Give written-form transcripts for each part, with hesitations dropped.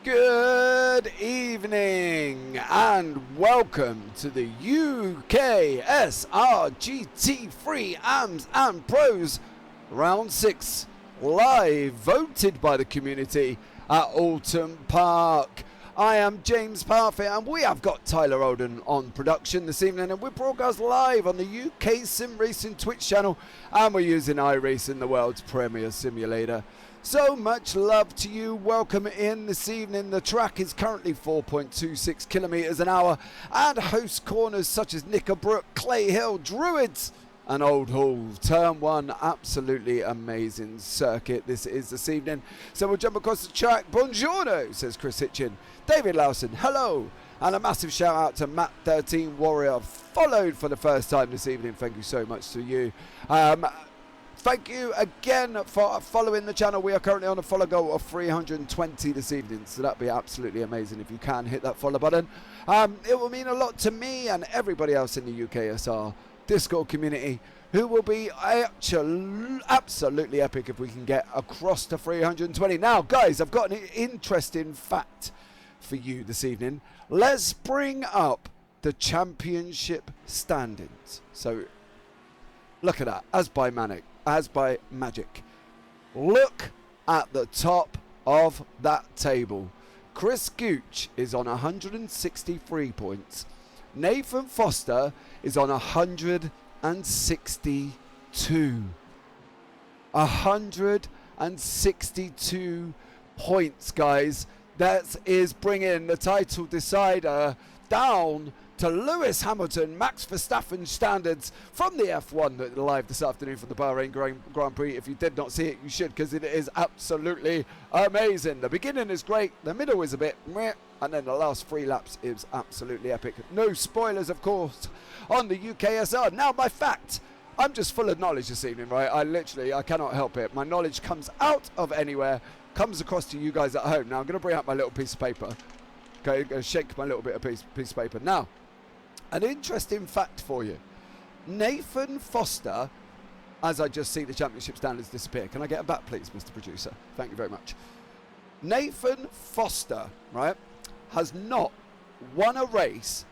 Good evening and welcome to the UKSR GT3 Ams and Pros Round 6, live voted by the community at Oulton Park. I am James Parfit and we have got Tyler Oden on production this evening, and we're broadcast live on the UK Sim Racing Twitch channel, and we're using iRacing, the world's premier simulator. So much love to you. Welcome in this evening. The track is currently 4.26 kilometers an hour and hosts corners such as Knickerbrook, Clay Hill, Druids and Old Hall. Turn 1, absolutely amazing circuit this is this evening. So we'll jump across the track. Buongiorno, says Chris Hitchin. David Lawson, hello. And a massive shout out to Matt 13 Warrior, followed for the first time this evening. Thank you so much to you. Thank you again for following the channel. We are currently on a follow goal of 320 this evening, so that'd be absolutely amazing if you can hit that follow button. It will mean a lot to me and everybody else in the UKSR Discord community, who will be absolutely epic if we can get across to 320. Now, guys, I've got an interesting fact for you this evening. Let's bring up the championship standings. So, look at that, as by magic. Look at the top of that table. Chris Gooch is on 163 points. Nathan Foster is on 162. 162 points, guys. That is bringing the title decider down to Lewis Hamilton, Max Verstappen standards from the F1 that live this afternoon from the Bahrain Grand Prix. If you did not see it, you should, because it is absolutely amazing. The beginning is great, the middle is a bit meh, and then the last 3 laps is absolutely epic. No spoilers, of course, on the UKSR. Now, my fact, I'm just full of knowledge this evening, right? I cannot help it. My knowledge comes out of anywhere, comes across to you guys at home. Now, I'm going to bring out my little piece of paper. Okay, I'm going to shake my little bit of piece of paper. Now, an interesting fact for you. Nathan Foster, as I just see the championship standards disappear. Can I get a bat, please, Mr. Producer? Thank you very much. Nathan Foster, right, has not won a race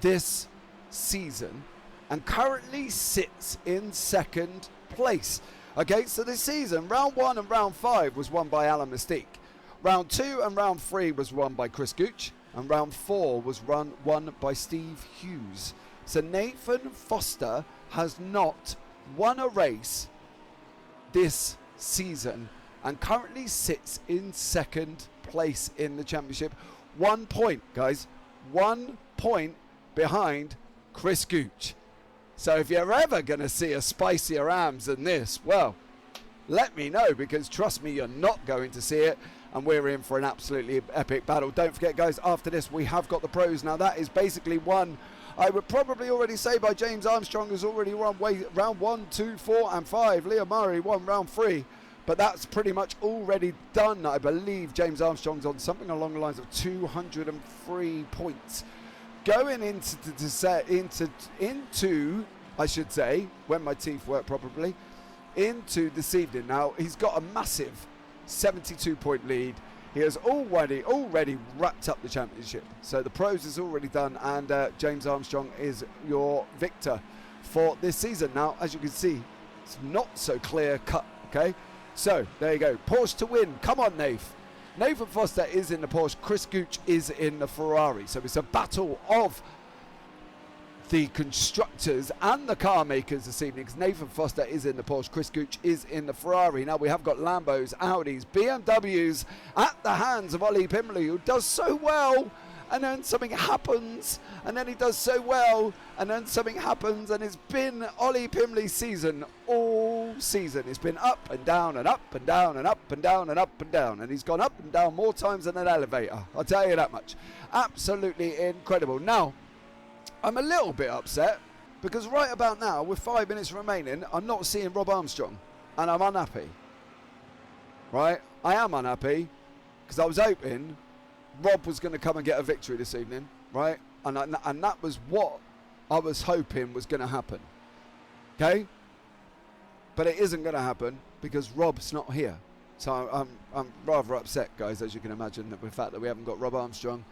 this season and currently sits in 2nd place. Okay, so this season, round 1 and round 5 was won by Alan Mystique. Round 2 and round 3 was won by Chris Gooch. And round 4 was won by Steve Hughes. So Nathan Foster has not won a race this season and currently sits in 2nd place in the championship. 1 point, guys. 1 point behind Chris Gooch. So if you're ever going to see a spicier Ams than this, well, let me know, because trust me, you're not going to see it. And we're in for an absolutely epic battle. Don't forget, guys, after this, we have got the pros. Now, that is basically won, I would probably already say, by James Armstrong, who's already won round 1, 2, 4, and 5. Leo Murray won round 3. But that's pretty much already done. I believe James Armstrong's on something along the lines of 203 points. Going into I should say, when my teeth work properly, into this evening. Now, he's got a massive 72-point lead. He has already wrapped up the championship. So the pros is already done, and James Armstrong is your victor for this season. Now, as you can see, it's not so clear cut. Okay, so there you go. Porsche to win. Come on, Nathan Foster is in the Porsche. Chris Gooch is in the Ferrari. So it's a battle of the constructors and the car makers this evening, because Nathan Foster is in the Porsche, Chris Gooch is in the Ferrari. Now we have got Lambos, Audis, BMWs at the hands of Ollie Pimley, who does so well, and then something happens, and then he does so well, and then something happens, and it's been Ollie Pimley's season all season. It's been up and down and up and down and up and down and up and down, and he's gone up and down more times than an elevator, I'll tell you that much. Absolutely incredible. Now, I'm a little bit upset because right about now, with 5 minutes remaining, I'm not seeing Rob Armstrong, and I'm unhappy. Right? I am unhappy because I was hoping Rob was going to come and get a victory this evening, right? And that was what I was hoping was going to happen. Okay? But it isn't going to happen because Rob's not here. So I'm rather upset, guys, as you can imagine, with the fact that we haven't got Rob Armstrong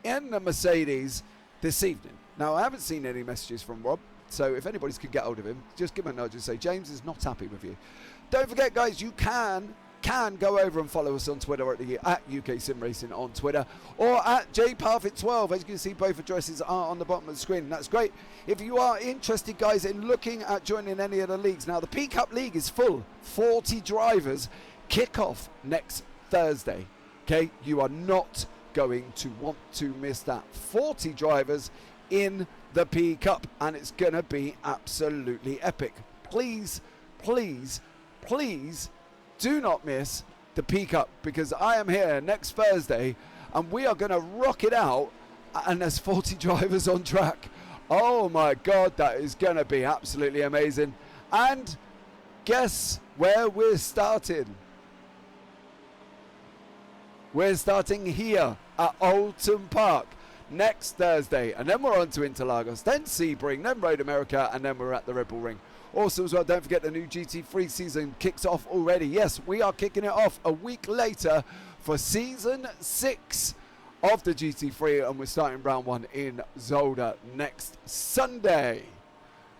in the Mercedes this evening. Now, I haven't seen any messages from Rob, so if anybody's could get hold of him, just give him a nudge and say, James is not happy with you. Don't forget, guys, you can go over and follow us on Twitter at UK Sim Racing on Twitter, or at JParfit12. As you can see, both addresses are on the bottom of the screen. That's great. If you are interested, guys, in looking at joining any of the leagues, now the P Cup League is full. 40 drivers kick off next Thursday. Okay, you are not going to want to miss that. 40 drivers in the P Cup, and it's going to be absolutely epic. Please, please, please do not miss the P Cup, because I am here next Thursday and we are going to rock it out, and there's 40 drivers on track. Oh my God, that is going to be absolutely amazing. And guess where we're starting? We're starting here at Oulton Park next Thursday, and then we're on to Interlagos, then Sebring, then Road America, and then we're at the Red Bull Ring. Also as well, don't forget the new GT3 season kicks off already. Yes, we are kicking it off a week later for season 6 of the GT3, and we're starting round 1 in Zolder next Sunday.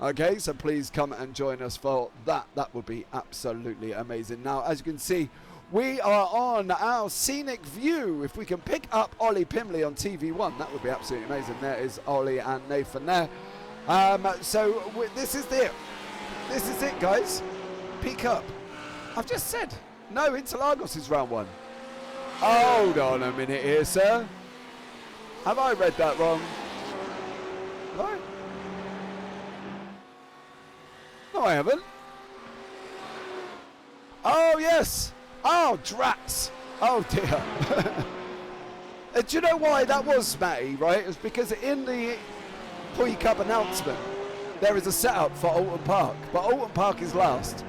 Okay, so please come and join us for that. That would be absolutely amazing. Now, as you can see, we are on our scenic view. If we can pick up Ollie Pimley on TV1, that would be absolutely amazing. There is Ollie and Nathan there. So this is it. This is it, guys. Pick up. I've just said, no, Interlagos is round 1. Hold on a minute here, sir. Have I read that wrong? Right. No, I haven't. Oh, yes. Oh, drats. Oh, dear. Do you know why that was, Matty, right? It was because in the P Cup announcement, there is a setup for Oulton Park, but Oulton Park is last.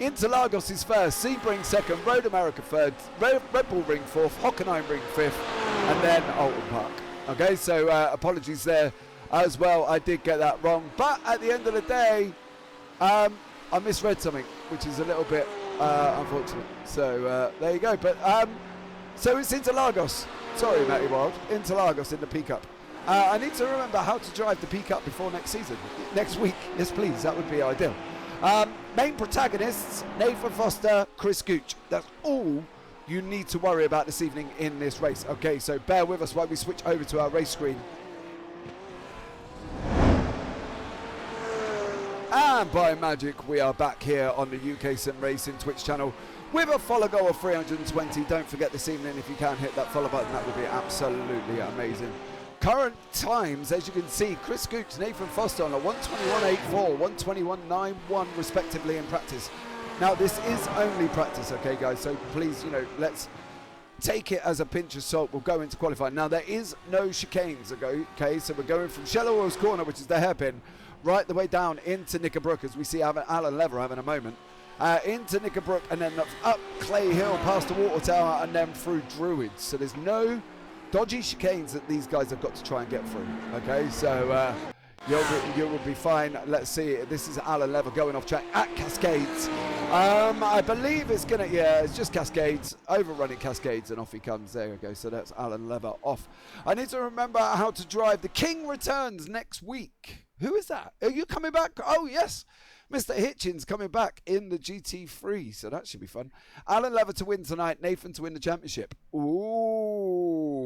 Interlagos is first, Sebring second, Road America third, Red Bull Ring fourth, Hockenheim Ring fifth, and then Oulton Park. Okay, so apologies there as well. I did get that wrong, but at the end of the day, I misread something, which is a little bit unfortunate. So there you go. But so it's Interlagos. Sorry, Matty Wild. Interlagos in the P Cup. I need to remember how to drive the P Cup before next week. Yes, please. That would be ideal. Main protagonists: Nathan Foster, Chris Gooch. That's all you need to worry about this evening in this race. Okay, so bear with us while we switch over to our race screen. And by magic, we are back here on the UK Sim Racing Twitch channel with a follow goal of 320. Don't forget this evening, if you can hit that follow button, that would be absolutely amazing. Current times, as you can see, Chris Gooch, Nathan Foster on a 121.84, 121.91 respectively in practice. Now, this is only practice, okay, guys? So please, let's take it as a pinch of salt. We'll go into qualifying. Now, there is no chicanes, okay? So we're going from Shallow Wells Corner, which is the hairpin, right the way down into Knickerbrook, as we see Alan Lever having a moment. Into Knickerbrook, and then up Clay Hill, past the water tower, and then through Druids. So there's no dodgy chicanes that these guys have got to try and get through. Okay, so you will be fine. Let's see. This is Alan Lever going off track at Cascades. I believe it's it's just Cascades, overrunning Cascades, and off he comes. There we go. So that's Alan Lever off. I need to remember how to drive. The King returns next week. Who is that? Are you coming back? Oh, yes. Mr. Hitchens coming back in the GT3, so that should be fun. Alan Lever to win tonight, Nathan to win the championship. Ooh.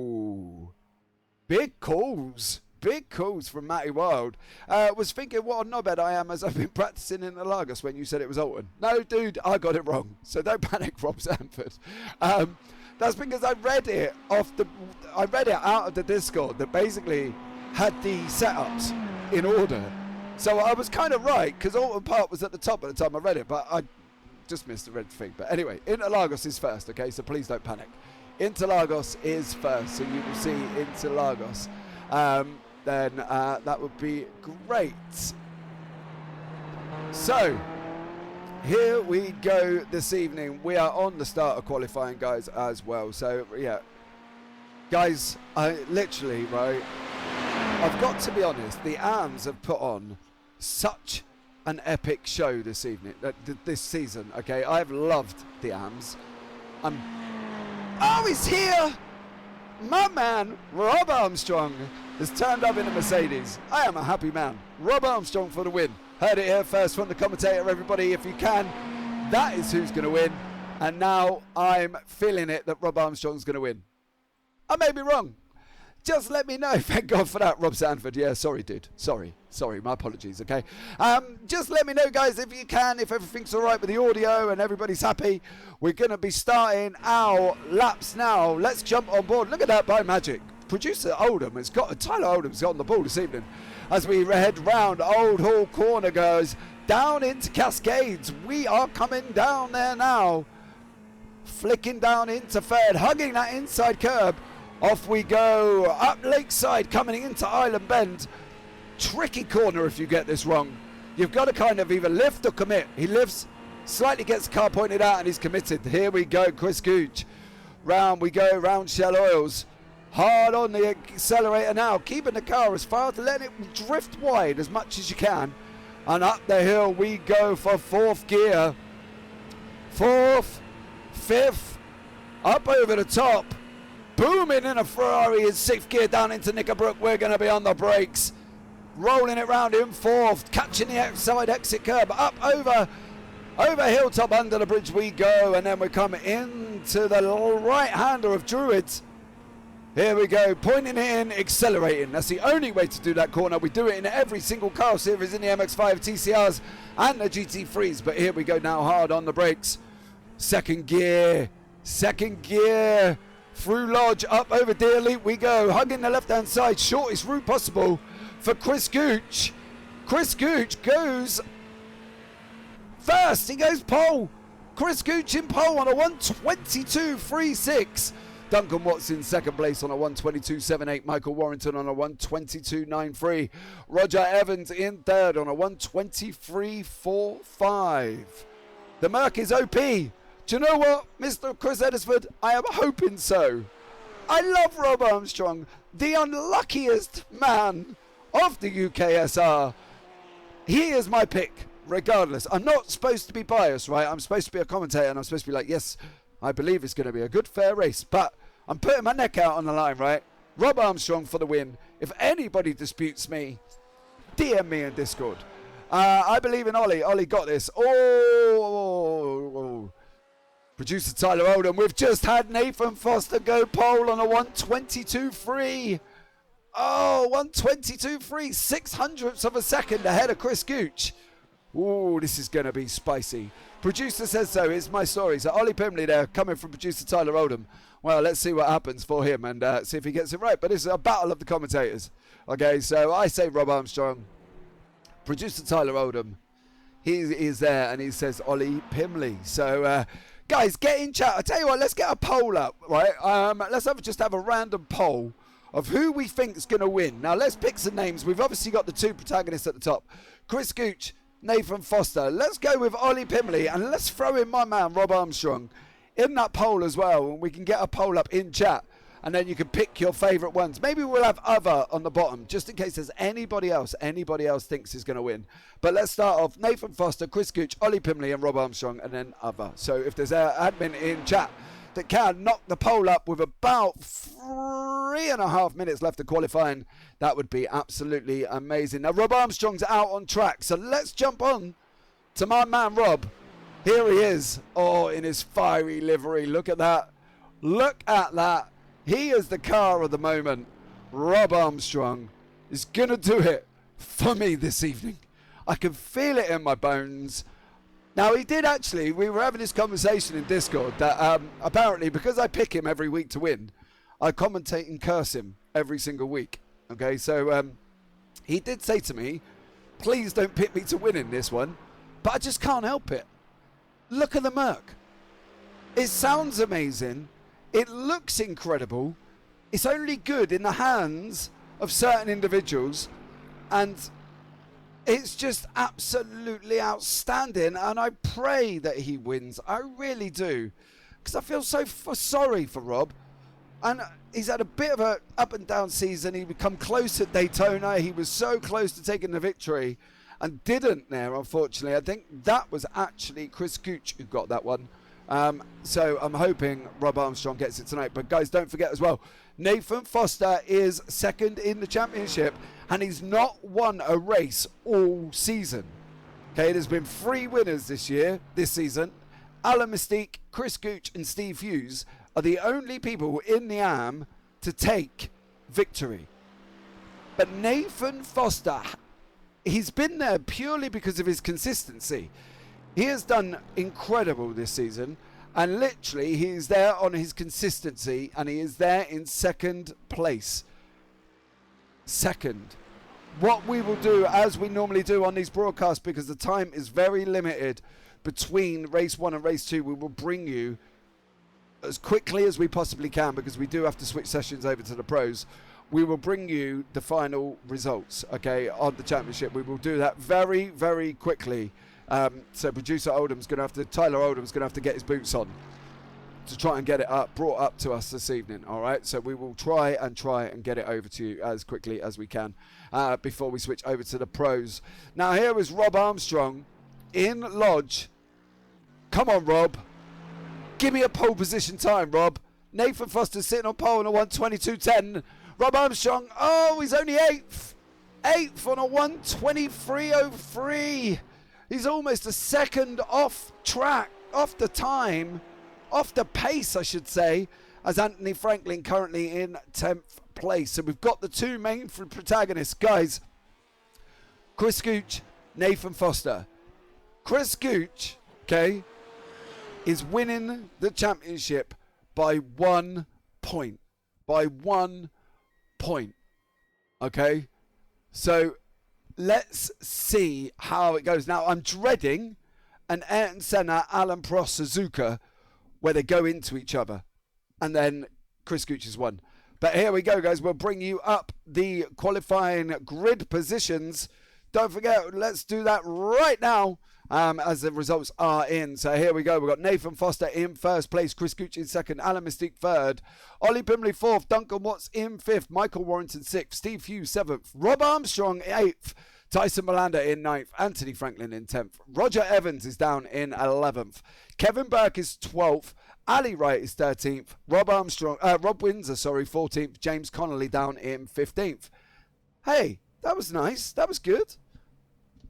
Big calls. Big calls from Matty Wild. Was thinking what a knobhead I am as I've been practicing in the Lagos when you said it was Oulton. No, dude, I got it wrong. So don't panic, Rob Sanford. That's because I read it out of the Discord that basically had the setups in order. So I was kind of right, because Oulton Park was at the top at the time I read it, but I just missed the red thing. But anyway, Interlagos is first, okay, so please don't panic. Interlagos is first, so you will see Interlagos. Then that would be great. So, here we go this evening. We are on the start of qualifying, guys, as well. So, yeah. Guys, literally, right, I've got to be honest, the AMs have put on such an epic show this evening, this season, okay? I've loved the AMs. Oh, he's here! My man, Rob Armstrong, has turned up in a Mercedes. I am a happy man. Rob Armstrong for the win. Heard it here first from the commentator, everybody, if you can. That is who's going to win. And now I'm feeling it that Rob Armstrong's going to win. I may be wrong. Just let me know. Thank God for that, Rob Sanford. Yeah, sorry, dude. Sorry. My apologies, okay? Just let me know, guys, if you can, if everything's all right with the audio and everybody's happy. We're going to be starting our laps now. Let's jump on board. Look at that by magic. Producer Tyler Oldham's got on the ball this evening. As we head round Old Hall Corner, goes down into Cascades. We are coming down there now. Flicking down into third, hugging that inside curb. Off we go, up Lakeside, coming into Island Bend. Tricky corner if you get this wrong. You've got to kind of either lift or commit. He lifts, slightly gets the car pointed out, and he's committed. Here we go, Chris Gooch. Round we go, round Shell Oils. Hard on the accelerator now, keeping the car as far to let it drift wide as much as you can. And up the hill we go for fourth gear. Fourth, fifth, up over the top. Booming in a Ferrari in sixth gear down into Knickerbrook. We're going to be on the brakes. Rolling it round in fourth. Catching the outside exit curb. Up over Hilltop under the bridge we go. And then we come into the right-hander of Druids. Here we go. Pointing it in, accelerating. That's the only way to do that corner. We do it in every single car series in the MX-5 TCRs and the GT3s. But here we go now, hard on the brakes. Second gear. Through Lodge, up over Deer Leap we go, hugging the left-hand side, shortest route possible for Chris Gooch. Chris Gooch goes first, he goes pole. Chris Gooch in pole on a 1:22.36. Duncan Watson second place on a 1:22.78. Michael Warrington on a 1:22.93. Roger Evans in third on a 1:23.45. The Merc is OP. Do you know what, Mr. Chris Edisford? I am hoping so. I love Rob Armstrong, the unluckiest man of the UKSR. He is my pick, regardless. I'm not supposed to be biased, right? I'm supposed to be a commentator, and I'm supposed to be like, yes, I believe it's going to be a good, fair race. But I'm putting my neck out on the line, right? Rob Armstrong for the win. If anybody disputes me, DM me in Discord. I believe in Ollie. Ollie got this. Oh. Producer Tyler Oldham, we've just had Nathan Foster go pole on a 1:22.3. Oh, 1:22.3, 600ths of a second ahead of Chris Gooch. Ooh, this is going to be spicy. Producer says so, it's my story. So Ollie Pimley there, coming from producer Tyler Oldham. Well, let's see what happens for him and see if he gets it right. But this is a battle of the commentators. Okay, so I say Rob Armstrong. Producer Tyler Oldham, he is there and he says Ollie Pimley. So, guys, get in chat. I tell you what, let's get a poll up, right? Let's just have a random poll of who we think is going to win. Now, let's pick some names. We've obviously got the two protagonists at the top. Chris Gooch, Nathan Foster. Let's go with Ollie Pimley, and let's throw in my man, Rob Armstrong, in that poll as well. And we can get a poll up in chat, and then you can pick your favourite ones. Maybe we'll have other on the bottom, just in case there's anybody else thinks is going to win. But let's start off Nathan Foster, Chris Gooch, Ollie Pimley and Rob Armstrong, and then other. So if there's an admin in chat that can knock the poll up with about 3.5 minutes left of qualifying, that would be absolutely amazing. Now, Rob Armstrong's out on track, so let's jump on to my man, Rob. Here he is, in his fiery livery. Look at that. Look at that. He is the car of the moment. Rob Armstrong is going to do it for me this evening. I can feel it in my bones. Now, he did actually, we were having this conversation in Discord that apparently because I pick him every week to win, I commentate and curse him every single week. Okay, so he did say to me, please don't pick me to win in this one, but I just can't help it. Look at the Merc. It sounds amazing. It looks incredible. It's only good in the hands of certain individuals, and it's just absolutely outstanding, and I pray that he wins. I really do, because I feel so sorry for Rob. And he's had a bit of a up and down season. He become close at Daytona. He was so close to taking the victory and didn't there, unfortunately. I think that was actually Chris Gooch who got that one. So I'm hoping Rob Armstrong gets it tonight. But guys, don't forget as well, Nathan Foster is second in the championship, and he's not won a race all season. Okay, there's been 3 winners this season. Alan Mystique, Chris Gooch and Steve Hughes are the only people in the AM to take victory. But Nathan Foster, he's been there purely because of his consistency. He has done incredible this season, and literally he is there on his consistency, and he is there in second place. Second. What we will do, as we normally do on these broadcasts, because the time is very limited between race 1 and race 2, we will bring you as quickly as we possibly can, because we do have to switch sessions over to the pros. We will bring you the final results, okay, on the championship. We will do that very, very quickly. So producer Tyler Oldham's going to have to get his boots on to try and get it brought up to us this evening. All right, so we will try and get it over to you as quickly as we can before we switch over to the pros. Now here is Rob Armstrong in Lodge. Come on, Rob, give me a pole position time, Rob. Nathan Foster sitting on pole on a 1:22.10. Rob Armstrong, oh, he's only 8th on a 1:23.03. He's almost a second off track, off the time, off the pace, I should say, as Anthony Franklin currently in 10th place. So we've got the 2 main protagonists, guys. Chris Gooch, Nathan Foster. Chris Gooch, okay, is winning the championship by 1 point. By 1 point. Okay? So let's see how it goes. Now, I'm dreading an Ayrton Senna, Alan Prost, Suzuka, where they go into each other. And then Chris Gooch has won. But here we go, guys. We'll bring you up the qualifying grid positions. Don't forget, let's do that right now as the results are in. So here we go. We've got Nathan Foster in first place, Chris Gooch in second, Alan Mystique third, Ollie Bimley fourth, Duncan Watts in fifth, Michael Warrington sixth, Steve Hughes seventh, Rob Armstrong eighth, Tyson Melander in 9th, Anthony Franklin in 10th, Roger Evans is down in 11th, Kevin Burke is 12th, Ali Wright is 13th, Rob Windsor, 14th, James Connolly down in 15th. Hey, that was nice. That was good.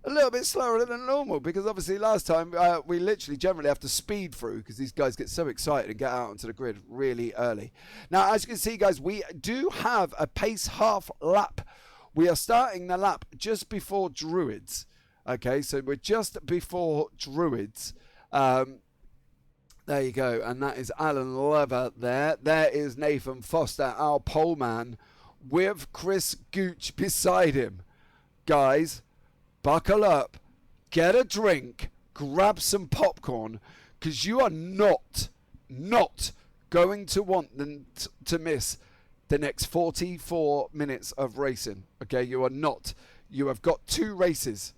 A little bit slower than normal, because obviously last time we literally generally have to speed through because these guys get so excited and get out onto the grid really early. Now, as you can see, guys, we do have a pace half lap. We are starting the lap just before Druids. Okay, so we're just before Druids. There you go, and that is Alan Lever there. There is Nathan Foster, our pole man, with Chris Gooch beside him. Guys, buckle up, get a drink, grab some popcorn, because you are not going to want them to miss the next 44 minutes of racing. Okay, you are not. You have got 2 races.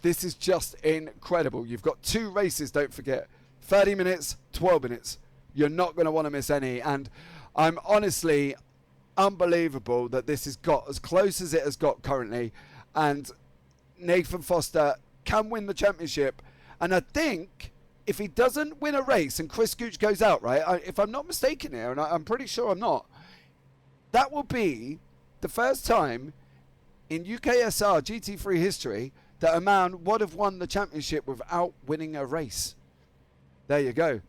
This is just incredible. You've got 2 races, don't forget. 30 minutes, 12 minutes. You're not going to want to miss any. And I'm honestly unbelievable that this has got as close as it has got currently. And Nathan Foster can win the championship. And I think if he doesn't win a race and Chris Gooch goes out, right, if I'm not mistaken here, and I'm pretty sure I'm not, that will be the first time in UKSR GT3 history that a man would have won the championship without winning a race. There you go.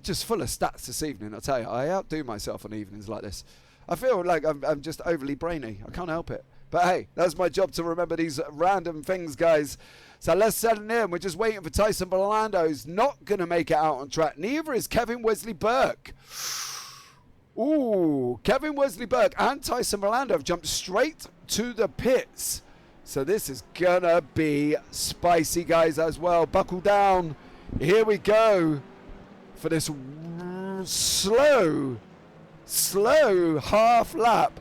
Just full of stats this evening, I'll tell you. I outdo myself on evenings like this. I feel like I'm just overly brainy. I can't help it. But hey, that's my job to remember these random things, guys. So let's settle in. We're just waiting for Tyson Belando, who's not going to make it out on track. Neither is Kevin Wesley Burke. Ooh, Kevin Wesley Burke and Tyson Belando have jumped straight to the pits. So this is going to be spicy, guys, as well. Buckle down. Here we go for this slow half lap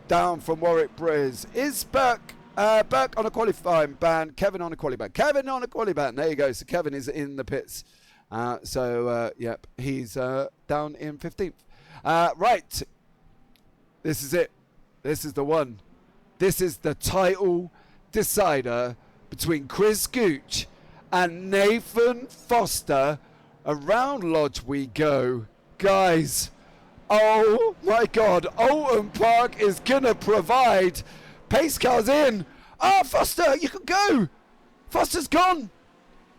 down from Warwick Briz. Is Burke on a qualifying ban? Kevin on a qualifying ban. Kevin on a qualifying ban. There you go. So Kevin is in the pits. Yep, he's down in 15th. Right. This is it. This is the one. This is the title decider between Chris Gooch and Nathan Foster. Around Lodge we go. Guys, oh my God, Oulton Park is going to provide. Pace cars in. Oh, Foster, you can go. Foster's gone.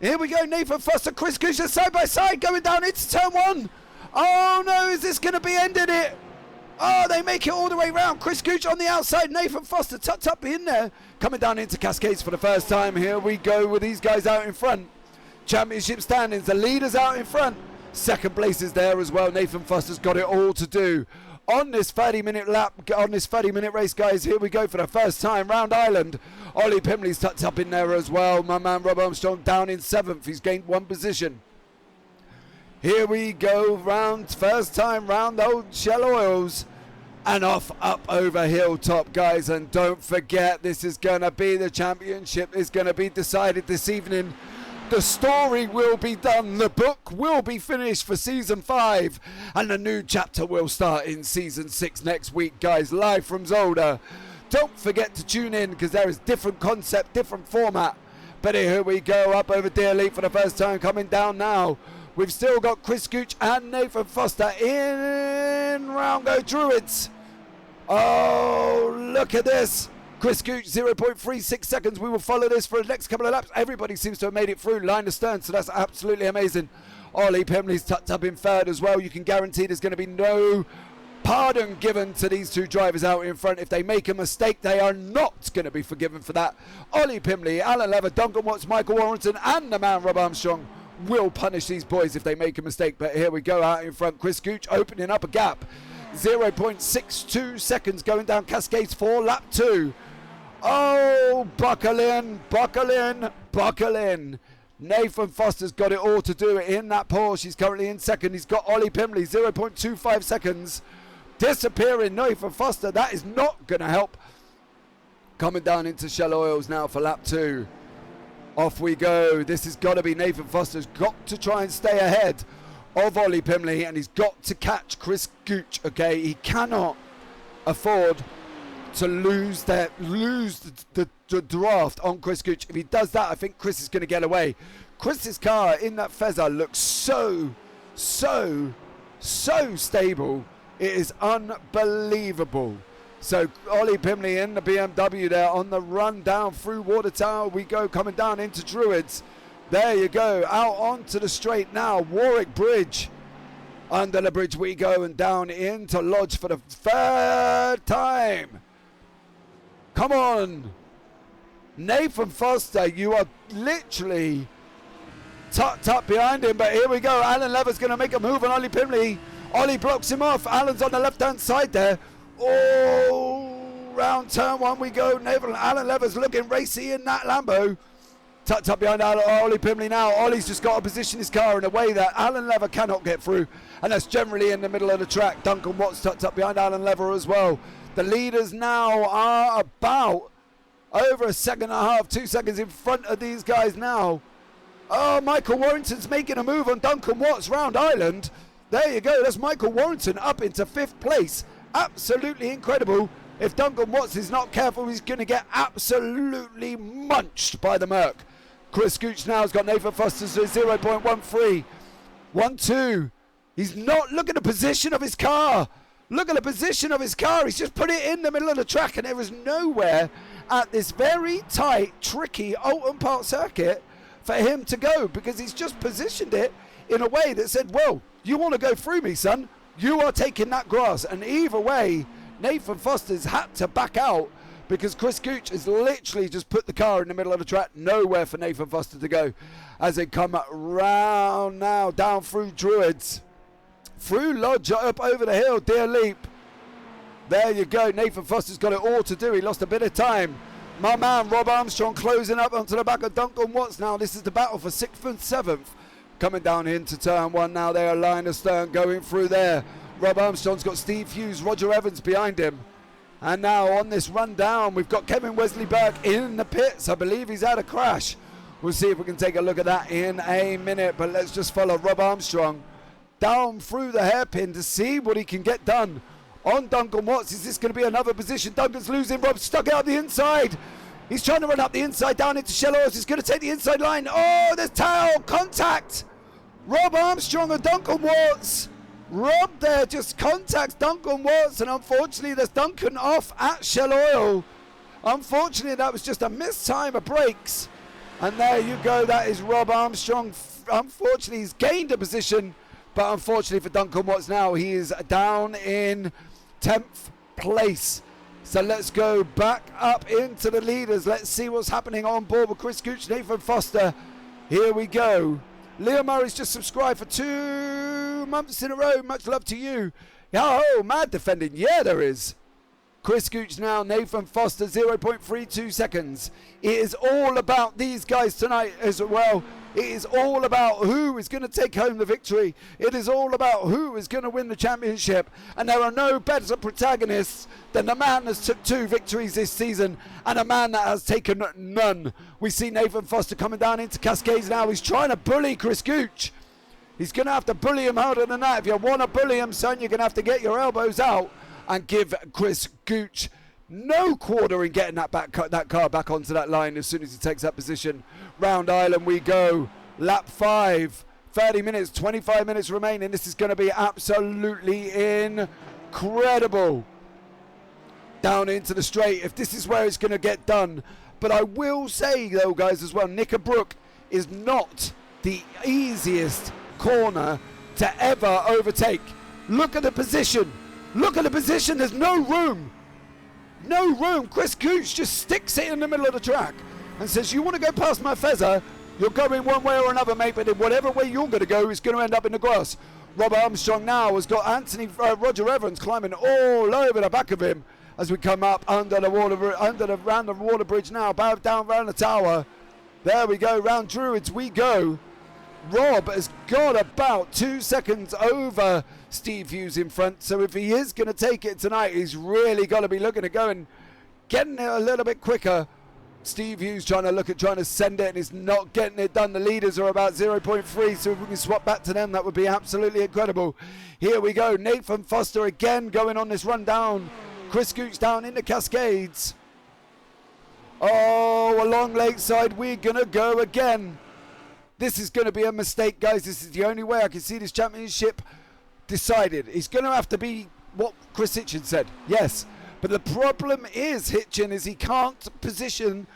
Here we go, Nathan Foster, Chris Gooch side by side going down into turn 1. Oh no, is this going to be ending it? Oh, they make it all the way round. Chris Gooch on the outside, Nathan Foster tucked up in there. Coming down into Cascades for the first time. Here we go with these guys out in front. Championship standings, the leaders out in front. Second place is there as well. Nathan Foster's got it all to do. On this 30-minute lap, on this 30-minute race, guys, here we go for the first time. Round Island. Ollie Pimley's tucked up in there as well. My man Rob Armstrong down in 7th. He's gained 1 position. Here we go, first time round old Shell Oils. And off up over Hilltop, guys. And don't forget, this is going to be the championship. Is going to be decided this evening. The story will be done. The book will be finished for season 5. And a new chapter will start in season 6 next week, guys. Live from Zolder. Don't forget to tune in because there is different concept, different format. But here we go up over Deer Leap for the first time. Coming down now. We've still got Chris Gooch and Nathan Foster in round go Druids. Oh, look at this. Chris Gooch, 0.36 seconds. We will follow this for the next couple of laps. Everybody seems to have made it through line of stern, so that's absolutely amazing. Ollie Pimley's tucked up in 3rd as well. You can guarantee there's going to be no pardon given to these 2 drivers out in front. If they make a mistake, they are not going to be forgiven for that. Ollie Pimley, Alan Lever, Duncan Watts, Michael Warrington, and the man Rob Armstrong will punish these boys if they make a mistake. But here we go out in front. Chris Gooch opening up a gap. 0.62 seconds going down Cascades 4, lap 2. Oh, buckle in, buckle in, buckle in. Nathan Foster's got it all to do it in that Porsche. He's currently in 2nd. He's got Ollie Pimley, 0.25 seconds. Disappearing Nathan Foster. That is not going to help. Coming down into Shell Oils now for lap 2. Off we go. This has got to be Nathan Foster's got to try and stay ahead of Ollie Pimley, and he's got to catch Chris Gooch. Okay, he cannot afford to lose the draft on Chris Gooch. If he does that, I think Chris is going to get away. Chris's car in that Fezzer looks so stable. It is unbelievable. So Ollie Pimley in the BMW there on the run down through Water Tower we go, coming down into Druids. There you go, out onto the straight now, Warwick Bridge. Under the bridge we go and down into Lodge for the 3rd time. Come on. Nathan Foster, you are literally tucked up behind him, but here we go. Alan Lever's going to make a move on Ollie Pimley. Ollie blocks him off. Alan's on the left-hand side there. Oh, round turn 1 we go. Alan Lever's looking racy in that Lambo. Tucked up behind Ollie Pimley now. Ollie's just got to position his car in a way that Alan Lever cannot get through. And that's generally in the middle of the track. Duncan Watts tucked up behind Alan Lever as well. The leaders now are about over 1.5 seconds, 2 seconds in front of these guys now. Oh, Michael Warrington's making a move on Duncan Watts round Island. There you go. That's Michael Warrington up into 5th place. Absolutely incredible. If Duncan Watts is not careful, he's going to get absolutely munched by the Merc. Chris Gooch now has got Nathan Foster's 0.13. 1-2. He's not. Look at the position of his car. Look at the position of his car. He's just put it in the middle of the track, and there is nowhere at this very tight, tricky Oulton Park circuit for him to go, because he's just positioned it in a way that said, well, you want to go through me, son? You are taking that grass. And either way, Nathan Foster's had to back out because Chris Gooch has literally just put the car in the middle of the track. Nowhere for Nathan Foster to go as they come round now, down through Druids, through Lodge, up over the hill, Deer Leap. There you go. Nathan Foster's got it all to do. He lost a bit of time. My man Rob Armstrong closing up onto the back of Duncan Watts now. This is the battle for 6th and 7th. Coming down into turn 1 now. They are line of stern going through there. Rob Armstrong's got Steve Hughes, Roger Evans behind him. And now on this run down, we've got Kevin Wesley Burke in the pits. I believe he's had a crash. We'll see if we can take a look at that in a minute. But let's just follow Rob Armstrong down through the hairpin to see what he can get done on Duncan Watts. Is this going to be another position? Duncan's losing. Rob's stuck out the inside. He's trying to run up the inside down into Shell Oils. He's going to take the inside line. Oh, there's tail contact. Rob Armstrong and Duncan Watts. Rob there just contacts Duncan Watts, and unfortunately there's Duncan off at Shell Oil. Unfortunately that was just a missed time of brakes. And there you go, that is Rob Armstrong. Unfortunately he's gained a position, but unfortunately for Duncan Watts now, he is down in 10th place. So let's go back up into the leaders. Let's see what's happening on board with Chris Gooch, Nathan Foster. Here we go. Leo Murray's just subscribed for 2 months in a row. Much love to you. Oh, mad defending. Yeah, there is. Chris Gooch now, Nathan Foster, 0.32 seconds. It is all about these guys tonight as well. It is all about who is going to take home the victory. It is all about who is going to win the championship. And there are no better protagonists than the man that's took 2 victories this season and a man that has taken none. We see Nathan Foster coming down into Cascades now. He's trying to bully Chris Gooch. He's going to have to bully him harder than that. If you want to bully him, son, you're going to have to get your elbows out and give Chris Gooch no quarter in getting that car back onto that line as soon as he takes that position. Round Island we go. Lap 5. 30 minutes, 25 minutes remaining. This is going to be absolutely incredible. Down into the straight, if this is where it's going to get done. But I will say, though, guys, as well, Knickerbrook is not the easiest corner to ever overtake. Look at the position. Look at the position. There's no room. No room. Chris Gooch just sticks it in the middle of the track and says, you want to go past my feather? You're going one way or another, mate, but in whatever way you're going to go is going to end up in the grass. Rob Armstrong now has got Roger Evans climbing all over the back of him as we come up under the water bridge now, down around the tower. There we go, round Druids we go. Rob has got about 2 seconds over Steve Hughes in front, so if he is going to take it tonight, he's really got to be looking to go and getting it a little bit quicker. Steve Hughes trying to send it and is not getting it done. The leaders are about 0.3, so if we can swap back to them, that would be absolutely incredible. Here we go, Nathan Foster again going on this run down. Chris Gooch down in the Cascades. Oh, along Lakeside we're going to go again. This is going to be a mistake, guys. This is the only way I can see this championship decided. It's going to have to be what Chris Hitchin said. Yes. But the problem is, Hitchin, is he can't position.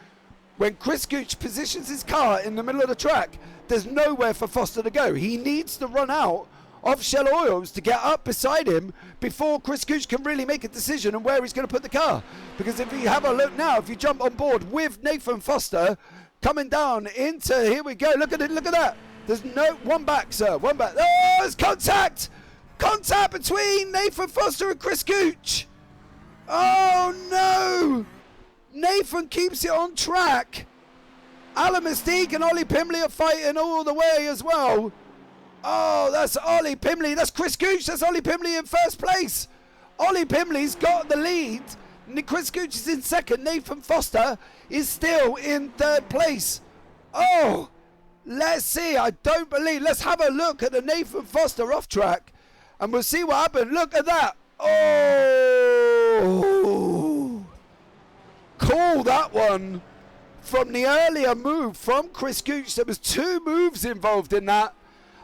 When Chris Gooch positions his car in the middle of the track, there's nowhere for Foster to go. He needs to run out of Shell Oils to get up beside him before Chris Gooch can really make a decision on where he's going to put the car. Because if you have a look now, if you jump on board with Nathan Foster coming down into, here we go, look at it, look at that. There's no, one back, sir, one back. Oh, there's contact! Contact between Nathan Foster and Chris Gooch. Oh no! Nathan keeps it on track. Alan Mystique and Ollie Pimley are fighting all the way as well. Oh, that's Ollie Pimley. That's Chris Gooch. That's Ollie Pimley in first place. Ollie Pimley's got the lead. Chris Gooch is in second. Nathan Foster is still in third place. Oh, let's see. I don't believe. Let's have a look at the Nathan Foster off track and we'll see what happened. Look at that. Oh, call that one from the earlier move from Chris Gooch. There was 2 moves involved in that.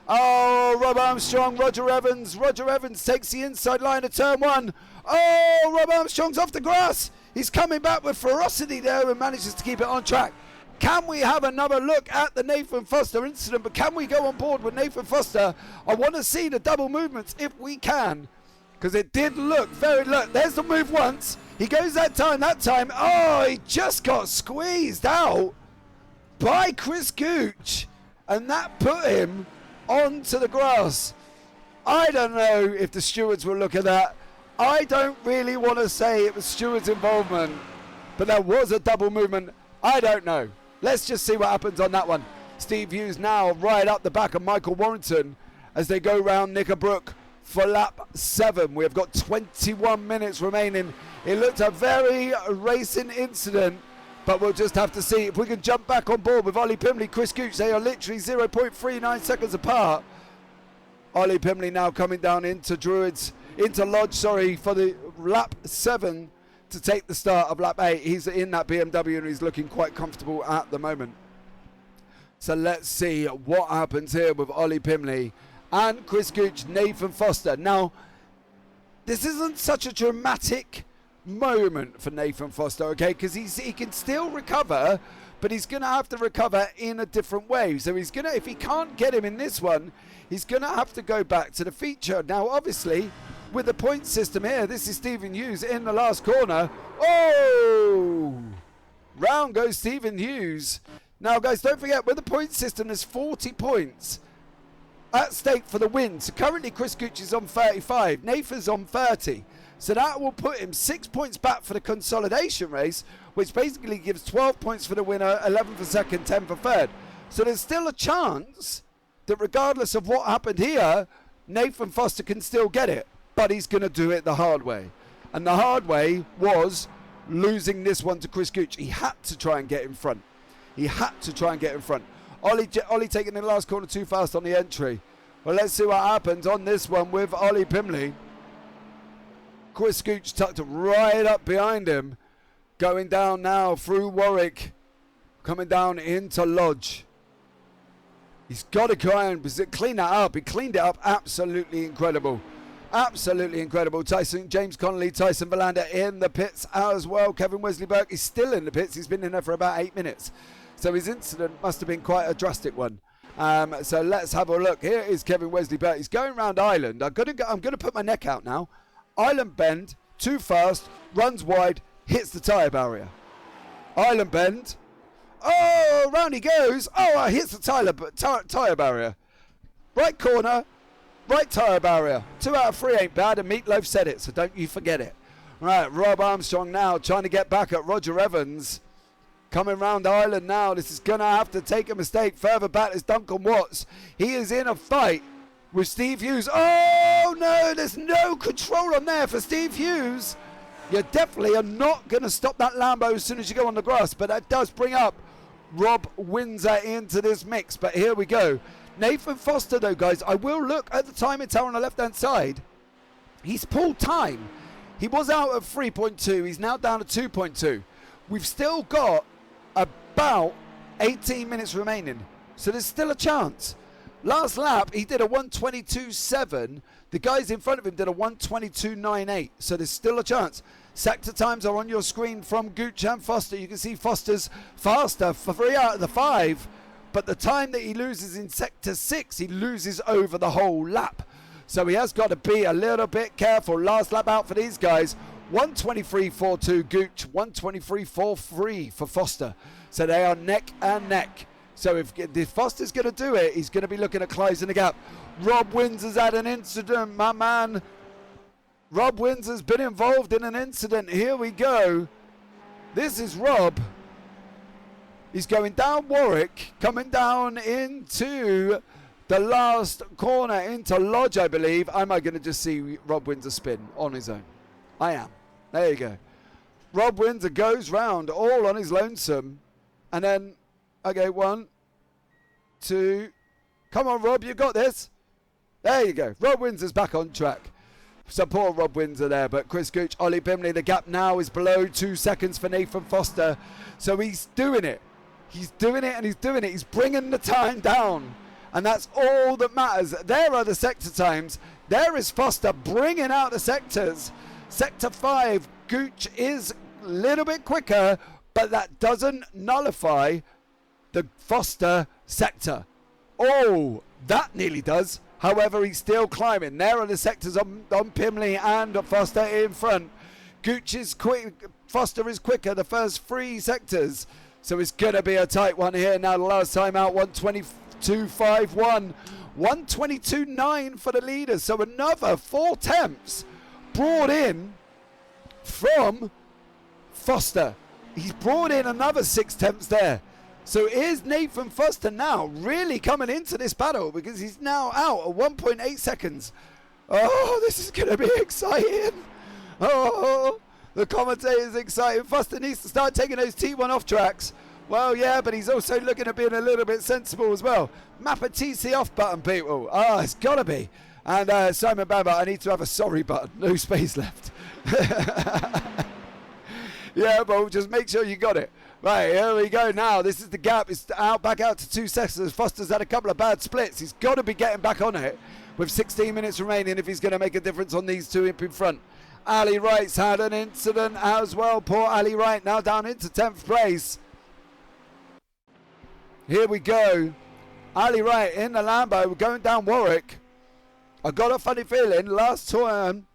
Oh, Rob Armstrong, Roger Evans. Roger Evans takes the inside line of turn 1. Oh, Rob Armstrong's off the grass. He's coming back with ferocity there and manages to keep it on track. Can we have another look at the Nathan Foster incident? But can we go on board with Nathan Foster? I want to see the double movements if we can. Because it did look very, look, there's the move once. He goes that time. Oh, he just got squeezed out by Chris Gooch. And that put him onto the grass. I don't know if the stewards will look at that. I don't really want to say it was stewards' involvement. But there was a double movement. I don't know. Let's just see what happens on that one. Steve Hughes now right up the back of Michael Warrington as they go round Knickerbrook for lap 7. We have got 21 minutes remaining. It looked a very racing incident, but we'll just have to see if we can jump back on board with Ollie Pimley, Chris Gooch. They are literally 0.39 seconds apart. Ollie Pimley now coming down into Lodge, for the lap 7 to take the start of lap 8. He's in that BMW and he's looking quite comfortable at the moment. So let's see what happens here with Ollie Pimley and Chris Gooch, Nathan Foster. Now, this isn't such a dramatic moment for Nathan Foster, okay, because he can still recover, but he's going to have to recover in a different way. So he's going to, if he can't get him in this one, he's going to have to go back to the feature. Now, obviously, with the point system here, this is Stephen Hughes in the last corner. Oh! Round goes Stephen Hughes. Now, guys, don't forget, with the point system, there's 40 points at stake for the win. So currently, Chris Gooch is on 35. Nathan's on 30. So that will put him 6 points back for the consolidation race, which basically gives 12 points for the winner, 11 for second, 10 for third. So there's still a chance that regardless of what happened here, Nathan Foster can still get it. But he's going to do it the hard way. And the hard way was losing this one to Chris Gooch. He had to try and get in front. He had to try and get in front. Ollie taking the last corner too fast on the entry. Well, let's see what happens on this one with Ollie Pimley. Chris Gooch tucked right up behind him. Going down now through Warwick. Coming down into Lodge. He's got to try and clean that up. He cleaned it up. Absolutely incredible. Absolutely incredible. James Connolly, Tyson Verlander in the pits as well. Kevin Wesley Burke is still in the pits. He's been in there for about 8 minutes. So his incident must have been quite a drastic one. So let's have a look. Here is Kevin Wesley Burke. He's going round Island. I'm going to put my neck out now. Island bend, too fast, runs wide, hits the tyre barrier. Island bend. Oh, round he goes. Oh, hits the tyre barrier. Right corner, right tyre barrier. 2 out of 3 ain't bad, and Meatloaf said it, so don't you forget it. Right, Rob Armstrong now trying to get back at Roger Evans. Coming round Island now. This is going to have to take a mistake. Further back is Duncan Watts. He is in a fight with Steve Hughes. Oh, no, there's no control on there for Steve Hughes. You definitely are not going to stop that Lambo as soon as you go on the grass, but that does bring up Rob Windsor into this mix. But here we go. Nathan Foster, though, guys, I will look at the timing tower on the left-hand side. He's pulled time. He was out at 3.2. He's now down to 2.2. We've still got about 18 minutes remaining, so there's still a chance. Last lap he did a 1:22.7. The guys in front of him did a 1:22.98, so there's still a chance. Sector times are on your screen from Gooch and Foster. You can see Foster's faster for 3 out of the 5, but the time that he loses in sector 6 he loses over the whole lap, so he has got to be a little bit careful. Last lap out for these guys. 1:23.42 Gooch, 1:23.43 for Foster. So they are neck and neck. So if Foster's going to do it, he's going to be looking at closing the gap. Rob Windsor's had an incident, my man. Rob Windsor's been involved in an incident. Here we go. This is Rob. He's going down Warwick, coming down into the last corner, into Lodge, I believe. Am I going to just see Rob Windsor spin on his own? I am. There you go. Rob Windsor goes round all on his lonesome. And then, okay, 1, 2. Come on, Rob, you got this. There you go. Rob Windsor's back on track. So poor Rob Windsor there. But Chris Gooch, Ollie Pimley, the gap now is below 2 seconds for Nathan Foster. So he's doing it. He's doing it and he's doing it. He's bringing the time down. And that's all that matters. There are the sector times. There is Foster bringing out the sectors. Sector 5, Gooch is a little bit quicker, but that doesn't nullify the Foster sector. Oh, that nearly does. However, he's still climbing. There are the sectors on Pimley and Foster in front. Gooch is quick. Foster is quicker, the first 3 sectors. So it's going to be a tight one here. Now the last time out, 1:22.51. 1:22.9 for the leaders. So another 4 attempts brought in from Foster. He's brought in another 6 attempts there. So here's Nathan Foster now really coming into this battle because he's now out at 1.8 seconds. Oh, this is going to be exciting. Oh, the commentator's excited. Foster needs to start taking those T1 off tracks. Well, yeah, but he's also looking at being a little bit sensible as well. Map a TC off button, people. Oh, it's got to be. And Simon Bamber, I need to have a sorry button. No space left. Yeah, but just make sure you got it. Right, here we go now. This is the gap. It's back out to 2 seconds. Foster's had a couple of bad splits. He's got to be getting back on it with 16 minutes remaining if he's going to make a difference on these two in front. Ali Wright's had an incident as well. Poor Ali Wright now down into 10th place. Here we go. Ali Wright in the Lambo going down Warwick. I got a funny feeling last turn,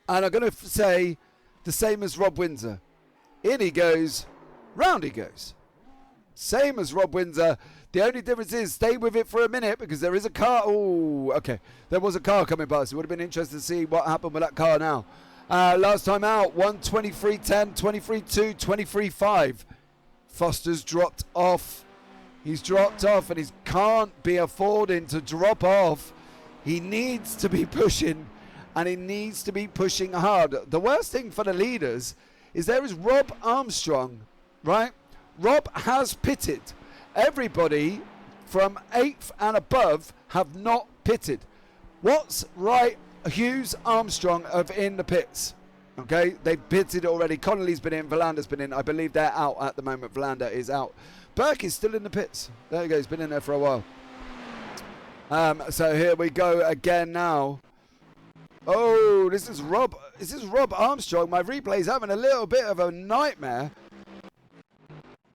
and I'm going to say the same as Rob Windsor. In he goes, round he goes. Same as Rob Windsor. The only difference is stay with it for a minute because there is a car. Oh, okay. There was a car coming past. It would have been interesting to see what happened with that car now. Last time out, 1:23.10, 23.2, 23.5. Foster's dropped off. He's dropped off and he can't be affording to drop off. He needs to be pushing, and he needs to be pushing hard. The worst thing for the leaders is there is Rob Armstrong, right? Rob has pitted. Everybody from 8th and above have not pitted. Watts, Wright, Hughes, Armstrong are in the pits. Okay, they've pitted already. Connolly's been in, Verlander's been in. I believe they're out at the moment. Verlander is out. Burke is still in the pits. There you go, he's been in there for a while. So here we go again now. Oh, this is Rob Armstrong. My replay's having a little bit of a nightmare.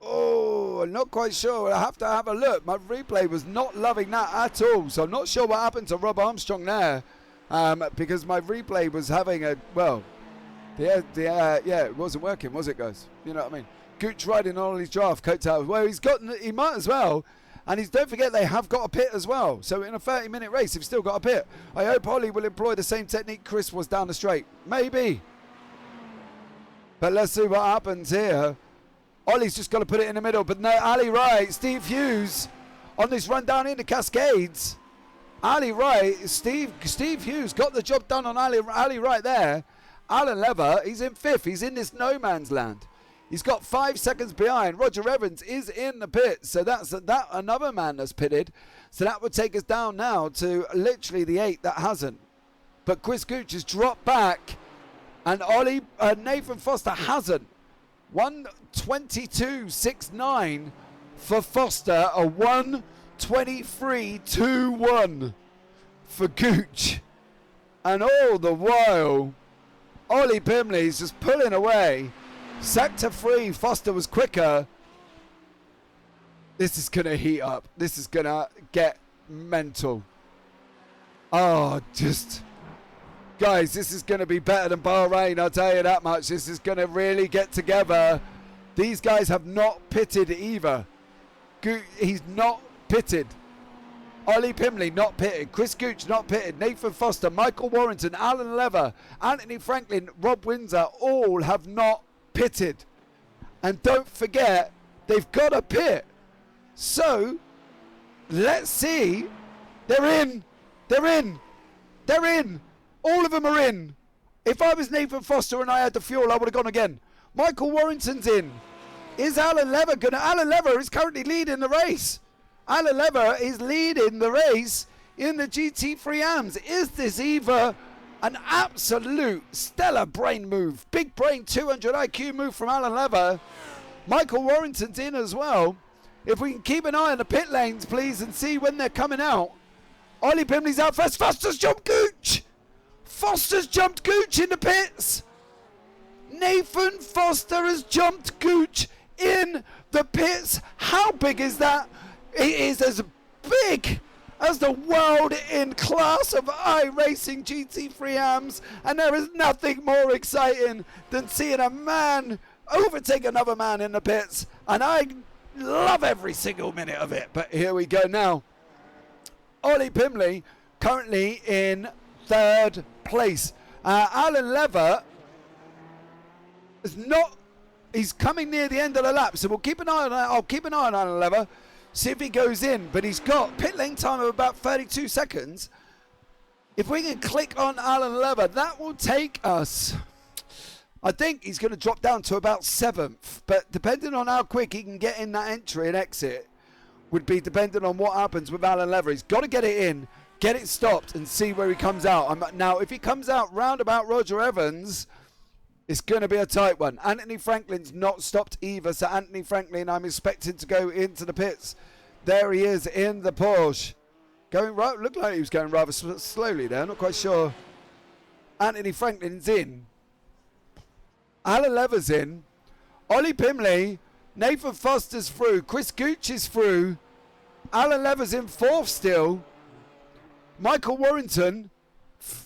Oh, I'm not quite sure. I have to have a look. My replay was not loving that at all. So I'm not sure what happened to Rob Armstrong there. Because my replay was having a, well, yeah, it wasn't working, was it, guys? You know what I mean? Gooch riding on his draft coattails. Well, he might as well. And don't forget, they have got a pit as well. So in a 30-minute race, they've still got a pit. I hope Ollie will employ the same technique Chris was down the straight. Maybe. But let's see what happens here. Ollie's just got to put it in the middle. But no, Ali Wright, Steve Hughes on this run down into Cascades. Ali Wright, Steve Hughes got the job done on Ali Wright there. Alan Lever, he's in 5th. He's in this no man's land. He's got 5 seconds behind. Roger Evans is in the pit. So that's another man that's pitted. So that would take us down now to literally the 8 that hasn't. But Chris Gooch has dropped back. And Nathan Foster hasn't. 1:22.69 for Foster. A 1:23.21 for Gooch. And all the while, Ollie Pimley's just pulling away. Sector 3, Foster was quicker. This is going to heat up. This is going to get mental. Oh, guys, this is going to be better than Bahrain, I'll tell you that much. This is going to really get together. These guys have not pitted either. He's not pitted. Ollie Pimley not pitted. Chris Gooch not pitted. Nathan Foster, Michael Warrington, Alan Lever, Anthony Franklin, Rob Windsor all have not pitted. And don't forget, they've got a pit. So let's see. They're in. All of them are in. If I was Nathan Foster and I had the fuel, I would have gone again. Michael Warrington's in. Is Alan Lever gonna? Alan Lever is currently leading the race. Alan Lever is leading the race in the GT3 Ams. Is this either an absolute stellar brain move? Big brain 200 IQ move from Alan Lever. Michael Warrington's in as well. If we can keep an eye on the pit lanes, please, and see when they're coming out. Ollie Pimley's out first. Foster's jumped Gooch. Foster's jumped Gooch in the pits. Nathan Foster has jumped Gooch in the pits. How big is that? It is as big as the world in class of iRacing GT3 Ams, and there is nothing more exciting than seeing a man overtake another man in the pits, and I love every single minute of it. But here we go now. Ollie Pimley currently in 3rd place. Alan Lever is not. He's coming near the end of the lap, so we'll keep an eye on that. I'll keep an eye on Alan Lever, see if he goes in. But he's got pit lane time of about 32 seconds. If we can click on Alan Lever, that will take us. I think he's going to drop down to about 7th, but depending on how quick he can get in that entry and exit, would be dependent on what happens with Alan Lever. He's got to get it in, get it stopped, and see where he comes out. Now, if he comes out round about Roger Evans, It's going to be a tight one. Anthony Franklin's not stopped either, so Anthony Franklin, I'm expecting to go into the pits. There he is in the Porsche. Going right, looked like he was going rather slowly there, not quite sure. Anthony Franklin's in. Alan Lever's in. Ollie Pimley, Nathan Foster's through. Chris Gooch is through. Alan Lever's in fourth still. Michael Warrington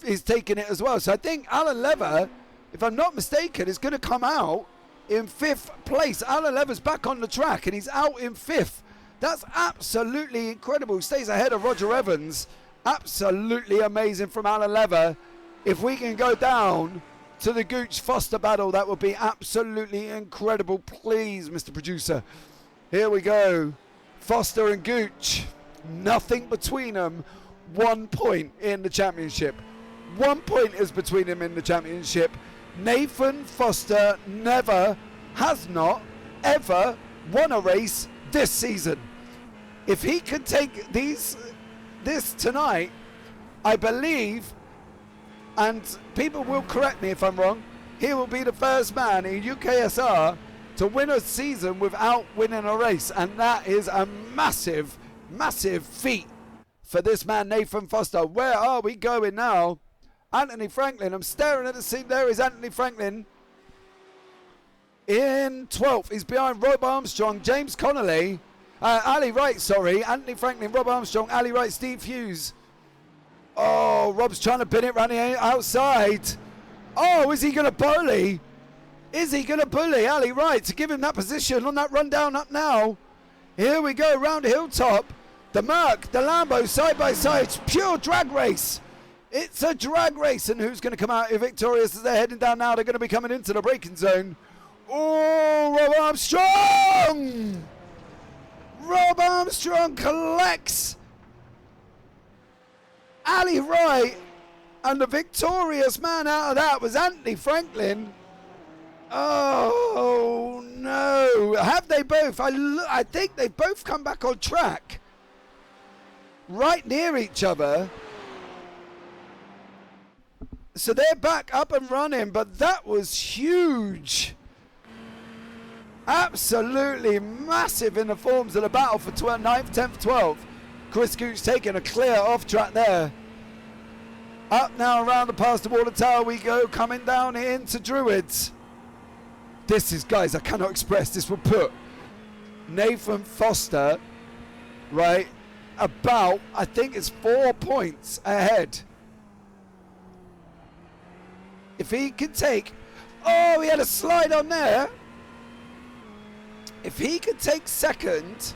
is taking it as well. So I think Alan Lever, if I'm not mistaken, is going to come out in fifth place. Alan Lever's back on the track and he's out in fifth. That's absolutely incredible. Stays ahead of Roger Evans. Absolutely amazing from Alan Lever. If we can go down to the Gooch Foster battle, that would be absolutely incredible. Please, Mr. Producer. Here we go. Foster and Gooch. Nothing between them. 1 point in the championship. 1 point is between them in the championship. Nathan Foster has not ever won a race this season. If he could take this tonight, I believe, and people will correct me if I'm wrong, he will be the first man in UKSR to win a season without winning a race, and that is a massive, massive feat for this man, Nathan Foster. Where are we going now? Anthony Franklin, I'm staring at the scene. There is Anthony Franklin in 12th. He's behind Rob Armstrong, James Connolly, Ali Wright, sorry. Anthony Franklin, Rob Armstrong, Ali Wright, Steve Hughes. Oh, Rob's trying to pin it round the outside. Oh, is he going to bully? Is he going to bully Ali Wright to give him that position on that run down up now? Here we go, round the hilltop. The Merc, the Lambo, side by side. It's pure drag race. It's a drag race. And who's going to come out here victorious as they're heading down now? They're going to be coming into the braking zone. Oh, Rob Armstrong! Rob Armstrong collects Ali Wright, and the victorious man out of that was Anthony Franklin. Oh no! Have they both? I think they've both come back on track, right near each other. So they're back up and running, but that was huge. Absolutely massive in the forms of the battle for 9th, 10th, 12th. Chris Gooch taking a clear off track there. Up now around the past the water tower we go, coming down into Druids. This is, guys, I cannot express. This will put Nathan Foster, right, about, I think it's 4 points ahead. If he can take, oh, he had a slide on there. If he could take second,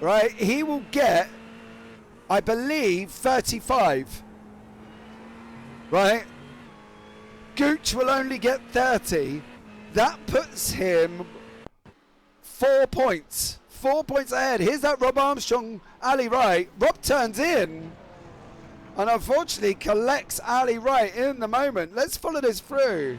right, he will get, I believe, 35. Right? Gooch will only get 30. That puts him 4 points. 4 points ahead. Here's that Rob Armstrong, Ali Wright. Rob turns in and unfortunately collects Ali Wright in the moment. Let's follow this through.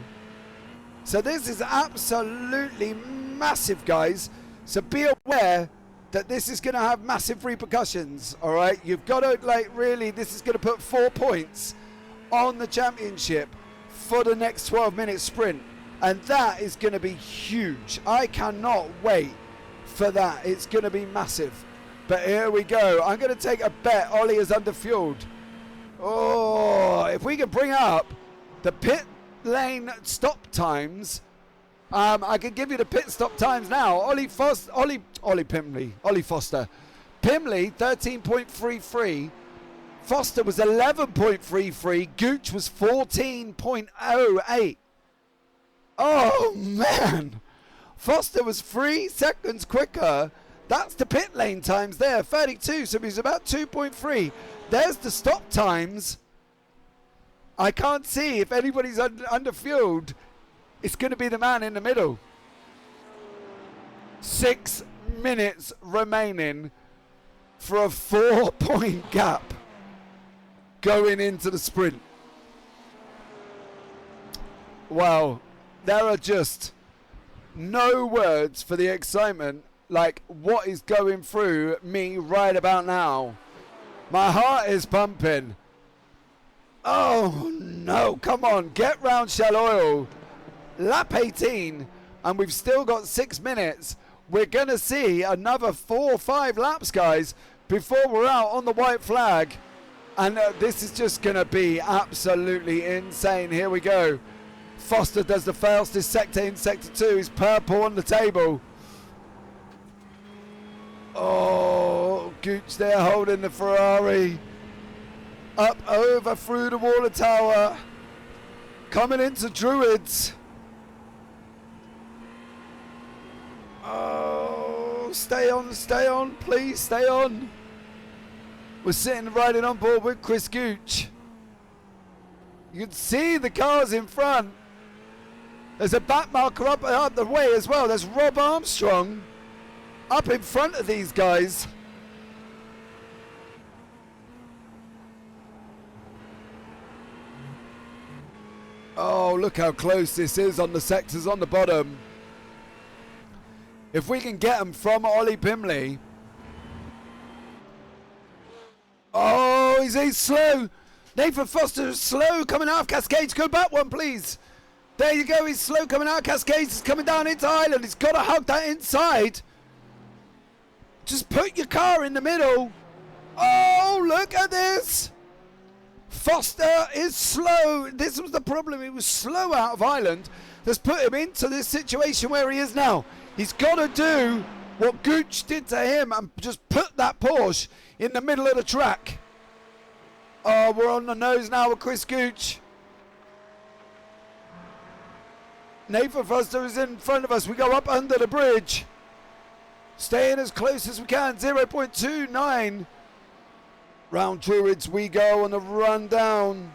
So this is absolutely massive, guys. So be aware that this is going to have massive repercussions, all right? You've got to, like, really, this is going to put 4 points on the championship for the next 12-minute sprint. And that is going to be huge. I cannot wait for that. It's going to be massive. But here we go. I'm going to take a bet Ollie is underfueled. Oh, if we can bring up the pit lane stop times, I can give you the pit stop times now. Ollie Foster. Pimley, 13.33. Foster was 11.33. Gooch was 14.08. Oh man, Foster was 3 seconds quicker. That's the pit lane times there, 32. So he's about 2.3. There's the stop times. I can't see if anybody's underfueled. It's going to be the man in the middle. 6 minutes remaining for a 4-point gap going into the sprint. Wow, there are just no words for the excitement, like what is going through me right about now. My heart is pumping. Oh no, come on, get round Shell Oil. lap 18, and we've still got 6 minutes. We're going to see another 4 or 5 laps, guys, before we're out on the white flag. And this is just going to be absolutely insane. Here we go. Foster does the fastest sector in sector 2. He's purple on the table. Oh, Gooch there holding the Ferrari. Up over through the water tower. Coming into Druids. Oh, stay on, please stay on. We're sitting riding on board with Chris Gooch. You can see the cars in front. There's a back marker up the way as well. There's Rob Armstrong up in front of these guys. Oh, look how close this is on the sectors on the bottom. If we can get them from Ollie Pimley. Oh, he's slow. Nathan Foster is slow coming out of Cascades. Go back one, please. There you go. He's slow coming out of Cascades. He's coming down into Island. He's got to hug that inside. Just put your car in the middle. Oh, look at this. Foster is slow. This was the problem. He was slow out of Island. That's put him into this situation where he is now. He's got to do what Gooch did to him and just put that Porsche in the middle of the track. Oh, we're on the nose now with Chris Gooch. Nathan Foster is in front of us. We go up under the bridge. Staying as close as we can. 0.29. Round Druids we go on the run down.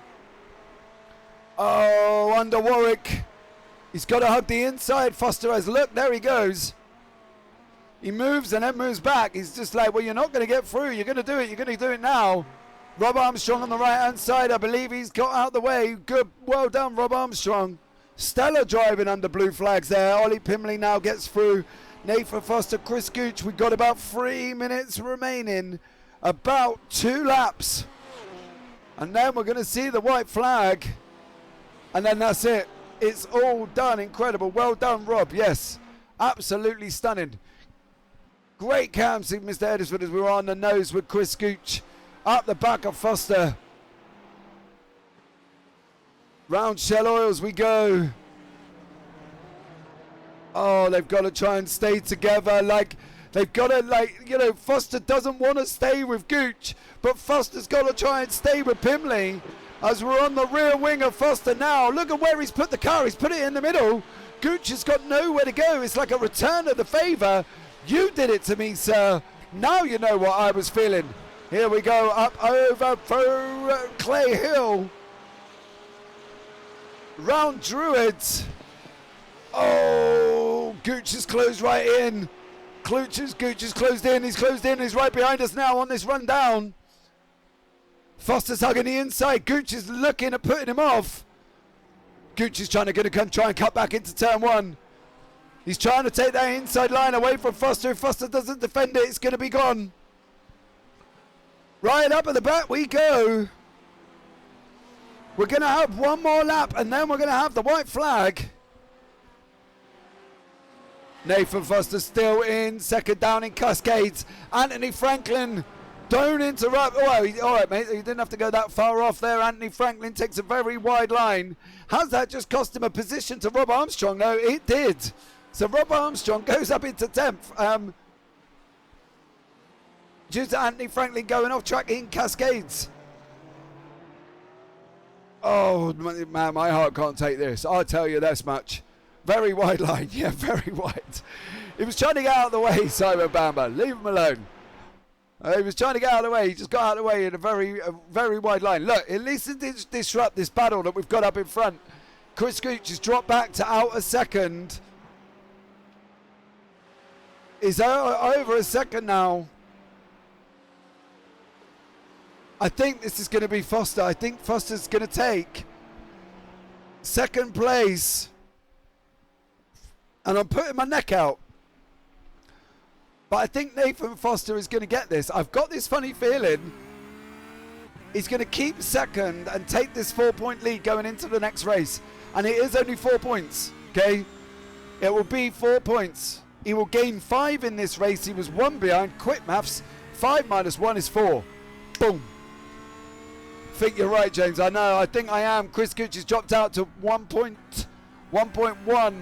Oh, under Warwick. He's got to hug the inside. Foster has, look, there he goes. He moves and then moves back. He's just like, well, you're not going to get through. You're going to do it. You're going to do it now. Rob Armstrong on the right-hand side. I believe he's got out the way. Good. Well done, Rob Armstrong. Stellar driving under blue flags there. Ollie Pimley now gets through. Nathan Foster, Chris Gooch. We've got about 3 minutes remaining. About 2 laps. And then we're going to see the white flag. And then that's it. It's all done. Incredible. Well done, Rob. Yes. Absolutely stunning. Great camps, Mr. Edisford, as we were on the nose with Chris Gooch. Up the back of Foster. Round Shell Oils we go. Oh, they've got to try and stay together. Like, they've got to, Foster doesn't want to stay with Gooch, but Foster's got to try and stay with Pimley. As we're on the rear wing of Foster now. Look at where he's put the car. He's put it in the middle. Gooch has got nowhere to go. It's like a return of the favour. You did it to me, sir. Now you know what I was feeling. Here we go, up over through Clay Hill. Round Druids. Oh, Gooch is closed right in. Gooch is closed in. He's closed in. He's right behind us now on this run down. Foster's hugging the inside. Gooch is looking at putting him off. Gooch is trying to try and cut back into turn 1. He's trying to take that inside line away from Foster. If Foster doesn't defend it, it's going to be gone. Right up at the back we go. We're going to have one more lap and then we're going to have the white flag. Nathan Foster still in. Second down in Cascades. Anthony Franklin, don't interrupt. Oh, all right, mate. You didn't have to go that far off there. Anthony Franklin takes a very wide line. Has that just cost him a position to Rob Armstrong? No, it did. So Rob Armstrong goes up into 10th. Due to Anthony Franklin going off track in Cascades. Oh, man, my heart can't take this. I'll tell you this much. Very wide line. Yeah, very wide. He was trying to get out of the way, Simon Bamber. Leave him alone. He was trying to get out of the way. He just got out of the way in a very wide line. Look, at least it did disrupt this battle that we've got up in front. Chris Gooch has dropped back to out a second. He's over a second now. I think this is going to be Foster. I think Foster's going to take second place. And I'm putting my neck out. But I think Nathan Foster is going to get this. I've got this funny feeling he's going to keep second and take this 4-point lead going into the next race. And it is only 4 points. Okay? It will be 4 points. He will gain 5 in this race. He was 1 behind. Quick maths. 5 minus 1 is 4. Boom. I think you're right, James. I know. I think I am. Chris Gooch has dropped out to 1.1.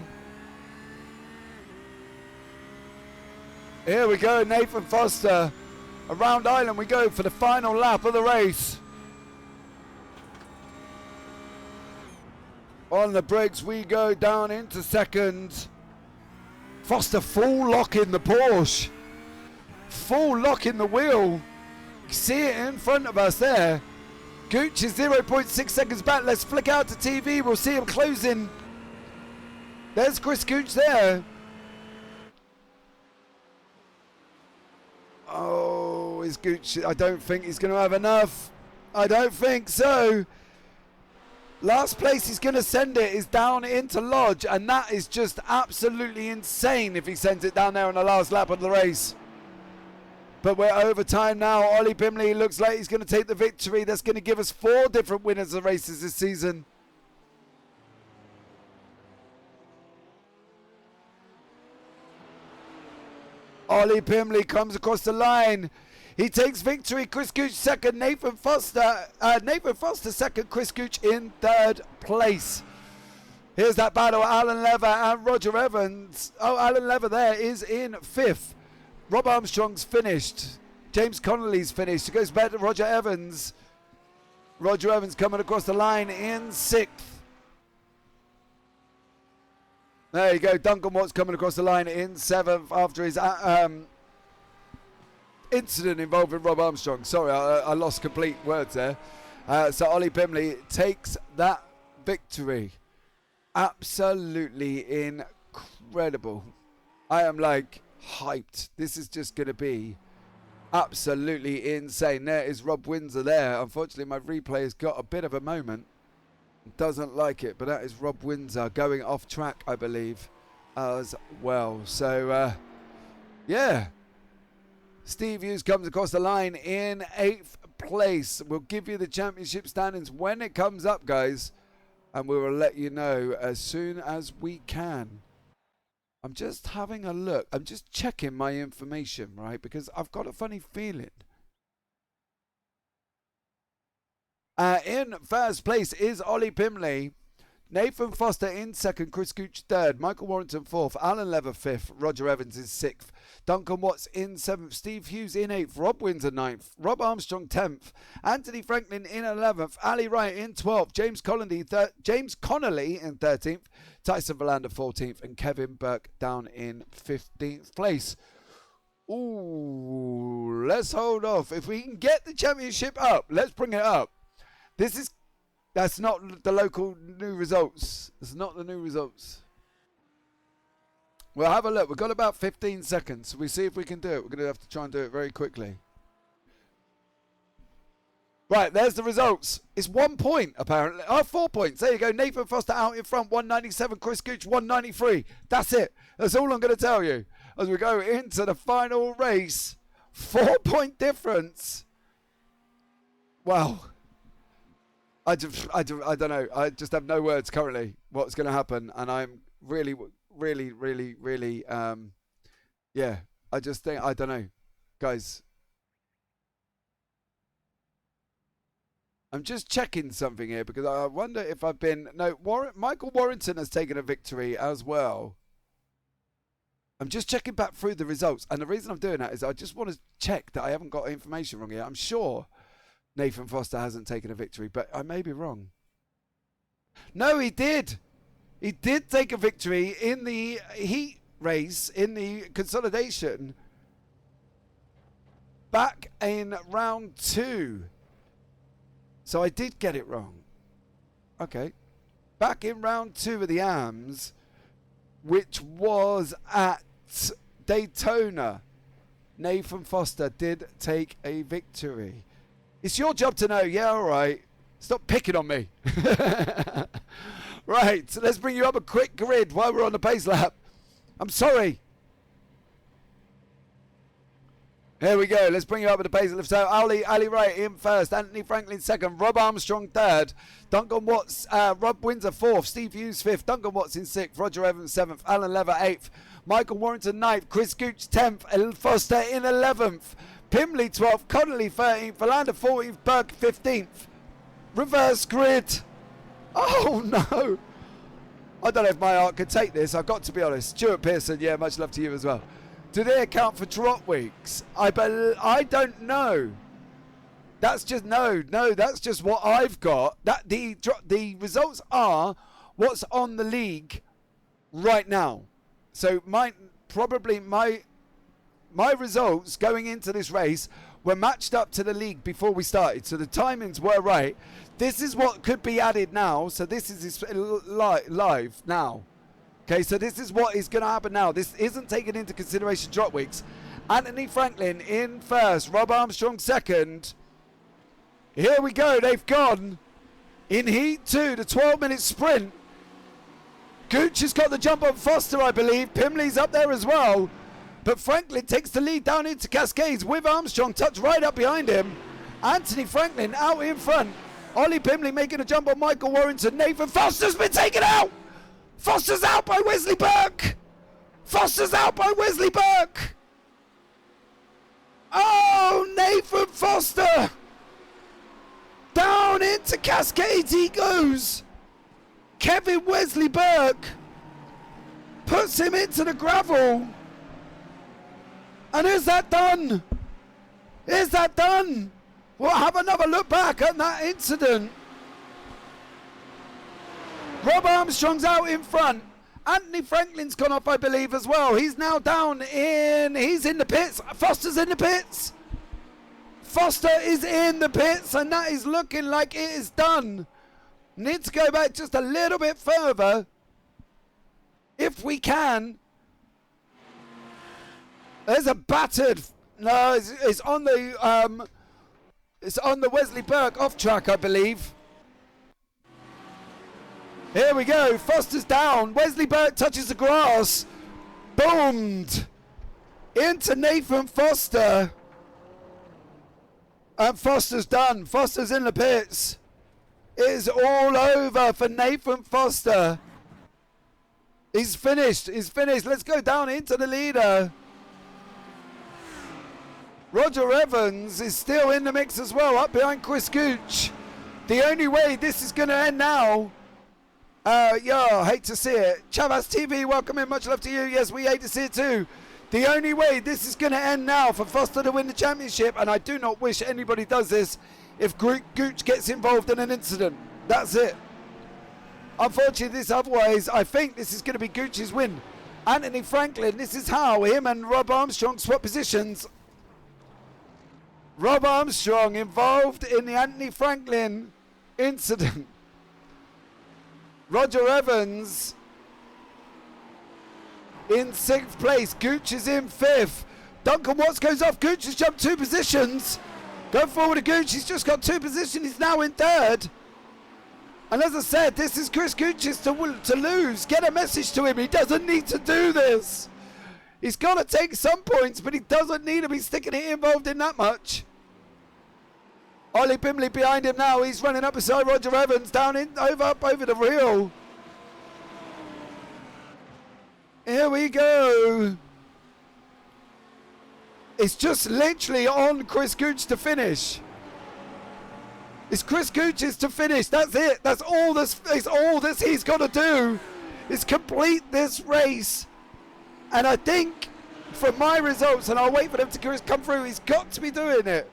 Here we go. Nathan Foster. Around Island we go for the final lap of the race. On the brakes we go down into second. Foster full lock in the Porsche. Full lock in the wheel. See it in front of us there. Gooch is 0.6 seconds back. Let's flick out to TV. We'll see him closing. There's Chris Gooch there. Oh, is Gooch? I don't think he's going to have enough. I don't think so. Last place he's going to send it is down into Lodge, and that is just absolutely insane if he sends it down there on the last lap of the race. But we're over time now. Ollie Pimley looks like he's going to take the victory. That's going to give us 4 different winners of races this season. Ollie Pimley comes across the line. He takes victory. Chris Gooch second. Nathan Foster second. Chris Gooch in third place. Here's that battle. Alan Lever and Roger Evans. Oh, Alan Lever there is in 5th. Rob Armstrong's finished. James Connolly's finished. It goes back to Roger Evans. Roger Evans coming across the line in 6th. There you go. Duncan Watts coming across the line in 7th after his incident involving Rob Armstrong. Sorry, I lost complete words there. So Ollie Pimley takes that victory. Absolutely incredible. I am like hyped. This is just going to be absolutely insane. There is Rob Windsor there. Unfortunately, my replay has got a bit of a moment. Doesn't like it, but that is Rob Windsor going off track, I believe, as well. So, yeah. Steve Hughes comes across the line in 8th place. We'll give you the championship standings when it comes up, guys. And we will let you know as soon as we can. I'm just having a look. I'm just checking my information, right? Because I've got a funny feeling. In first place is Ollie Pimley. Nathan Foster in 2nd. Chris Gooch 3rd. Michael Warrington 4th. Alan Lever 5th. Roger Evans is 6th. Duncan Watts in 7th. Steve Hughes in 8th. Rob Windsor 9th. Rob Armstrong 10th. Anthony Franklin in 11th. Ali Wright in 12th. James Connolly in 13th. Tyson Verlander 14th. And Kevin Burke down in 15th place. Ooh, let's hold off. If we can get the championship up, let's bring it up. That's not the local new results. It's not the new results. We'll have a look. We've got about 15 seconds. We see if we can do it. We're going to have to try and do it very quickly. Right, there's the results. It's 1 point, apparently. Oh, 4 points. There you go. Nathan Foster out in front, 197. Chris Gooch, 193. That's it. That's all I'm going to tell you. As we go into the final race, 4 point difference. Wow. I don't know. I just have no words currently what's going to happen. And I'm really, yeah. I just think, I don't know. Guys. I'm just checking something here because I wonder if I've been... No, Michael Warrington has taken a victory as well. I'm just checking back through the results. And the reason I'm doing that is I just want to check that I haven't got information wrong here. I'm sure Nathan Foster hasn't taken a victory, but I may be wrong. No, he did. He did take a victory in the heat race, in the consolidation, back in round 2. So I did get it wrong. Okay. Back in round 2 of the AMs, which was at Daytona, Nathan Foster did take a victory. It's your job to know. Yeah, all right. Stop picking on me. Right, so let's bring you up a quick grid while we're on the pace lap. I'm sorry. Here we go. Let's bring you up with the pace lift. So Ali Wright in first. Anthony Franklin second. Rob Armstrong third. Duncan Watts, Rob Windsor fourth. Steve Hughes fifth. Duncan Watts in sixth. Roger Evans seventh. Alan Lever eighth. Michael Warrington ninth. Chris Gooch 10th. Ellen Foster in 11th. Pimley 12th. Connolly 13th. Verlander 14th. Burke 15th. Reverse grid. Oh no. I don't know if my art could take this. I've got to be honest. Stuart Pearson, yeah, much love to you as well. Do they account for drop weeks? I don't know. That's just no. That's just what I've got. That the results are what's on the league right now. So my results going into this race were matched up to the league before we started. So the timings were right. This is what could be added now. So this is live now. Okay, so this is what is going to happen now. This isn't taken into consideration drop weeks. Anthony Franklin in first. Rob Armstrong second. Here we go. They've gone in heat 2, the 12-minute sprint. Gooch has got the jump on Foster, I believe. Pimley's up there as well. But Franklin takes the lead down into Cascades with Armstrong tucked right up behind him. Anthony Franklin out in front. Ollie Pimley making a jump on Michael Warrington. Nathan Foster's been taken out. Foster's out by Wesley Burke. Foster's out by Wesley Burke. Oh, Nathan Foster. Down into Cascades he goes. Kevin Wesley Burke puts him into the gravel. And is that done? Is that done? We'll have another look back at that incident. Rob Armstrong's out in front. Anthony Franklin's gone off, I believe, as well. He's now down in... He's in the pits. Foster's in the pits. Foster is in the pits, and that is looking like it is done. Need to go back just a little bit further, if we can. There's a battered... No, it's on the... it's on the Wesley Burke off track, I believe. Here we go. Foster's down. Wesley Burke touches the grass. Boomed into Nathan Foster. And Foster's done. Foster's in the pits. It is all over for Nathan Foster. He's finished. He's finished. Let's go down into the leader. Roger Evans is still in the mix as well, up behind Chris Gooch. The only way this is going to end now... yeah, hate to see it. Chavas TV, welcome in, much love to you. Yes, we hate to see it too. The only way this is going to end now for Foster to win the championship, and I do not wish anybody does this, if Gooch gets involved in an incident. That's it. Unfortunately, this otherwise, I think this is going to be Gooch's win. Anthony Franklin, this is how him and Rob Armstrong swap positions. Rob Armstrong involved in the Anthony Franklin incident. Roger Evans in 6th place. Gooch is in 5th. Duncan Watts goes off. Gooch has jumped 2 positions. Go forward to Gooch. He's just got 2 positions. He's now in 3rd. And as I said, this is Chris Gooch's to lose. Get a message to him. He doesn't need to do this. He's got to take some points, but he doesn't need to be sticking it involved in that much. Ollie Pimley behind him now. He's running up beside Roger Evans. Down in, up over the reel. Here we go. It's just literally on Chris Gooch to finish. It's Chris Gooch's to finish. That's it. That's all this. It's all this he's got to do is complete this race. And I think from my results, and I'll wait for them to come through, he's got to be doing it.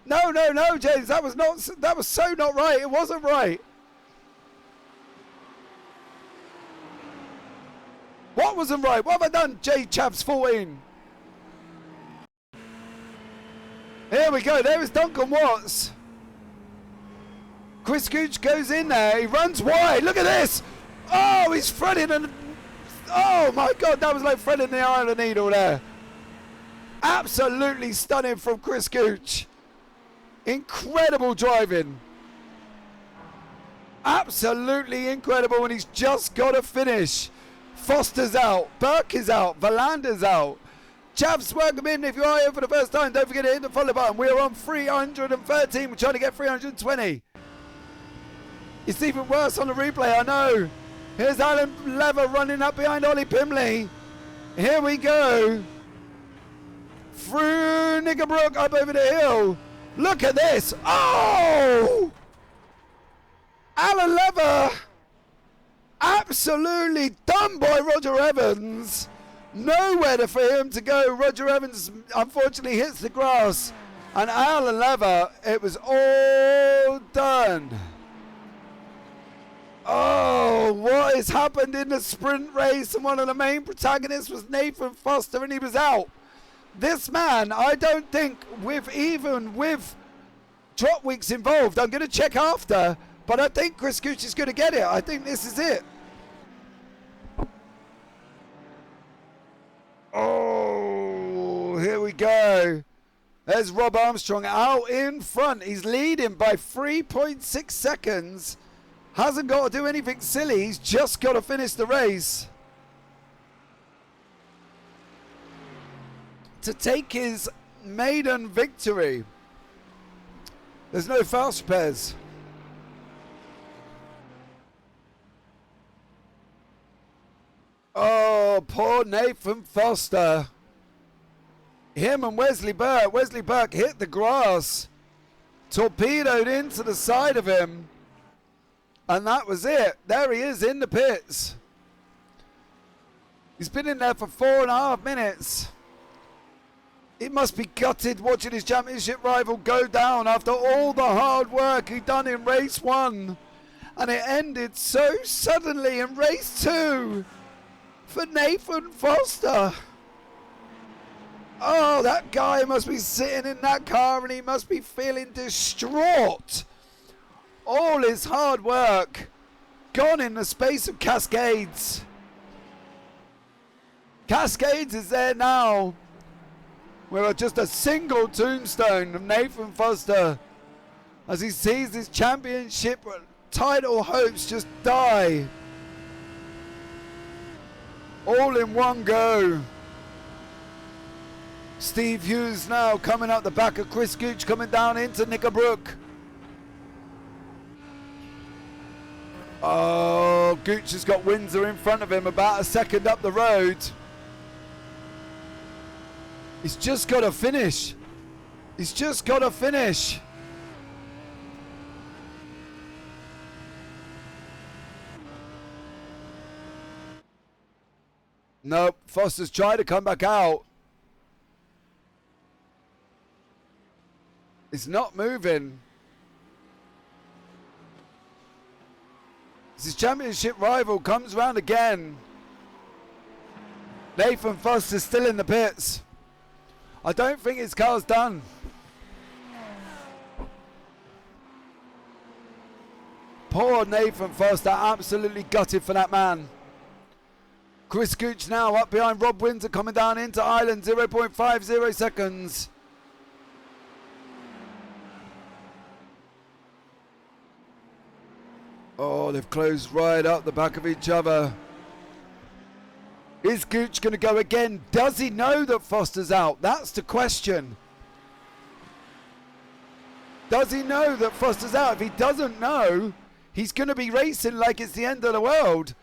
No, James, that was so not right. It wasn't right. What wasn't right? What have I done, J Chavs 14? Here we go. There is Duncan Watts. Chris Gooch goes in there. He runs wide. Look at this. Oh, he's threading and... Oh, my God. That was like threading the eye of the needle there. Absolutely stunning from Chris Gooch. Incredible driving. Absolutely incredible, and he's just got to finish. Foster's out. Burke is out. Verlander's out. Chavs, welcome in. If you are here for the first time, don't forget to hit the follow button. We are on 313. We're trying to get 320. It's even worse on the replay, I know. Here's Alan Lever running up behind Ollie Pimley. Here we go. Through Nickerbrook, up over the hill. Look at this. Oh! Alan Lever. Absolutely done by Roger Evans. Nowhere for him to go. Roger Evans unfortunately hits the grass. And Alan Lever, it was all done. Oh, what has happened in the sprint race? And one of the main protagonists was Nathan Foster, and he was out. This man, I don't think, even with drop weeks involved, I'm going to check after, but I think Chris Gooch is going to get it. I think this is it. Oh, here we go. There's Rob Armstrong out in front. He's leading by 3.6 seconds. Hasn't got to do anything silly. He's just got to finish the race to take his maiden victory. There's no fast repairs. Oh, poor Nathan Foster. Him and Wesley Burke. Wesley Burke hit the grass, torpedoed into the side of him, and that was it. There he is in the pits. He's been in there for 4.5 minutes. He must be gutted watching his championship rival go down after all the hard work he'd done in race 1. And it ended so suddenly in race 2 for Nathan Foster. Oh, that guy must be sitting in that car and he must be feeling distraught. All his hard work gone in the space of Cascades. Cascades is there now. We're just a single tombstone of Nathan Foster as he sees his championship title hopes just die. All in one go. Steve Hughes now coming up the back of Chris Gooch, coming down into Nickerbrook. Oh, Gooch has got Windsor in front of him, about a second up the road. He's just got to finish. He's just got to finish. Nope, Foster's trying to come back out. It's not moving. His championship rival comes round again. Nathan Foster's still in the pits. I don't think his car's done. Poor Nathan Foster, absolutely gutted for that man. Chris Gooch now up behind Rob Windsor, coming down into Island, 0.50 seconds. Oh, they've closed right up the back of each other. Is Gooch going to go again? Does he know that Foster's out? That's the question. Does he know that Foster's out? If he doesn't know, he's going to be racing like it's the end of the world,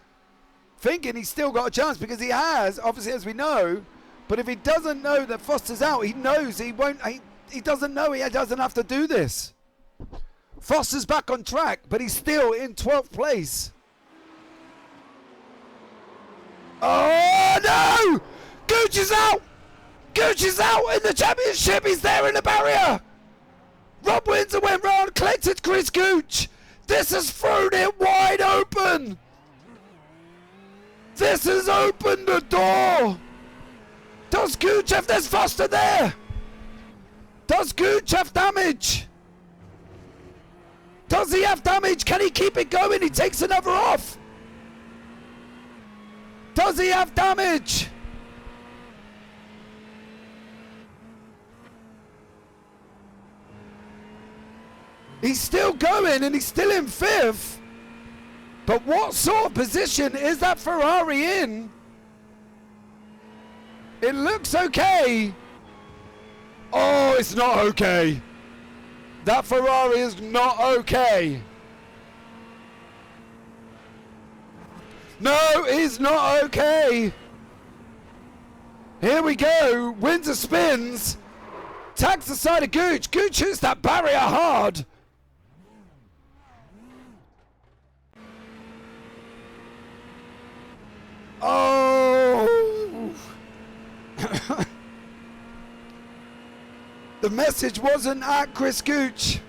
thinking he's still got a chance, because he has, obviously, as we know. But if he doesn't know that Foster's out, he knows he won't. He doesn't know he doesn't have to do this. Foster's back on track, but he's still in 12th place. Oh no! Gooch is out! Gooch is out in the championship. He's there in the barrier. Rob Windsor went round, collected Chris Gooch. This has thrown it wide open. This has opened the door. Does Gooch have... There's Foster there. Does Gooch have damage? Does he have damage? Can he keep it going? He takes another off. Does he have damage? He's still going and he's still in 5th. But what sort of position is that Ferrari in? It looks okay. Oh, it's not okay. That Ferrari is not okay. No, it's not okay. Here we go. Windsor spins. Tags the side of Gooch. Gooch hits that barrier hard. Oh. The message wasn't at Chris Gooch.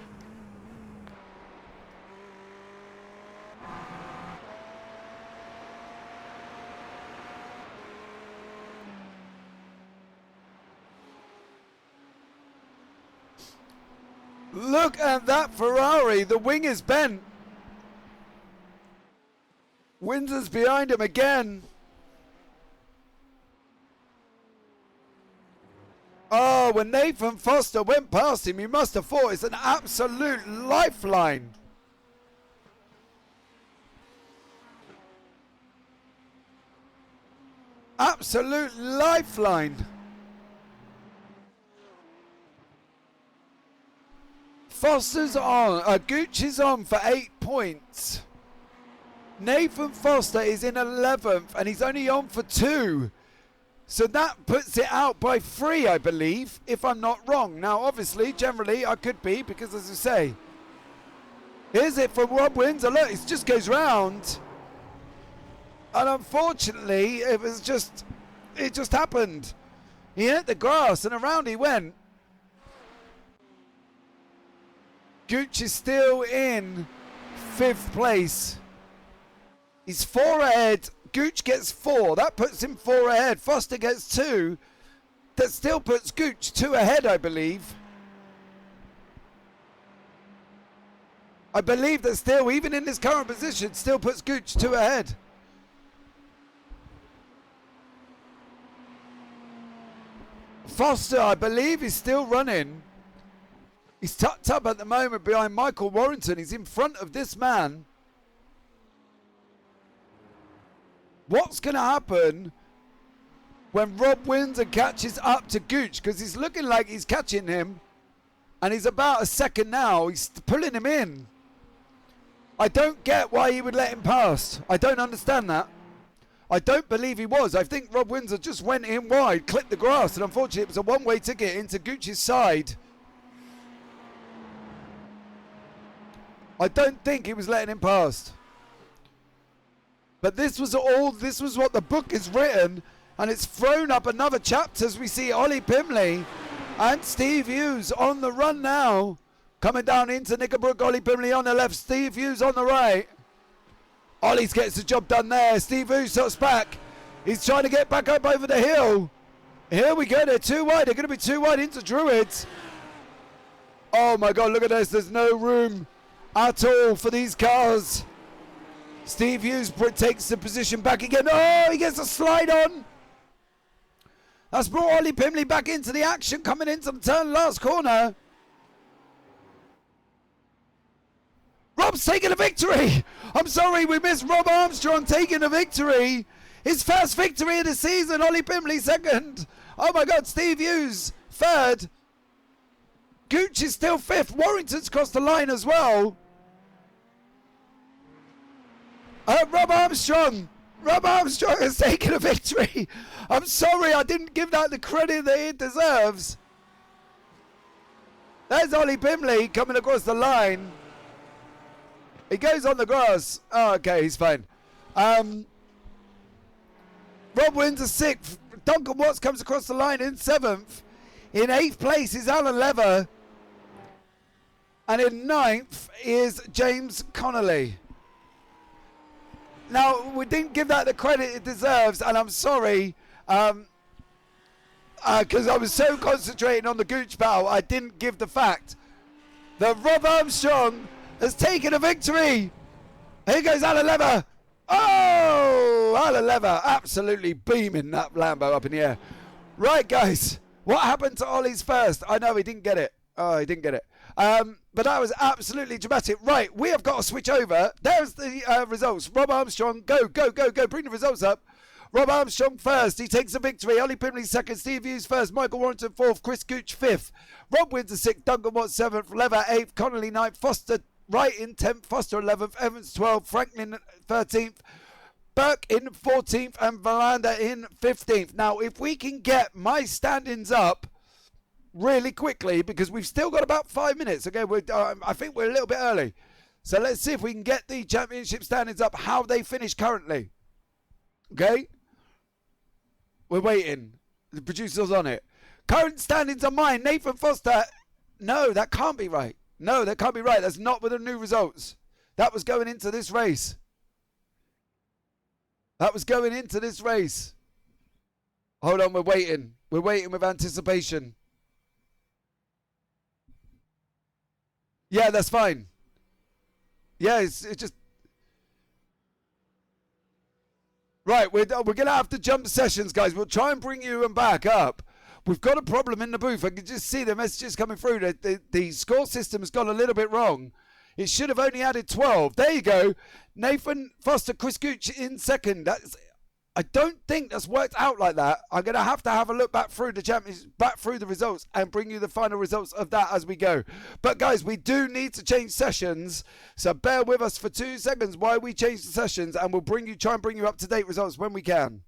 Look at that Ferrari. The wing is bent. Windsor's behind him again. Oh, when Nathan Foster went past him, he must have thought it's an absolute lifeline. Absolute lifeline. Foster's on. Gooch is on for 8 points. Nathan Foster is in 11th and he's only on for 2. So that puts it out by 3, I believe, if I'm not wrong. Now, obviously, generally, I could be, because as I say, here's it from Rob Windsor. Look, it just goes round. And unfortunately, it just happened. He hit the grass and around he went. Gooch is still in 5th place. He's 4 ahead. Gooch gets 4. That puts him 4 ahead. Foster gets 2. That still puts Gooch 2 ahead, I believe. I believe that still, even in his current position, still puts Gooch 2 ahead. Foster, I believe, is still running. He's tucked up at the moment behind Michael Warrington. He's in front of this man. What's going to happen when Rob Windsor catches up to Gooch? Because he's looking like he's catching him. And he's about a second now. He's pulling him in. I don't get why he would let him pass. I don't understand that. I don't believe he was. I think Rob Windsor just went in wide, clipped the grass. And unfortunately, it was a one-way ticket into Gooch's side. I don't think he was letting him pass. But this was what the book is written, and it's thrown up another chapter as we see Ollie Pimley and Steve Hughes on the run now. Coming down into Knickerbrook, Ollie Pimley on the left, Steve Hughes on the right. Ollie gets the job done there. Steve Hughes stops back. He's trying to get back up over the hill. Here we go, they're too wide. They're going to be too wide into Druids. Oh my God, look at this. There's no room at all for these cars. Steve Hughes takes the position back again. Oh, he gets a slide on. That's brought Ollie Pimley back into the action, coming into the turn last corner. Rob's taking a victory. I'm sorry, we missed Rob Armstrong taking a victory. His first victory of the season. Ollie Pimley second. Oh my God, Steve Hughes third. Gooch is still 5th. Warrington's crossed the line as well. Rob Armstrong has taken a victory. I'm sorry, I didn't give that the credit that it deserves. There's Ollie Pimley coming across the line. He goes on the grass. Oh, okay, he's fine. Rob Windsor 6th. Duncan Watts comes across the line in 7th. In 8th place is Alan Lever. And in 9th is James Connolly. Now, we didn't give that the credit it deserves, and I'm sorry, because I was so concentrating on the Gooch battle, I didn't give the fact that Rob Armstrong has taken a victory. Here goes Alan Lever. Oh, Alan Lever absolutely beaming that Lambo up in the air. Right, guys, what happened to Ollie's first? I know he didn't get it. Oh, he didn't get it. But that was absolutely dramatic. Right, we have got to switch over. There's the results. Rob Armstrong, go. Bring the results up. Rob Armstrong first. He takes the victory. Ollie Pimley second. Steve Hughes first. Michael Warrington fourth. Chris Gooch fifth. Rob Windsor sixth. Duncan Watts seventh. Lever eighth. Connolly ninth. Foster Wright in 10th. Foster 11th. Evans 12th. Franklin 13th. Burke in 14th. And Valander in 15th. Now, if we can get my standings up really quickly, because we've still got about 5 minutes. Okay, I think we're a little bit early. So let's see if we can get the championship standings up, how they finish currently. Okay? We're waiting. The producer's on it. Current standings are mine. Nathan Foster. No, that can't be right. No, that can't be right. That's not with the new results. That was going into this race. That was going into this race. Hold on, we're waiting. We're waiting with anticipation. Yeah, that's fine. Yeah, it's just... Right, we're going to have to jump sessions, guys. We'll try and bring you back up. We've got a problem in the booth. I can just see the messages coming through. The score system has gone a little bit wrong. It should have only added 12. There you go. Nathan Foster, Chris Gooch in second. I don't think that's worked out like that. I'm going to have a look back through the champions, back through the results, and bring you the final results of that as we go. But guys, we do need to change sessions, so bear with us for 2 seconds while we change the sessions, and we'll try and bring you up to date results when we can.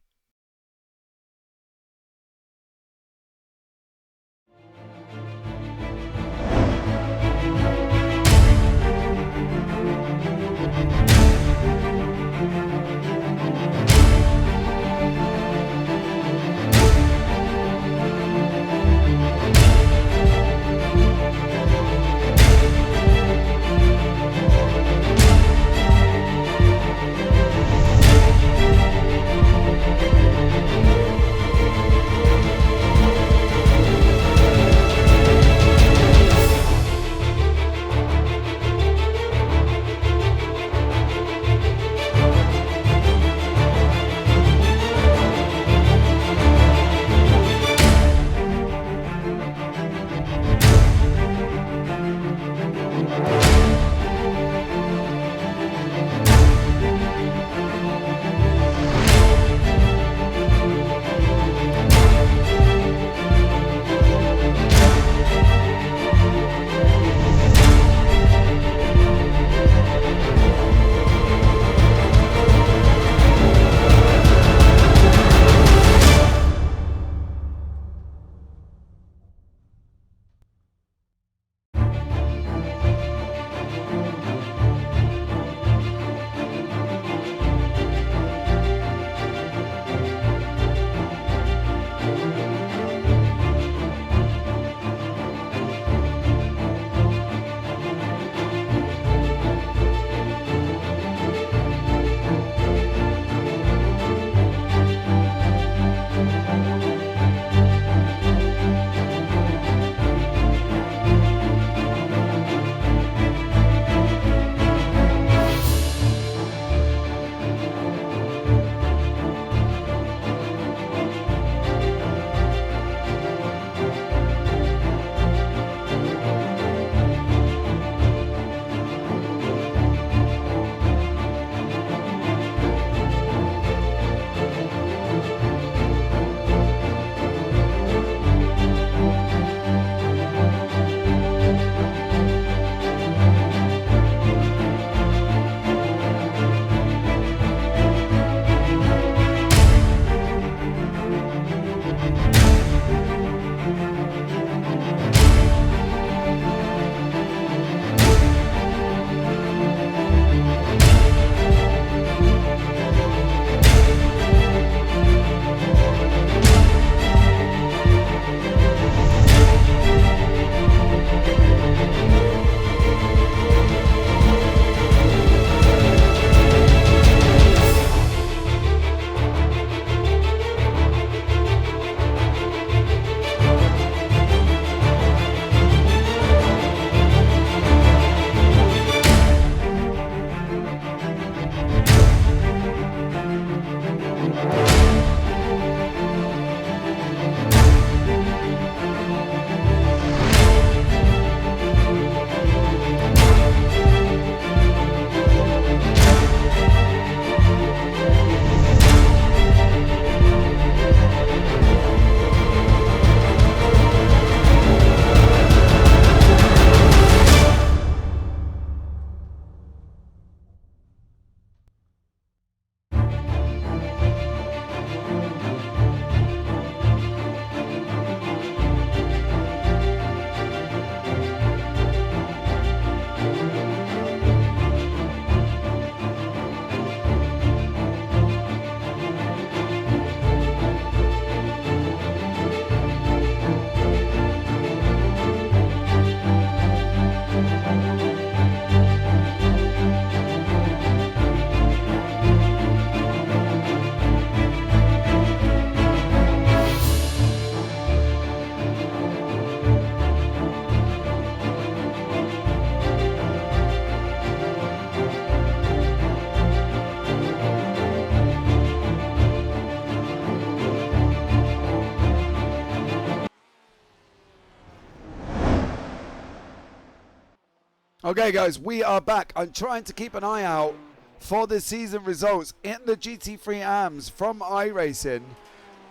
Okay, guys, we are back. I'm trying to keep an eye out for the season results in the GT3 Ams from iRacing.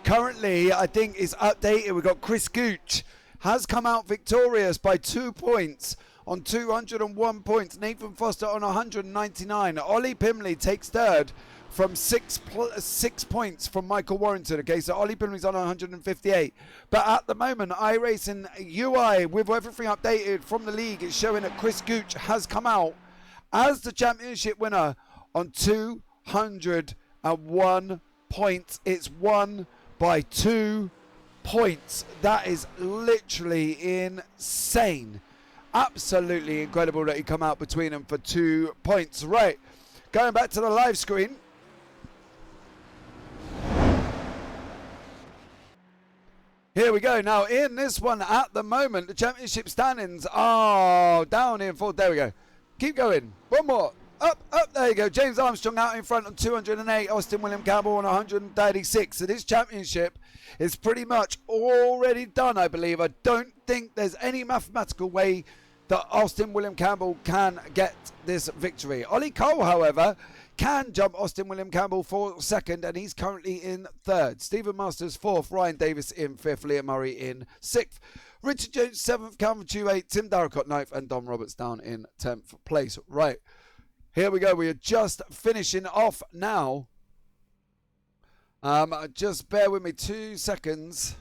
Currently, I think it's updated. We've got Chris Gooch has come out victorious by 2 points on 201 points. Nathan Foster on 199. Ollie Pimley takes third from 6 points from Michael Warrington. Okay, so Ollie Pimley's on 158. But at the moment, iRacing UI, with everything updated from the league, is showing that Chris Gooch has come out as the championship winner on 201 points. It's won by 2 points. That is literally insane. Absolutely incredible that he come out between them for 2 points. Right, going back to the live screen. Here we go. Now, in this one at the moment, the championship standings are down in fourth. There we go. Keep going. One more. Up. There you go. James Armstrong out in front on 208. Austin William Campbell on 136. So this championship is pretty much already done, I believe. I don't think there's any mathematical way that Austin William Campbell can get this victory. Ollie Cole, however, can jump Austin William Campbell for second, and he's currently in third. Stephen Masters fourth, Ryan Davis in fifth, Liam Murray in sixth, Richard Jones seventh, Calvin Chew eighth, Tim Darracott ninth, and Dom Roberts down in 10th place. Right, here we go. We are just finishing off now. Just bear with me 2 seconds.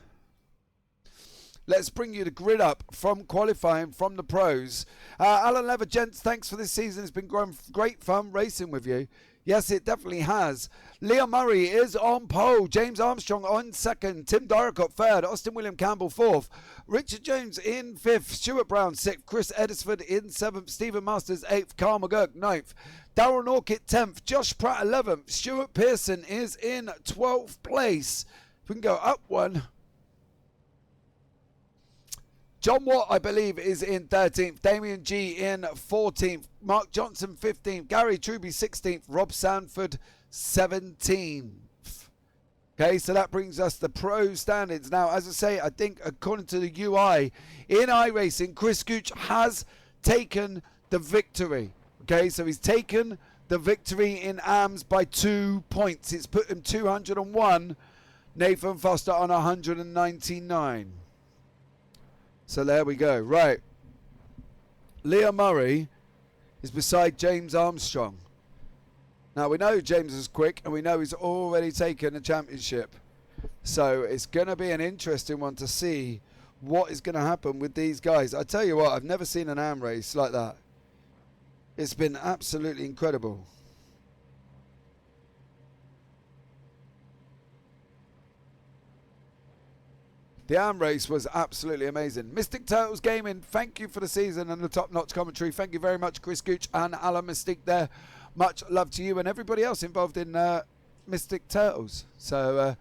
Let's bring you the grid up from qualifying from the pros. Alan Lever, gents, thanks for this season. It's been great fun racing with you. Yes, it definitely has. Liam Murray is on pole. James Armstrong on second. Tim Darracott third. Austin William Campbell fourth. Richard Jones in fifth. Stuart Brown sixth. Chris Edisford in seventh. Stephen Masters eighth. Carl McGurk ninth. Darren Orchid 10th. Josh Pratt 11th. Stuart Pearson is in 12th place. If we can go up one. John Watt, I believe, is in 13th. Damien G in 14th. Mark Johnson 15th. Gary Truby 16th. Rob Sanford 17th. Okay, so that brings us the pro standings. Now, as I say, I think according to the UI in iRacing, Chris Gooch has taken the victory. Okay, so he's taken the victory in AMS by 2 points. It's put him 201. Nathan Foster on 199. So there we go. Right. Liam Murray is beside James Armstrong. Now we know James is quick and we know he's already taken a championship. So it's going to be an interesting one to see what is going to happen with these guys. I tell you what, I've never seen an AM race like that. It's been absolutely incredible. The AM race was absolutely amazing. Mystic Turtles Gaming, thank you for the season and the top-notch commentary. Thank you very much, Chris Gooch and Alan Mystic there. Much love to you and everybody else involved in Mystic Turtles. So,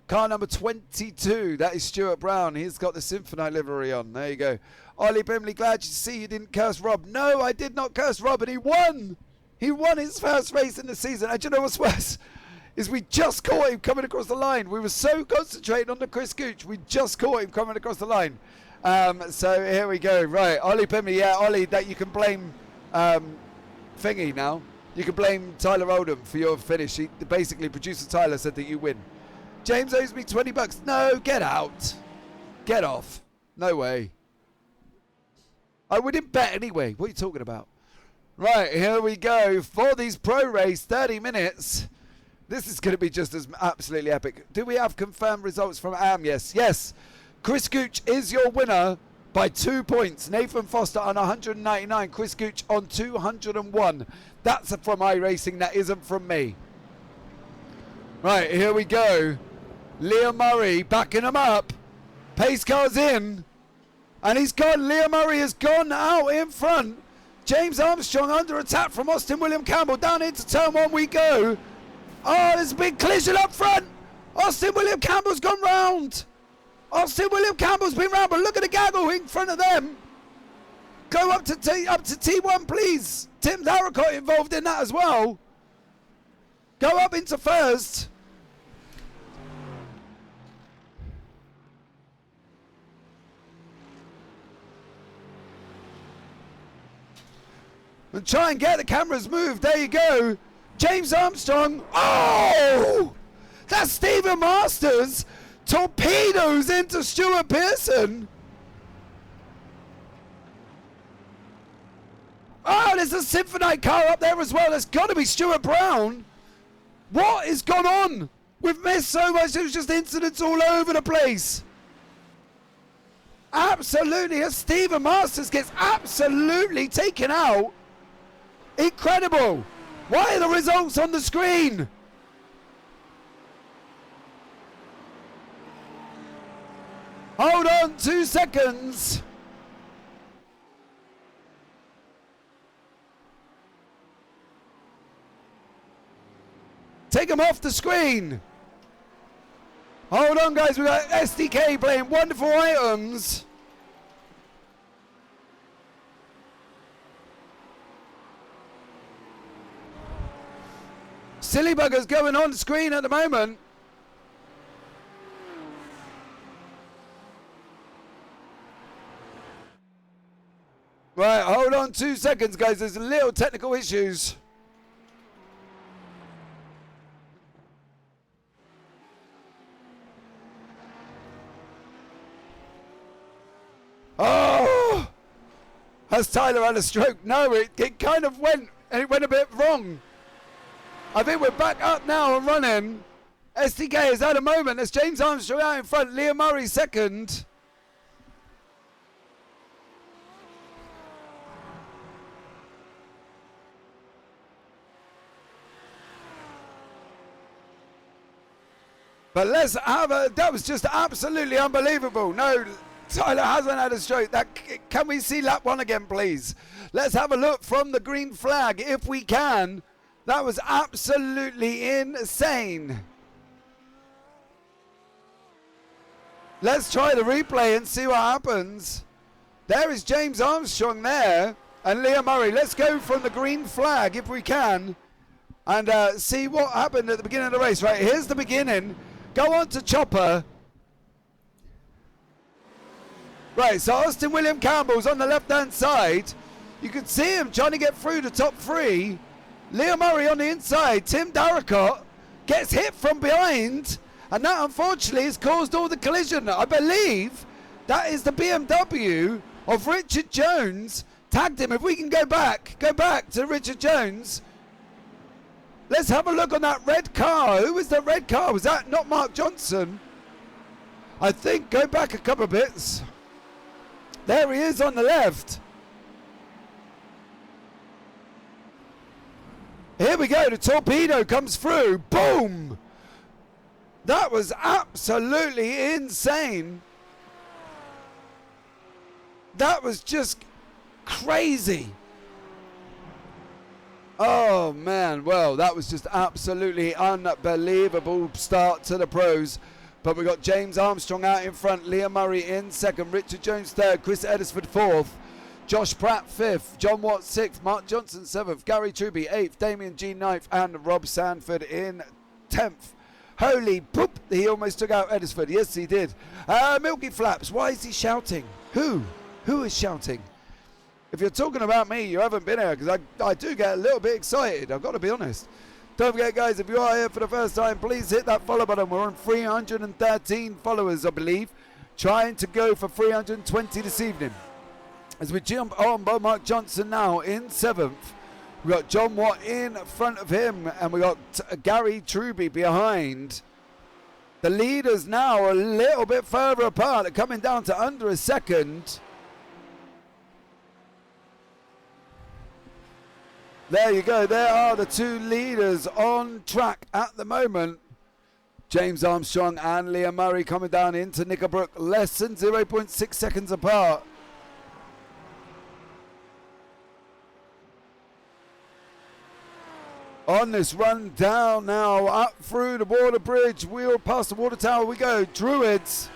car number 22, that is Stuart Brown. He's got the Symphonite livery on. There you go. Ollie Brimley, glad to see you didn't curse Rob. No, I did not curse Rob, and he won. He won his first race in the season. And do you know what's worse? Is we just caught him coming across the line. We were so concentrated on the Chris Gooch, we just caught him coming across the line. So here we go. Right, Ollie Pimley, yeah, Ollie, that you can blame Thingy now. You can blame Tyler Oldham for your finish. He, basically, producer Tyler said that you win. James owes me 20 bucks. No, get out. Get off. No way. I wouldn't bet anyway. What are you talking about? Right, here we go. For these pro race, 30 minutes. This is going to be just as absolutely epic. Do we have confirmed results from AM? Yes. Yes. Chris Gooch is your winner by 2 points. Nathan Foster on 199. Chris Gooch on 201. That's from iRacing. That isn't from me. Right, here we go. Liam Murray backing him up. Pace car's in. And he's gone. Liam Murray has gone out in front. James Armstrong under attack from Austin William Campbell. Down into turn one we go. Oh, there's a big collision up front. Austin William Campbell's gone round. Austin William Campbell's been round, but look at the gaggle in front of them. Go up to T1, please. Tim Darracott involved in that as well. Go up into first. And try and get the cameras moved. There you go. James Armstrong. Oh! That's Stephen Masters. Torpedoes into Stuart Pearson. Oh, there's a Symphonite car up there as well. There's got to be Stuart Brown. What has gone on? We've missed so much. There's just incidents all over the place. Absolutely. As Stephen Masters gets absolutely taken out. Incredible. Why are the results on the screen? Hold on 2 seconds. Take them off the screen. Hold on, guys. We've got SDK playing wonderful items. Silly buggers going on screen at the moment. Right, hold on 2 seconds, guys. There's little technical issues. Oh! Has Tyler had a stroke? No, it kind of went, and it went a bit wrong. I think we're back up now and running. SDK has had a moment. There's James Armstrong out in front. Liam Murray second. But let's have a... That was just absolutely unbelievable. No, Tyler hasn't had a stroke. Can we see lap one again, please? Let's have a look from the green flag if we can. That was absolutely insane. Let's try the replay and see what happens. There is James Armstrong there and Liam Murray. Let's go from the green flag if we can and see what happened at the beginning of the race. Right, here's the beginning. Go on to Chopper. Right, so Austin William Campbell's on the left-hand side. You can see him trying to get through the top three. Liam Murray on the inside. Tim Darricott gets hit from behind. And that, unfortunately, has caused all the collision. I believe that is the BMW of Richard Jones. Tagged him. If we can go back to Richard Jones. Let's have a look on that red car. Who was the red car? Was that not Mark Johnson? I think, go back a couple of bits. There he is on the left. Here we go, the torpedo comes through. Boom! That was absolutely insane. That was just crazy. Oh man, well, that was just absolutely unbelievable start to the pros. But we got James Armstrong out in front, Liam Murray in second, Richard Jones third, Chris Edisford fourth, Josh Pratt fifth, John Watt sixth, Mark Johnson seventh, Gary Truby eighth, Damien G ninth, and Rob Sanford in 10th. Holy poop, he almost took out Edisford. Yes, he did. Milky Flaps, why is he shouting? Who is shouting? If you're talking about me, you haven't been here, because I do get a little bit excited. I've got to be honest. Don't forget, guys, if you are here for the first time, please hit that follow button. We're on 313 followers, I believe. Trying to go for 320 this evening. As we jump on by Mark Johnson now in 7th. We've got John Watt in front of him, and we got Gary Truby behind. The leaders now are a little bit further apart. They're coming down to under a second. There you go. There are the two leaders on track at the moment. James Armstrong and Liam Murray coming down into Knickerbrook, less than 0.6 seconds apart. On this run down now, up through the water bridge, wheel past the water tower we go. Druids.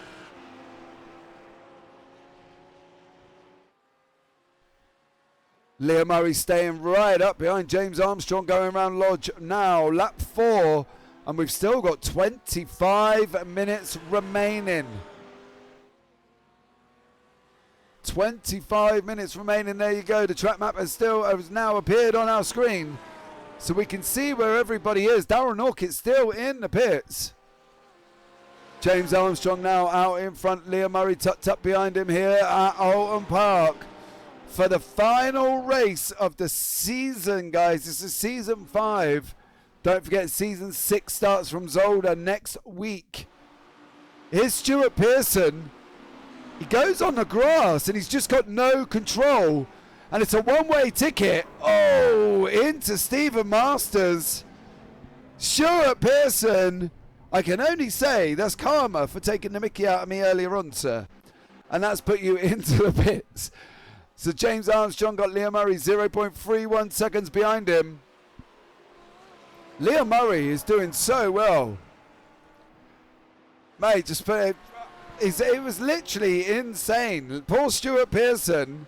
Liam Murray staying right up behind James Armstrong, going around Lodge now, lap 4, and we've still got 25 minutes remaining. 25 minutes remaining. There you go. The track map has now appeared on our screen, so we can see where everybody is. Darren Orkitt's still in the pits. James Armstrong now out in front. Liam Murray tucked up behind him here at Oulton Park for the final race of the season, guys. This is season 5. Don't forget, season 6 starts from Zolder next week. Here's Stuart Pearson. He goes on the grass and he's just got no control. And it's a one-way ticket. Oh, into Stephen Masters. Stuart Pearson, I can only say that's karma for taking the mickey out of me earlier on, sir. And that's put you into the pits. So James Armstrong got Liam Murray 0.31 seconds behind him. Liam Murray is doing so well. Mate, just put it. It was literally insane. Poor Stuart Pearson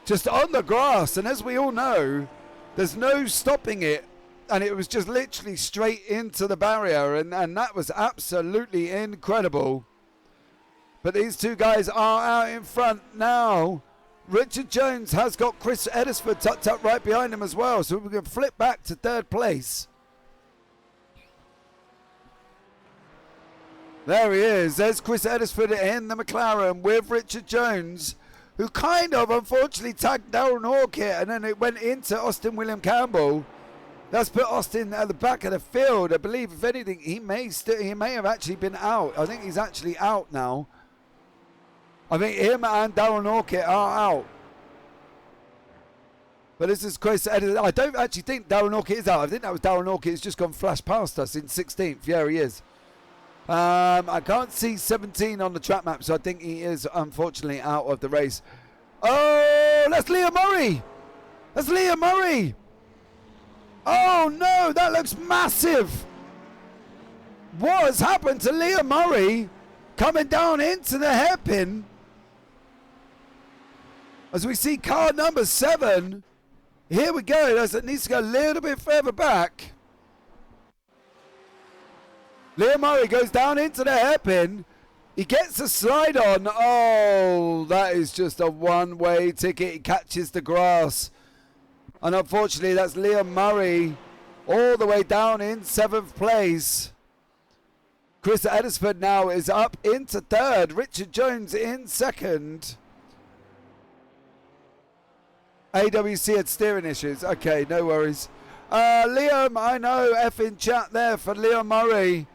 just on the grass, and as we all know, there's no stopping it, and it was just literally straight into the barrier, and that was absolutely incredible. But these two guys are out in front now. Richard Jones has got Chris Edisford tucked up right behind him as well, so we can flip back to 3rd place. There he is. There's Chris Edisford in the McLaren with Richard Jones, who kind of unfortunately tagged Darren Orkitt, and then it went into Austin William Campbell. That's put Austin at the back of the field. I believe, if anything, he may have actually been out. I think he's actually out now. I think him and Darren Orkitt are out. But this is Chris Edisford. I don't actually think Darren Orkitt is out. I think that was Darren Orkitt who's just gone flash past us in 16th. Yeah, he is. I can't see 17 on the track map, so I think he is unfortunately out of the race. Oh, that's Liam Murray. That's Liam Murray. Oh no, that looks massive. What has happened to Liam Murray coming down into the hairpin? As we see car number 7. Here we go. It needs to go a little bit further back. Liam Murray goes down into the hairpin. He gets a slide on. Oh, that is just a one-way ticket. He catches the grass. And unfortunately, that's Liam Murray all the way down in 7th place. Chris Edisford now is up into 3rd. Richard Jones in 2nd. AWC had steering issues. Okay, no worries. Liam, I know, F in chat there for Liam Murray.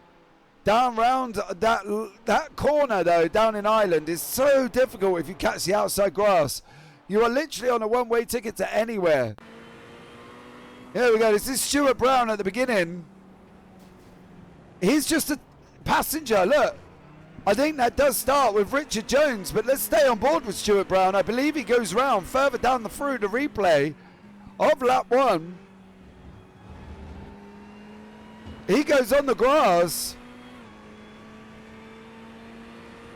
Down round that corner, though, down in Ireland, is so difficult if you catch the outside grass. You are literally on a one-way ticket to anywhere. Here we go. This is Stuart Brown at the beginning. He's just a passenger. Look, I think that does start with Richard Jones, but let's stay on board with Stuart Brown. I believe he goes round further down through the replay of lap 1. He goes on the grass.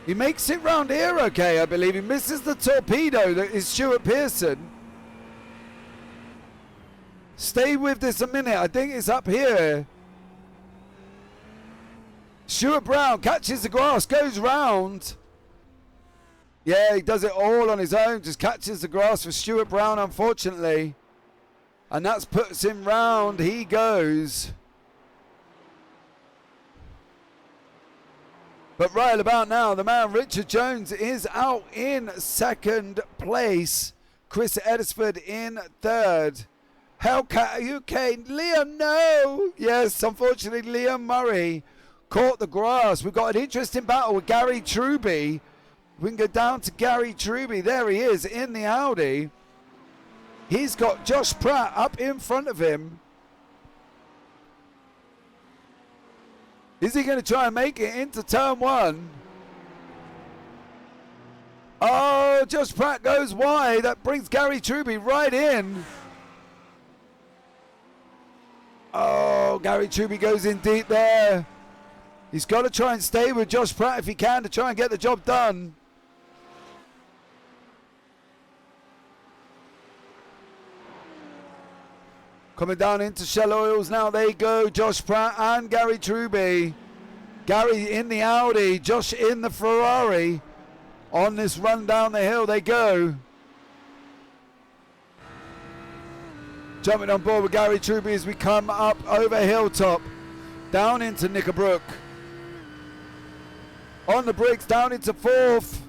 He makes it round here okay, I believe. He misses the torpedo that is Stuart Pearson. Stay with this a minute. I think it's up here. Stuart Brown catches the grass, goes round. Yeah, he does it all on his own. Just catches the grass for Stuart Brown, unfortunately. And that puts him round. He goes. But right about now, the man Richard Jones is out in 2nd place. Chris Edisford in 3rd. Hellcat UK, Liam, no! Yes, unfortunately, Liam Murray caught the grass. We've got an interesting battle with Gary Truby. We can go down to Gary Truby. There he is in the Audi. He's got Josh Pratt up in front of him. Is he going to try and make it into turn 1? Oh, Josh Pratt goes wide. That brings Gary Truby right in. Oh, Gary Truby goes in deep there. He's got to try and stay with Josh Pratt if he can to try and get the job done. Coming down into Shell Oils now. They go. Josh Pratt and Gary Truby. Gary in the Audi. Josh in the Ferrari. On this run down the hill they go. Jumping on board with Gary Truby as we come up over Hilltop. Down into Knickerbrook. On the bricks, down into 4th.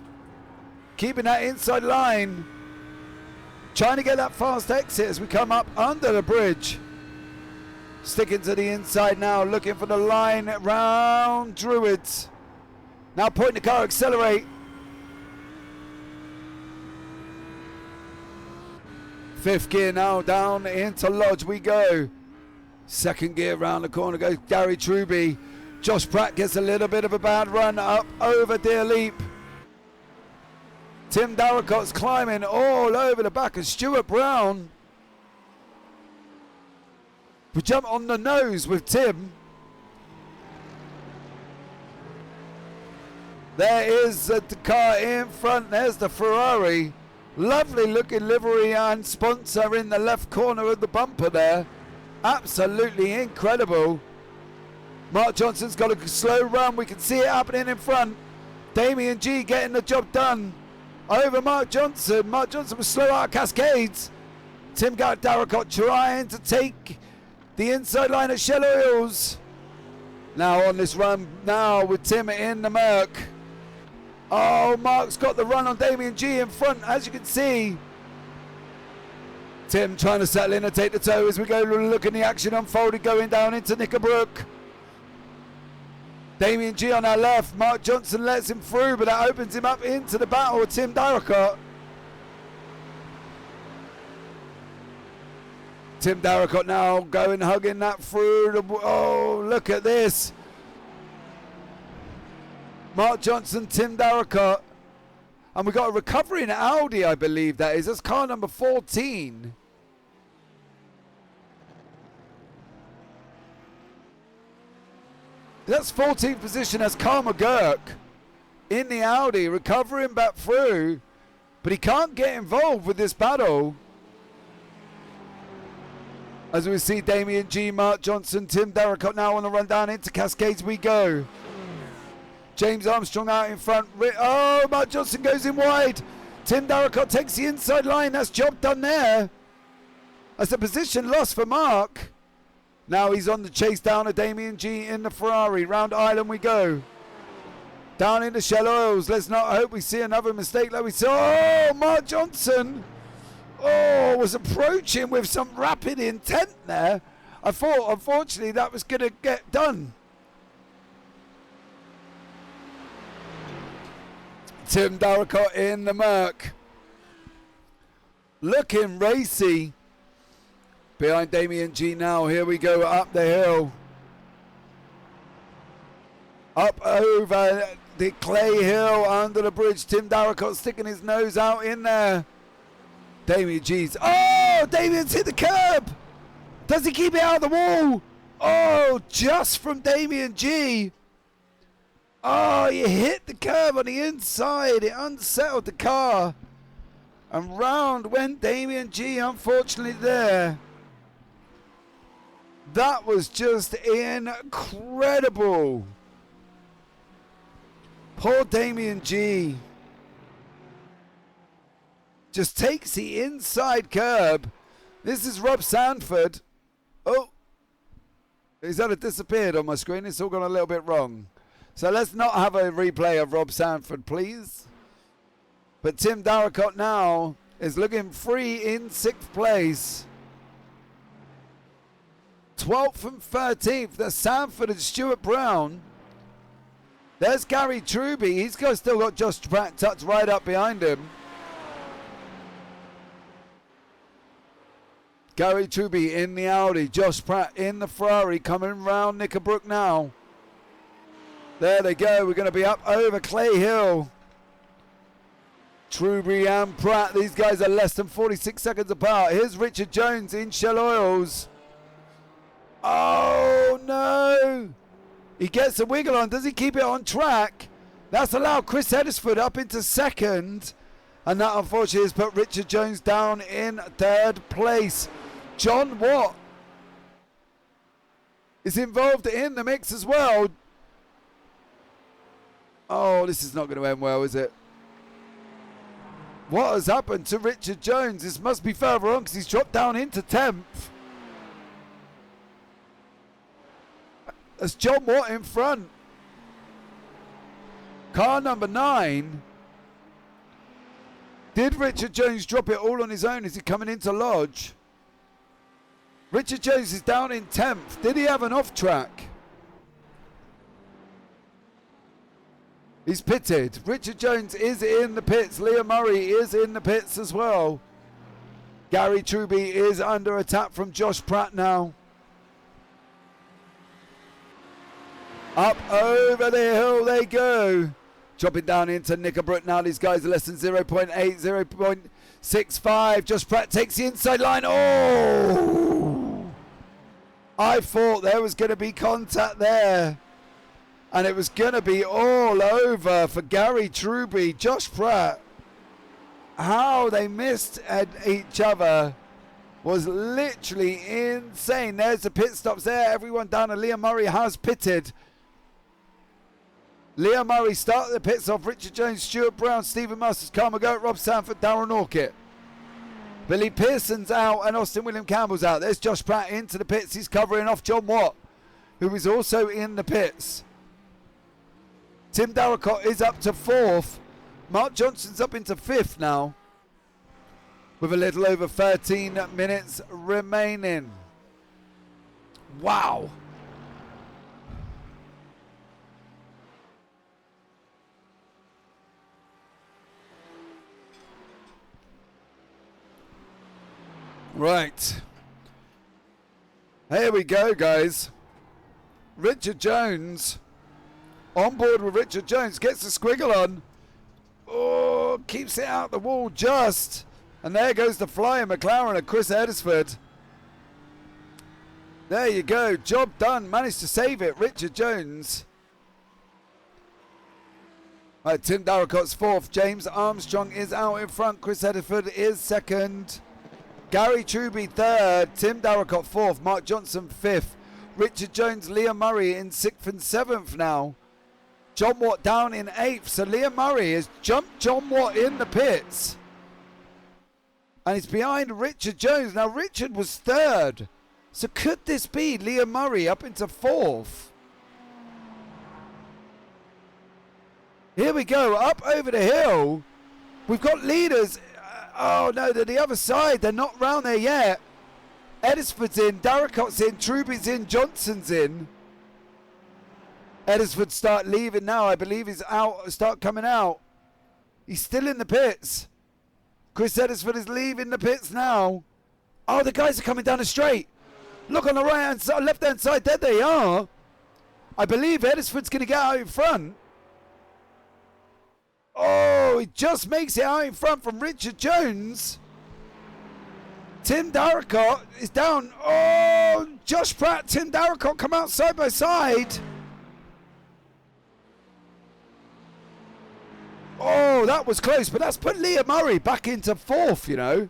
Keeping that inside line. Trying to get that fast exit as we come up under the bridge. Sticking to the inside now, looking for the line round Druids. Now pointing the car, accelerate. 5th gear now, down into Lodge we go. 2nd gear round the corner goes Gary Truby. Josh Pratt gets a little bit of a bad run up over Deer Leap. Tim Darracot's climbing all over the back of Stuart Brown. We jump on the nose with Tim. There is the car in front. There's the Ferrari. Lovely looking livery and sponsor in the left corner of the bumper there. Absolutely incredible. Mark Johnson's got a slow run. We can see it happening in front. Damien G getting the job done over Mark Johnson. Mark Johnson was slow out of Cascades. Tim Darracott trying to take the inside line at Shell Oils. Now on this run now with Tim in the Merc. Oh, Mark's got the run on Damien G in front, as you can see. Tim trying to settle in and take the toe as we go look at the action unfolded going down into Knickerbrook. Damien G on our left. Mark Johnson lets him through, but that opens him up into the battle with Tim Darracott. Tim Darracott now going, hugging that through. Oh, look at this. Mark Johnson, Tim Darracott. And we've got a recovering Audi, I believe that is. That's car number 14. That's 14th position as Carl McGurk in the Audi, recovering back through. But he can't get involved with this battle. As we see Damien G, Mark Johnson, Tim Darracott now on the run down into Cascades we go. James Armstrong out in front. Oh, Mark Johnson goes in wide. Tim Darracott takes the inside line. That's job done there. That's a position lost for Mark. Now he's on the chase down to Damien G in the Ferrari. Round Island we go. Down into Shell Oils. Let's not hope we see another mistake like we saw. Oh, Mark Johnson. Oh, was approaching with some rapid intent there. I thought, unfortunately, that was going to get done. Tim Darracott in the Merc. Looking racy. Behind Damien G now. Here we go up the hill. Up over the clay hill under the bridge. Tim Darracott sticking his nose out in there. Damien G's. Oh, Damien's hit the curb. Does he keep it out of the wall? Oh, just from Damien G. Oh, you hit the curb on the inside. It unsettled the car. And round went Damien G, unfortunately, there. That was just incredible. Poor Damien G. Just takes the inside curb. This is Rob Sanford. Oh, he's had it disappeared on my screen. It's all gone a little bit wrong. So let's not have a replay of Rob Sanford, please. But Tim Darracott now is looking free in 6th place. 12th and 13th. There's Sanford and Stuart Brown. There's Gary Truby. He's still got Josh Pratt tucked right up behind him. Gary Truby in the Audi. Josh Pratt in the Ferrari coming round Knickerbrook now. There they go. We're going to be up over Clay Hill. Truby and Pratt. These guys are less than 46 seconds apart. Here's Richard Jones in Shell Oils. Oh, no. He gets a wiggle on. Does he keep it on track? That's allowed Chris Heddersford up into 2nd. And that, unfortunately, has put Richard Jones down in 3rd place. John Watt is involved in the mix as well. Oh, this is not going to end well, is it? What has happened to Richard Jones? This must be further on because he's dropped down into 10th. That's John Watt in front. Car number 9. Did Richard Jones drop it all on his own? Is he coming into Lodge? Richard Jones is down in 10th. Did he have an off track? He's pitted. Richard Jones is in the pits. Liam Murray is in the pits as well. Gary Truby is under attack from Josh Pratt now. Up over the hill they go. Dropping down into Knickerbrook now. These guys are less than 0.8, 0.65. Josh Pratt takes the inside line. Oh! I thought there was going to be contact there. And it was going to be all over for Gary Truby. Josh Pratt, how they missed at each other was literally insane. There's the pit stops there. Everyone down, and Liam Murray has pitted. Liam Murray started the pits off. Richard Jones, Stuart Brown, Stephen Masters, Carl McGoat, Rob Sanford, Darren Orkett. Billy Pearson's out and Austin William Campbell's out. There's Josh Pratt into the pits. He's covering off John Watt, who is also in the pits. Tim Darracott is up to 4th. Mark Johnson's up into 5th now, with a little over 13 minutes remaining. Wow. Right. Here we go, guys. Richard Jones. On board with Richard Jones. Gets the squiggle on. Oh, keeps it out the wall just. And there goes the flying McLaren of Chris Edisford. There you go. Job done. Managed to save it. Richard Jones. Right, Tim Darracott's 4th. James Armstrong is out in front. Chris Edisford is 2nd. Gary Truby 3rd. Tim Darracott 4th. Mark Johnson 5th. Richard Jones, Liam Murray in 6th and 7th now. John Watt down in 8th. So Liam Murray has jumped John Watt in the pits. And he's behind Richard Jones. Now Richard was 3rd. So could this be Liam Murray up into 4th? Here we go. Up over the hill. We've got leaders. Oh no, they're the other side. They're not round there yet. Edisford's in. Darracott's in. Truby's in. Johnson's in. Edisford start leaving now. I believe he's out. Start coming out. He's still in the pits. Chris Edisford is leaving the pits now. Oh, the guys are coming down the straight. Look on the right hand side, left hand side. There they are. I believe Edisford's going to get out in front. Oh, he just makes it out in front from Richard Jones. Tim Darracott is down. Oh, Josh Pratt, Tim Darracott come out side by side. Oh, that was close, but that's put Liam Murray back into 4th, you know,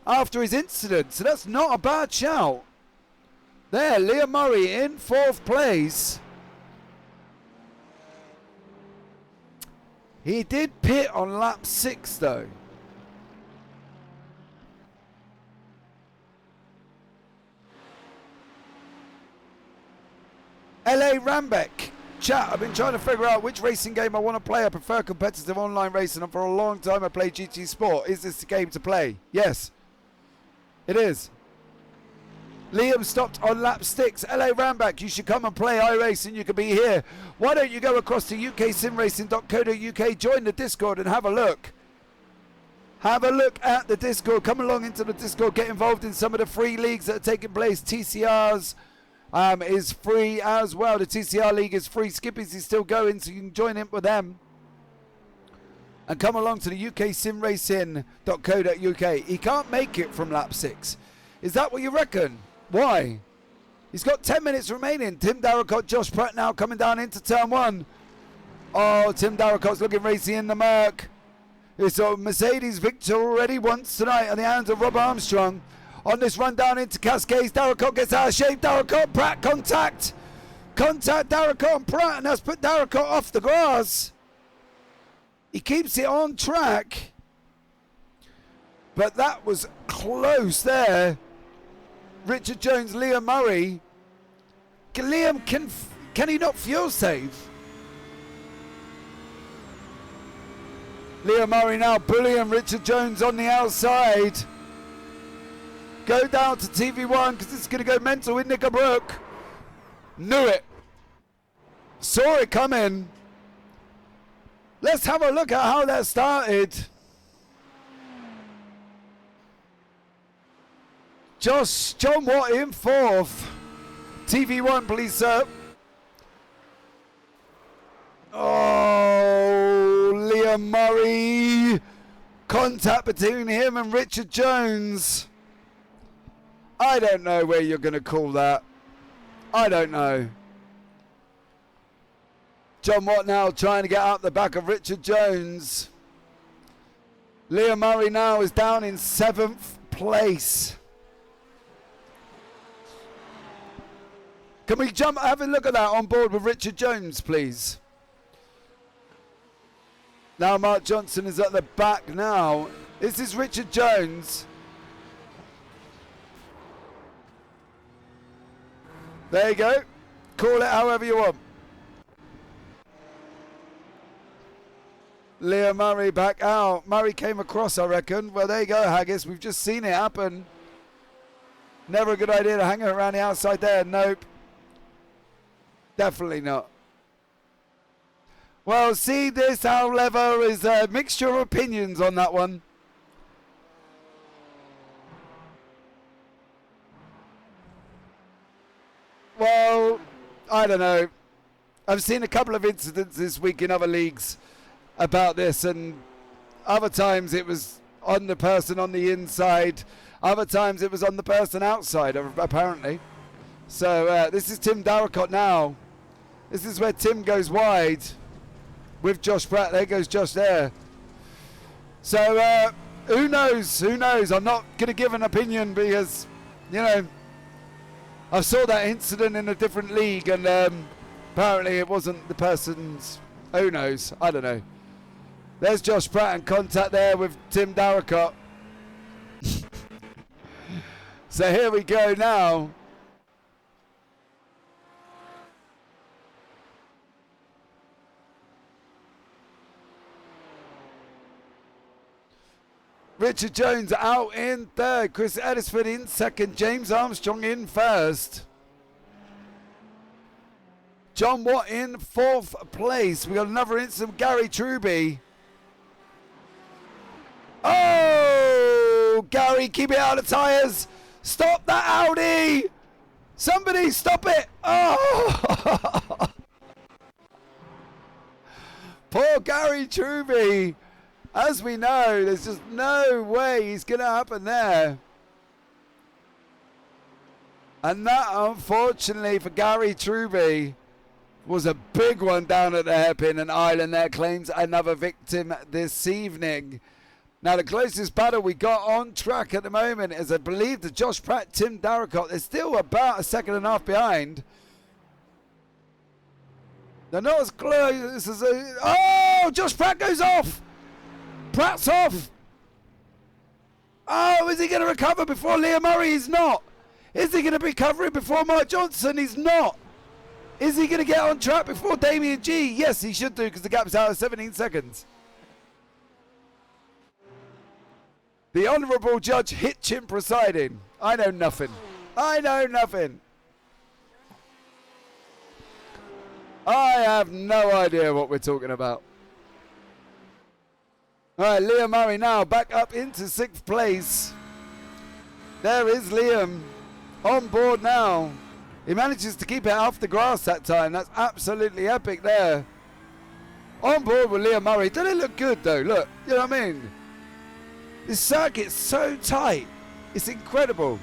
after his incident. So that's not a bad shout. There, Liam Murray in 4th place. He did pit on lap 6, though. LA Rambeck. Chat, I've been trying to figure out which racing game I want to play. I prefer competitive online racing, and for a long time I played GT Sport. Is this the game to play? Yes, it is. Liam stopped on lap 6. LA Rambeck, you should come and play iRacing. You could be here. Why don't you go across to uksimracing.co.uk, join the Discord and have a look. Have a look at the Discord. Come along into the Discord. Get involved in some of the free leagues that are taking place. TCR's is free as well. The TCR League is free. Skippy's is still going, so you can join in with them. And come along to the uksimracing.co.uk. He can't make it from lap 6. Is that what you reckon? Why? He's got 10 minutes remaining. Tim Darracott, Josh Pratt now coming down into turn 1. Oh, Tim Darracott's looking racy in the Merc. It's a Mercedes victory already once tonight on the hands of Rob Armstrong. On this run down into Cascades, Darracott gets out of shape. Darracott, Pratt, contact. Contact Darracott and Pratt, and that's put Darracott off the grass. He keeps it on track. But that was close there. Richard Jones, Liam Murray. Liam, can he not fuel save? Liam Murray now bullying Richard Jones on the outside. Go down to TV1 because it's going to go mental with Knickerbrook. Knew it. Saw it coming. Let's have a look at how that started. John Watt in fourth. TV1, please, sir. Oh, Liam Murray. Contact between him and Richard Jones. I don't know where you're going to call that. I don't know. John Watt now trying to get up the back of Richard Jones. Liam Murray now is down in 7th place. Can we have a look at that on board with Richard Jones, please? Now Mark Johnson is at the back now. This is Richard Jones. There you go. Call it however you want. Liam Murray back out. Murray came across, I reckon. Well, there you go, Haggis. We've just seen it happen. Never a good idea to hang around the outside there. Nope. Definitely not. Well, see this, however, is a mixture of opinions on that one. Well, I don't know. I've seen a couple of incidents this week in other leagues about this, and other times it was on the person on the inside, other times it was on the person outside, apparently. So this is Tim Darracott now. This is where Tim goes wide with Josh Pratt. There goes Josh there. So who knows? Who knows? I'm not going to give an opinion because, you know, I saw that incident in a different league, and apparently it wasn't the person's. Who knows? I don't know. There's Josh Pratt in contact there with Tim Darracott. So here we go now. Richard Jones out in third. Chris Edisford in second. James Armstrong in first. John Watt in fourth place. We got another incident. Gary Truby. Oh, Gary, keep it out of the tyres. Stop that Audi. Somebody stop it. Oh. Poor Gary Truby. As we know, there's just no way he's going to happen there. And that, unfortunately, for Gary Truby, was a big one down at the hairpin, and Ireland there claims another victim this evening. Now, the closest battle we got on track at the moment is, I believe, the Josh Pratt, Tim Darracott. They're still about a second and a half behind. They're not as close as... Oh, Josh Pratt goes off! Pratt's off! Oh, is he going to recover before Liam Murray? He's not. Is he going to be recovering before Mark Johnson? He's not. Is he going to get on track before Damien G? Yes, he should do, because the gap's out of 17 seconds. The Honourable Judge Hitchin presiding. I know nothing. I know nothing. I have no idea what we're talking about. All right, Liam Murray now back up into 6th place. There is Liam on board now. He manages to keep it off the grass that time. That's absolutely epic there. On board with Liam Murray. Doesn't it look good though? Look, you know what I mean? This circuit's so tight. It's incredible.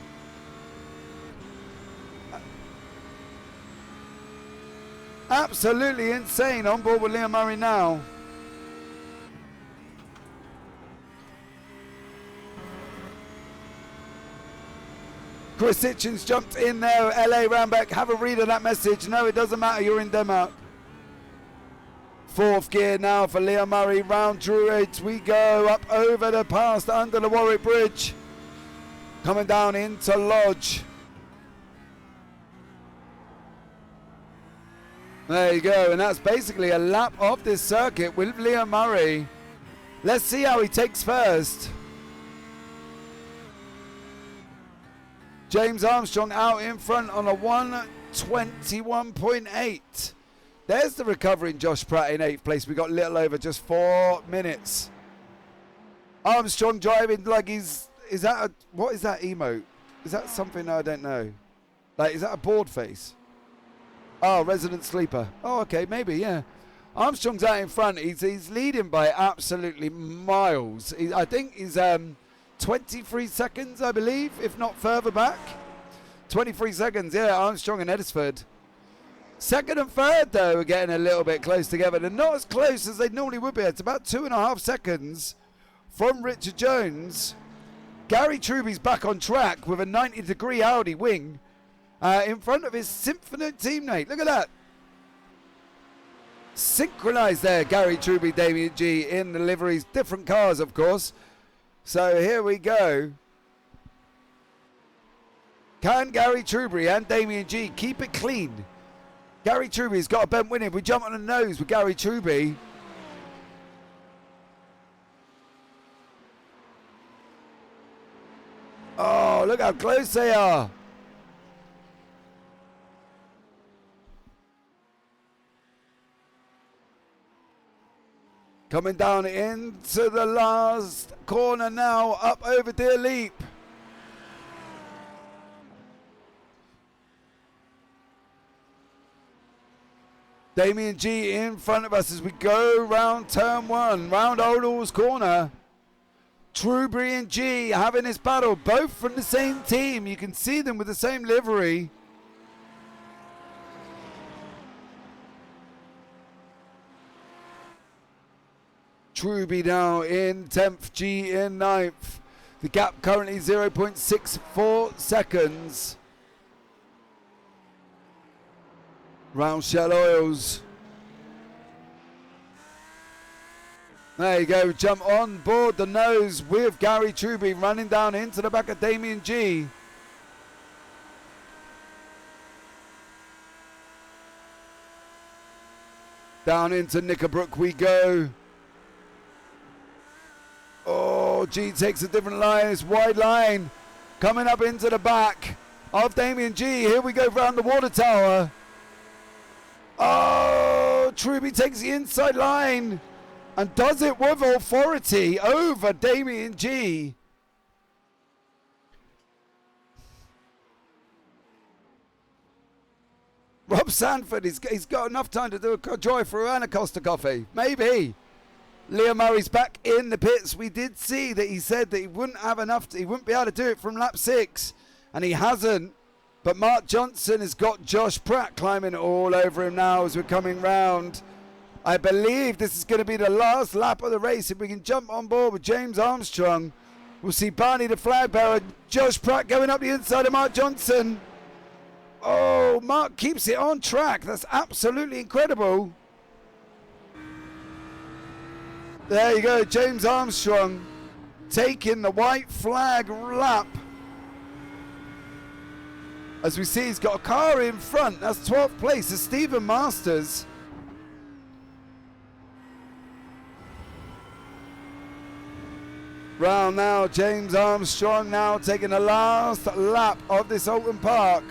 Absolutely insane on board with Liam Murray now. Chris Hitchens jumped in there. LA Rambeck, have a read of that message. No, it doesn't matter. You're in Denmark. Fourth gear now for Liam Murray. Round Druids we go, up over the pass under the Warwick Bridge. Coming down into Lodge. There you go, and that's basically a lap of this circuit with Liam Murray. Let's see how he takes first. James Armstrong out in front on a 1:21.8. There's the recovering Josh Pratt in 8th place. We got a little over just 4 minutes. Armstrong driving like he's... what is that emote? Is that something I don't know? Like, is that a board face? Oh, resident sleeper. Oh, okay, maybe, yeah. Armstrong's out in front. He's leading by absolutely miles. I think he's 23 seconds, I believe, if not further back. 23 seconds, yeah, Armstrong and Edisford. Second and third, though, are getting a little bit close together. They're not as close as they normally would be. It's about 2.5 seconds from Richard Jones. Gary Truby's back on track with a 90-degree Audi wing in front of his Symphony teammate. Look at that. Synchronised there, Gary Truby, Damien G in the liveries. Different cars, of course. So here we go. Can Gary Truby and Damien G keep it clean? Gary Truby's got a bent win. If we jump on the nose with Gary Truby. Oh, look how close they are. Coming down into the last corner now, up over Deer Leap. Damien G in front of us as we go round turn 1, round Old Hall's corner. Truby and G having this battle, both from the same team. You can see them with the same livery. Truby now in 10th, G in 9th. The gap currently 0.64 seconds. Round Shell Oils. There you go, jump on board the nose with Gary Truby running down into the back of Damien G. Down into Knickerbrook we go. Oh, G takes a different line, it's wide line. Coming up into the back of Damien G. Here we go round the water tower. Oh, Truby takes the inside line and does it with authority over Damien G. Rob Sanford, he's got enough time to do a drive-through and a Costa coffee. Maybe. Liam Murray's back in the pits. We did see that he said that he wouldn't have enough, he wouldn't be able to do it from lap 6, and he hasn't. But Mark Johnson has got Josh Pratt climbing all over him now as we're coming round. I believe this is going to be the last lap of the race. If we can jump on board with James Armstrong, we'll see Barney the flag bearer, Josh Pratt going up the inside of Mark Johnson. Oh, Mark keeps it on track. That's absolutely incredible. There you go, James Armstrong taking the white flag lap. As we see, he's got a car in front. That's 12th place. It's Stephen Masters. Round now, James Armstrong now taking the last lap of this Oulton Park.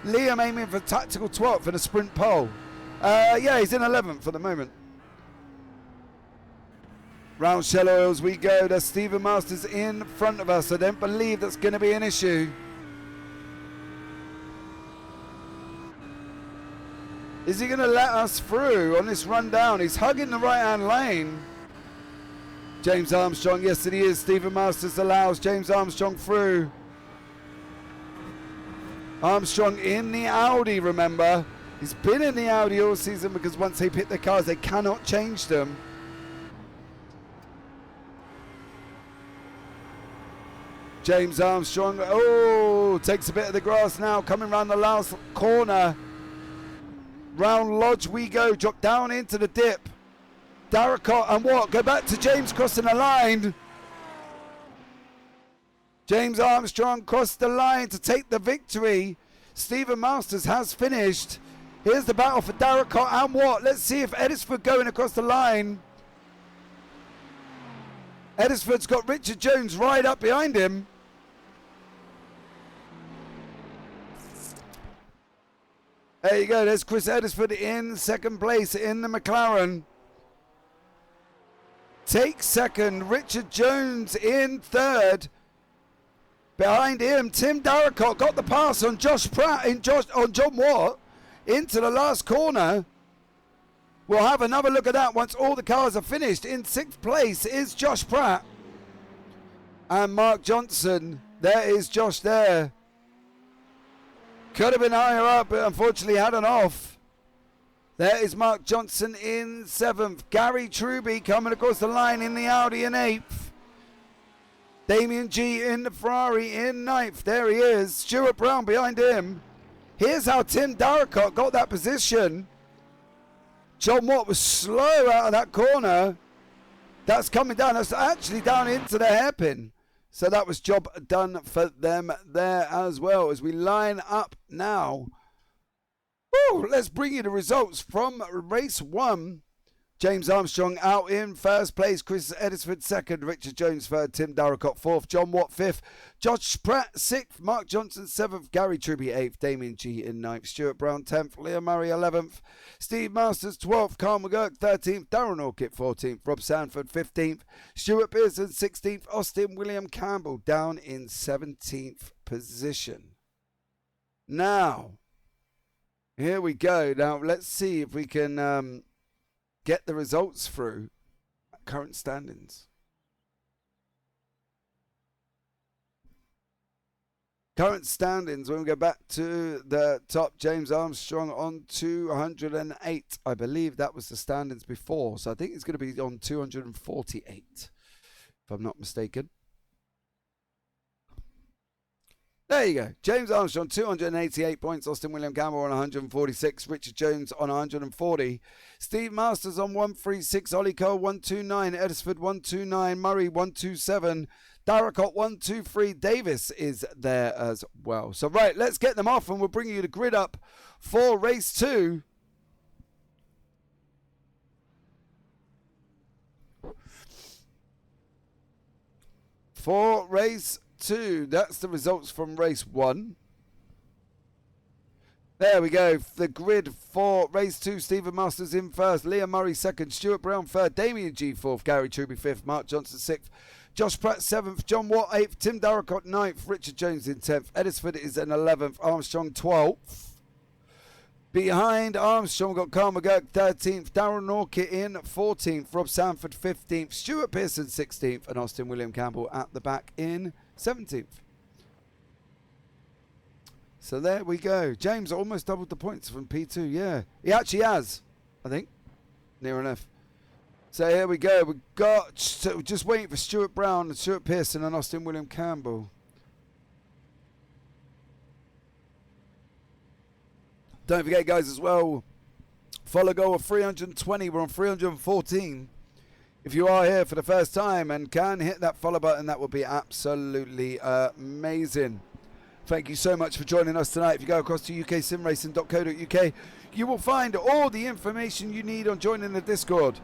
Liam aiming for tactical 12th in a sprint pole. Yeah, he's in 11th for the moment. Round Shell Oils we go. There's Stephen Masters in front of us. I don't believe that's going to be an issue. Is he going to let us through on this run down? He's hugging the right-hand lane. James Armstrong, yes it is. Stephen Masters allows James Armstrong through. Armstrong in the Audi, remember. He's been in the Audi all season because once they pick their cars, they cannot change them. James Armstrong, oh, takes a bit of the grass now, coming around the last corner. Round Lodge we go. Drop down into the dip. Darracott and what? Go back to James crossing the line. James Armstrong crossed the line to take the victory. Stephen Masters has finished. Here's the battle for Darracott and what? Let's see if Edisford going across the line. Edisford's got Richard Jones right up behind him. There you go. There's Chris Edisford in second place in the McLaren. Takes second. Richard Jones in third. Behind him, Tim Darracott got the pass on Josh Pratt on John Watt into the last corner. We'll have another look at that once all the cars are finished. In sixth place is Josh Pratt and Mark Johnson. There is Josh there. Could have been higher up, but unfortunately had an off. There is Mark Johnson in seventh. Gary Truby coming across the line in the Audi in eighth. Damien G in the Ferrari in ninth. There he is. Stuart Brown behind him. Here's how Tim Darracott got that position. John Watt was slow out of that corner. That's coming down. That's actually down into the hairpin. So that was job done for them there as well. As we line up now. Woo, let's bring you the results from race 1. James Armstrong out in first place. Chris Edisford second. Richard Jones third. Tim Darracott fourth. John Watt fifth. Josh Pratt sixth. Mark Johnson seventh. Gary Truby eighth. Damien G in ninth. Stuart Brown 10th. Leah Murray 11th. Steve Masters 12th. Carl McGurk 13th. Darren Orkitt 14th. Rob Sanford 15th. Stuart Pearson 16th. Austin William Campbell down in 17th position. Now, here we go. Now, let's see if we can get the results through current standings. Current standings, when we go back to the top, James Armstrong on 208. I believe that was the standings before, so I think it's going to be on 248, if I'm not mistaken. There you go. James Armstrong, 288 points. Austin William Campbell on 146. Richard Jones on 140. Steve Masters on 136. Ollie Cole 129. Edisford 129. Murray 127. Darracott 123. Davis is there as well. So, right, let's get them off and we'll bring you the grid up for race 2. For race 2, that's the results from race 1. There we go. The grid for race 2. Stephen Masters in first. Liam Murray second. Stuart Brown third. Damien G fourth. Gary Truby fifth. Mark Johnson sixth. Josh Pratt seventh. John Watt eighth. Tim Darracott ninth. Richard Jones in 10th. Edisford is in 11th. Armstrong 12th. Behind Armstrong, we've got Carl McGurk 13th, Darren Orkitt in 14th, Rob Sanford 15th, Stuart Pearson 16th, and Austin William Campbell at the back in 17th. So there we go. James almost doubled the points from P2, yeah. He actually has, I think, near enough. So here we go. We've got, just waiting for Stuart Brown, and Stuart Pearson, and Austin William Campbell. Don't forget, guys, as well, follow goal of 320. We're on 314. If you are here for the first time and can hit that follow button, that would be absolutely amazing. Thank you so much for joining us tonight. If you go across to uksimracing.co.uk, you will find all the information you need on joining the Discord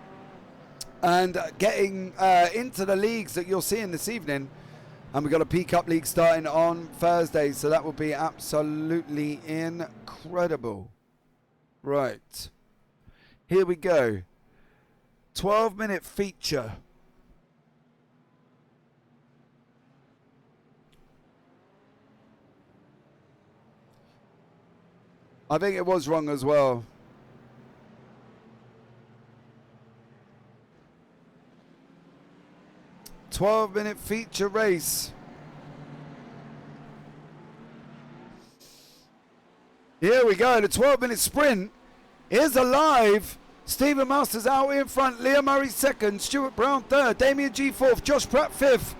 and getting into the leagues that you're seeing this evening. And we've got a P-Cup League starting on Thursday, so that will be absolutely incredible. Right. Here we go. 12-minute feature. I think it was wrong as well. $12-minute feature race. Here we go. The 12-minute sprint is alive. Stephen Masters out in front. Leah Murray second. Stuart Brown third. Damien G fourth. Josh Pratt fifth.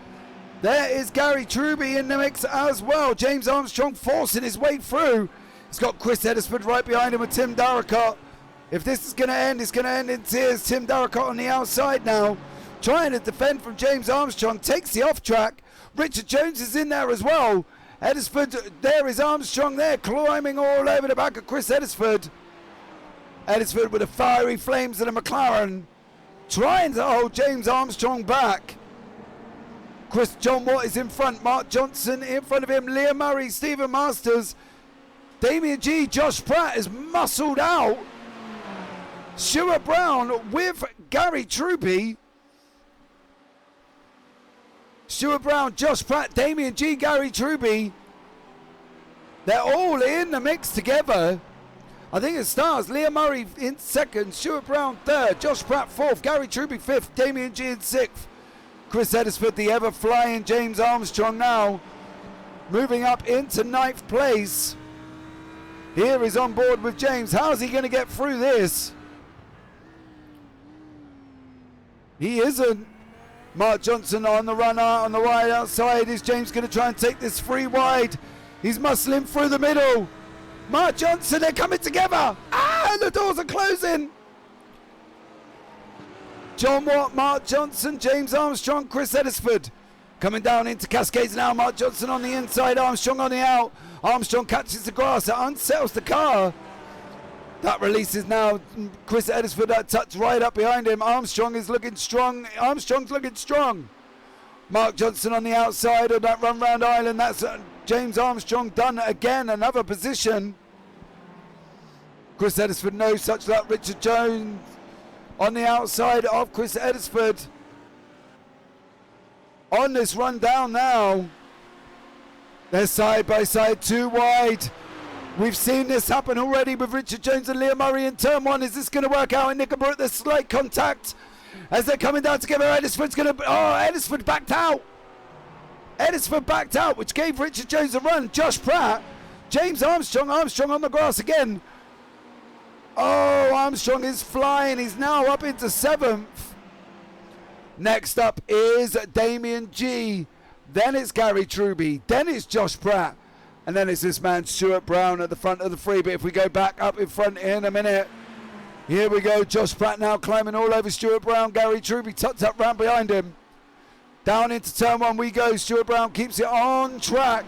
There is Gary Truby in the mix as well. James Armstrong forcing his way through. He's got Chris Edisford right behind him with Tim Darracott. If this is going to end, it's going to end in tears. Tim Darracott on the outside now, trying to defend from James Armstrong, takes the off track. Richard Jones is in there as well. Edisford, there is Armstrong there, climbing all over the back of Chris Edisford. Edisford with the fiery flames of the McLaren, trying to hold James Armstrong back. John Watt is in front, Mark Johnson in front of him, Liam Murray, Stephen Masters, Damien G, Josh Pratt is muscled out. Stuart Brown with Gary Truby. Stuart Brown, Josh Pratt, Damien G, Gary Truby. They're all in the mix together. I think it starts Liam Murray in second, Stuart Brown third, Josh Pratt fourth, Gary Truby fifth, Damien G in sixth. Chris Edisford, the ever-flying James Armstrong now, moving up into ninth place. Here is on board with James. How's he going to get through this? He isn't. Mark Johnson on the run out on the wide outside. Is James going to try and take this free wide? He's muscling through the middle. Mark Johnson, they're coming together. And the doors are closing. John Watt, Mark Johnson, James Armstrong, Chris Edisford. Coming down into Cascades now. Mark Johnson on the inside, Armstrong on the out. Armstrong catches the grass, it unsettles the car. That releases now Chris Edisford, that touch right up behind him. Armstrong is looking strong. Armstrong's looking strong. Mark Johnson on the outside of that run round island. That's James Armstrong done again, another position. Chris Edisford, no such luck. Richard Jones on the outside of Chris Edisford. On this run down now. They're side by side, too wide. We've seen this happen already with Richard Jones and Liam Murray in turn one. Is this going to work out in Knickerbrook? There's slight contact as they're coming down together. Edisford's going to... Oh, Edisford backed out. Edisford backed out, which gave Richard Jones a run. Josh Pratt, James Armstrong. Armstrong on the grass again. Oh, Armstrong is flying. He's now up into seventh. Next up is Damien G. Then it's Gary Truby. Then it's Josh Pratt. And then it's this man, Stuart Brown, at the front of the free. But if we go back up in front in a minute. Here we go. Josh Pratt now climbing all over Stuart Brown. Gary Truby tucked up round behind him. Down into turn one we go. Stuart Brown keeps it on track.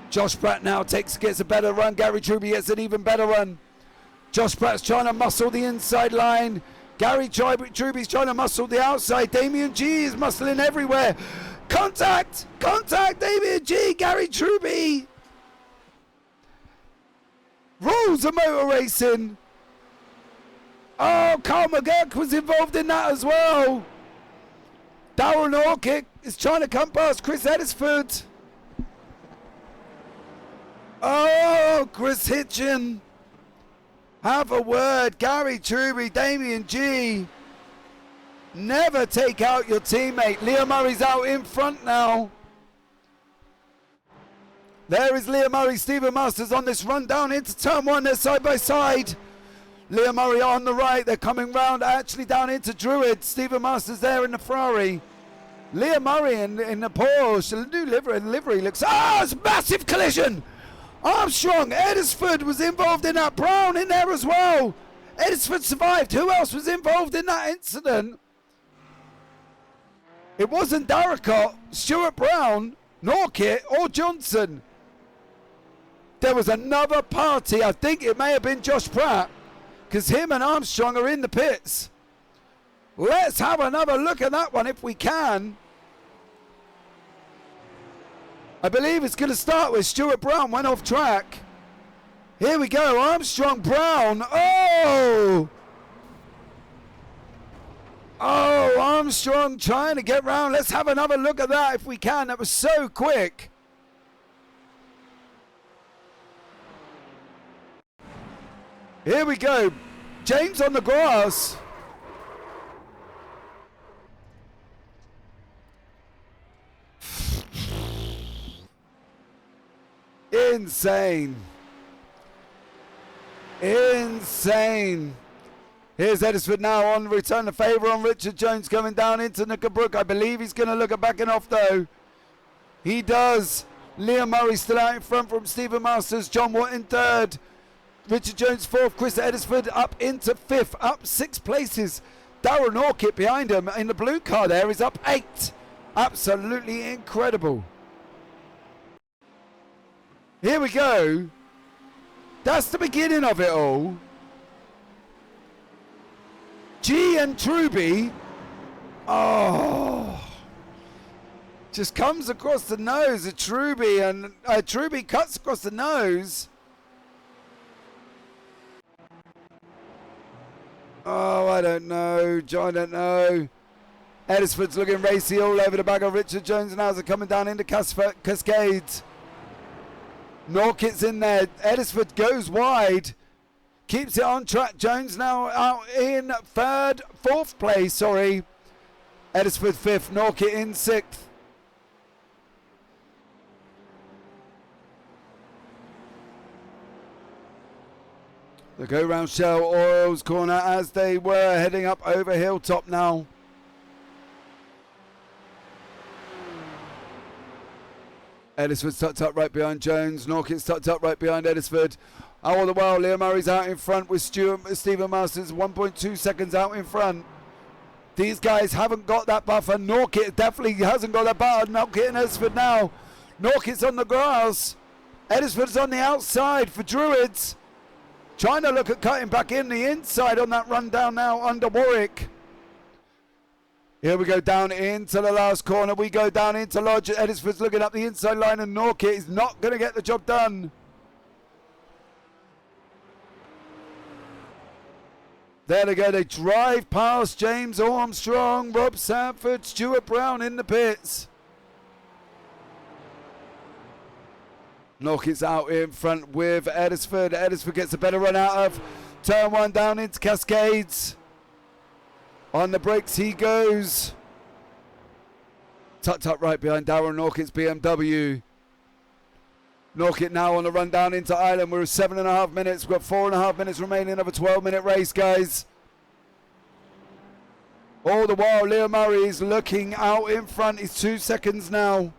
Josh Pratt now gets a better run. Gary Truby gets an even better run. Josh Pratt's trying to muscle the inside line. Gary Truby's trying to muscle the outside. Damien G is muscling everywhere. Contact! Contact! Damien G! Gary Truby! Rules of motor racing. Oh, Carl McGurk was involved in that as well. Darryl Norkick is trying to come past Chris Edisford. Oh, Chris Hitchin. Have a word. Gary Truby, Damien G. Never take out your teammate. Liam Murray's out in front now. There is Liam Murray, Stephen Masters on this run down into turn one. They're side by side. Liam Murray on the right. They're coming round actually down into Druid. Stephen Masters there in the Ferrari. Liam Murray in the Porsche. The new livery looks... Ah, it's a massive collision. Armstrong, Edisford was involved in that. Brown in there as well. Edisford survived. Who else was involved in that incident? It wasn't Darracott, Stuart Brown, Norkit or Johnson. There was another party. I think it may have been Josh Pratt, because him and Armstrong are in the pits. Let's have another look at that one if we can. I believe it's going to start with Stuart Brown went off track. Here we go, Armstrong, Brown. Oh! Oh, Armstrong trying to get round. Let's have another look at that if we can. That was so quick. Here we go. James on the grass. Insane. Insane. Here's Edisford now on return the favour on Richard Jones coming down into Knickerbrook. I believe he's going to look at backing off though. He does. Liam Murray still out in front from Stephen Masters. John Watt in third. Richard Jones 4th, Chris Edisford up into 5th, up 6 places. Darren Orchid behind him in the blue car there is up 8. Absolutely incredible. Here we go. That's the beginning of it all. G and Truby. Oh. Just comes across the nose of Truby, and Truby cuts across the nose. Oh, I don't know. I don't know. Edisford's looking racy all over the back of Richard Jones now as they're coming down into Cascades. Norkit's in there. Edisford goes wide. Keeps it on track. Jones now out in 4th place, sorry. Edisford 5th. Norkit in 6th. They go round Shell Oil's corner as they were heading up over Hilltop now. Edisford's tucked up right behind Jones. Norkit's tucked up right behind Edisford. All the while, Leo Murray's out in front with Stephen Masters 1.2 seconds out in front. These guys haven't got that buffer. Norkit definitely hasn't got that buffer. Norkit and Edisford now. Norkit's on the grass. Edisford's on the outside for Druids. Trying to look at cutting back in the inside on that run down now under Warwick. Here we go down into the last corner. We go down into Lodge. Edisford's looking up the inside line and Norkit is not going to get the job done. There they go. They drive past James Armstrong, Rob Sanford, Stuart Brown in the pits. Norkit's out in front with Edisford. Edisford gets a better run out of turn 1 down into Cascades. On the brakes he goes. Tucked up right behind Darren Norkit's BMW. Norkit now on the run down into Island. We're 7.5 minutes. We've got 4.5 minutes remaining of a 12-minute race, guys. All the while, Leo Murray is looking out in front. He's 2 seconds now.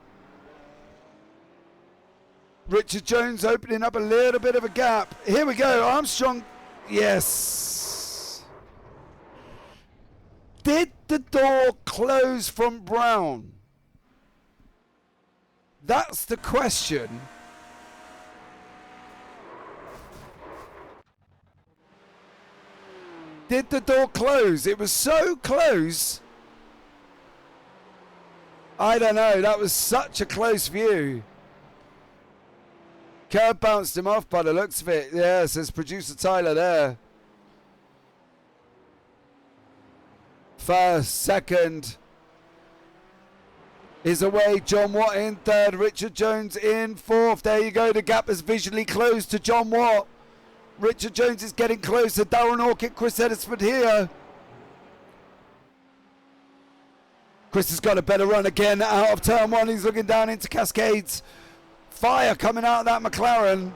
Richard Jones opening up a little bit of a gap. Here we go. Armstrong. Yes. Did the door close from Brown? That's the question. Did the door close? It was so close. I don't know. That was such a close view. Curb bounced him off by the looks of it. Yeah, says producer Tyler there. First, second is away. John Watt in 3rd. Richard Jones in 4th. There you go. The gap is visually closed to John Watt. Richard Jones is getting closer. Darren Orchid, Chris Edisford here. Chris has got a better run again out of turn 1. He's looking down into Cascades. Fire coming out of that McLaren.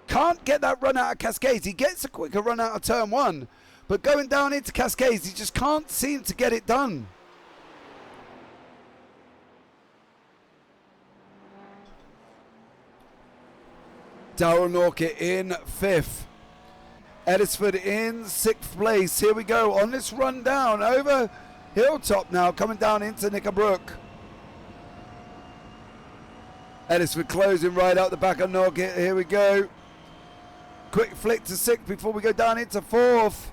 Can't get that run out of Cascades. He gets a quicker run out of turn 1. But going down into Cascades, he just can't seem to get it done. Darren Orchid in 5th. Edisford in 6th place. Here we go on this run down over Hilltop now, coming down into Knickerbrook. Edisford closing right out the back of Norkit. Here we go. Quick flick to 6th before we go down into 4th.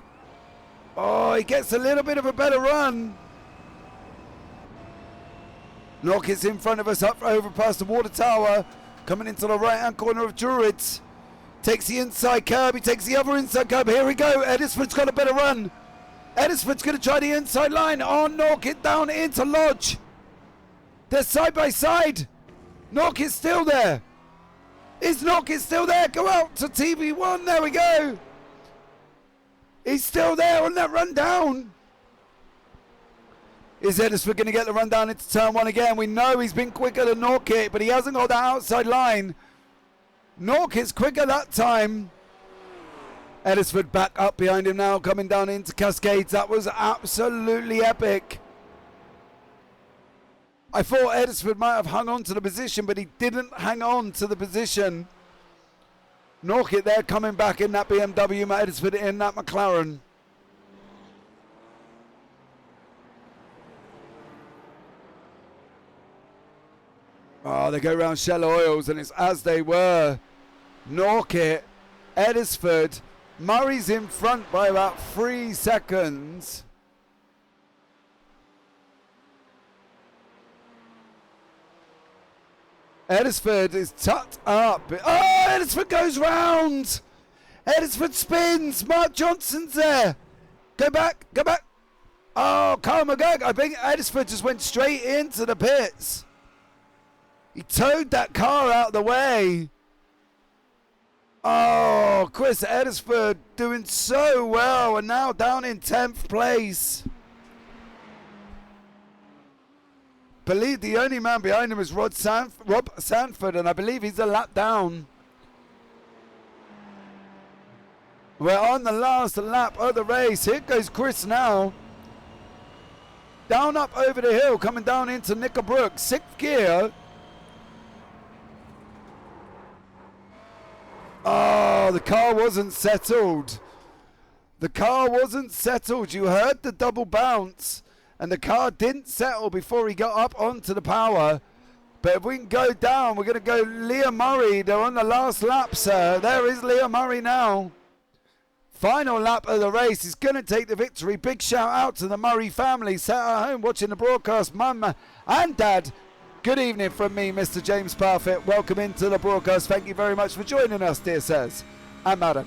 Oh, he gets a little bit of a better run. Norkit's in front of us, up over past the water tower. Coming into the right-hand corner of Druids. Takes the inside curb. He takes the other inside curb. Here we go. Edisford's got a better run. Edisford's going to try the inside line. On Norkit down into Lodge. They're side by side. Norkit's still there. Is Norkit still there? Go out to TV1. There we go. He's still there on that run down. Is Edisford going to get the run down into turn 1 again? We know he's been quicker than Norkit, but he hasn't got that outside line. Norkit's quicker that time. Edisford back up behind him now, coming down into Cascades. That was absolutely epic. I thought Edisford might have hung on to the position, but he didn't hang on to the position. Norkit there coming back in that BMW, Matt Edisford in that McLaren. Oh, they go around Shell Oils, and it's as they were. Norkit, Edisford, Murray's in front by about 3 seconds. Edisford is tucked up. Oh, Edisford goes round. Edisford spins. Mark Johnson's there. Go back, go back. Oh, Carl McGurk. I think Edisford just went straight into the pits. He towed that car out of the way. Oh, Chris Edisford doing so well and now down in 10th place. Believe the only man behind him is Rob Sanford, and I believe he's a lap down. We're on the last lap of the race. Here goes Chris now. Down up over the hill, coming down into Knickerbrook, 6th gear. Oh, the car wasn't settled. The car wasn't settled. You heard the double bounce. And the car didn't settle before he got up onto the power. But if we can go down, we're going to go Leah Murray. They're on the last lap, sir. There is Leah Murray now. Final lap of the race. He's going to take the victory. Big shout out to the Murray family. Sat at home watching the broadcast. Mum and Dad. Good evening from me, Mr. James Parfitt. Welcome into the broadcast. Thank you very much for joining us, dear sirs and madam.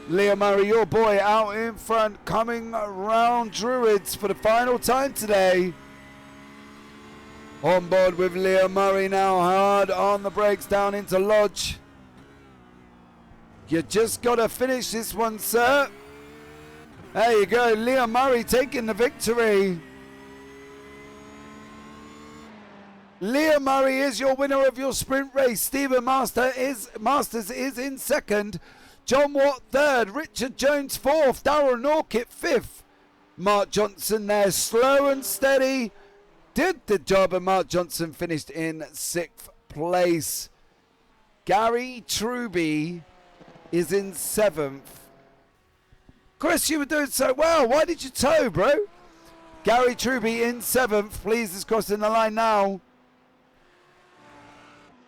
Leah Murray, your boy, out in front, coming around Druids for the final time today. On board with Leah Murray now, hard on the brakes down into Lodge. You just got to finish this one, sir. There you go, Leah Murray taking the victory. Leah Murray is your winner of your sprint race. Stephen Masters is in second. John Watt third, Richard Jones fourth, Darryl Norkit fifth. Mark Johnson there, slow and steady. Did the job, and Mark Johnson finished in 6th place. Gary Truby is in 7th. Chris, you were doing so well. Why did you tow, bro? Gary Truby in 7th. Please is crossing the line now.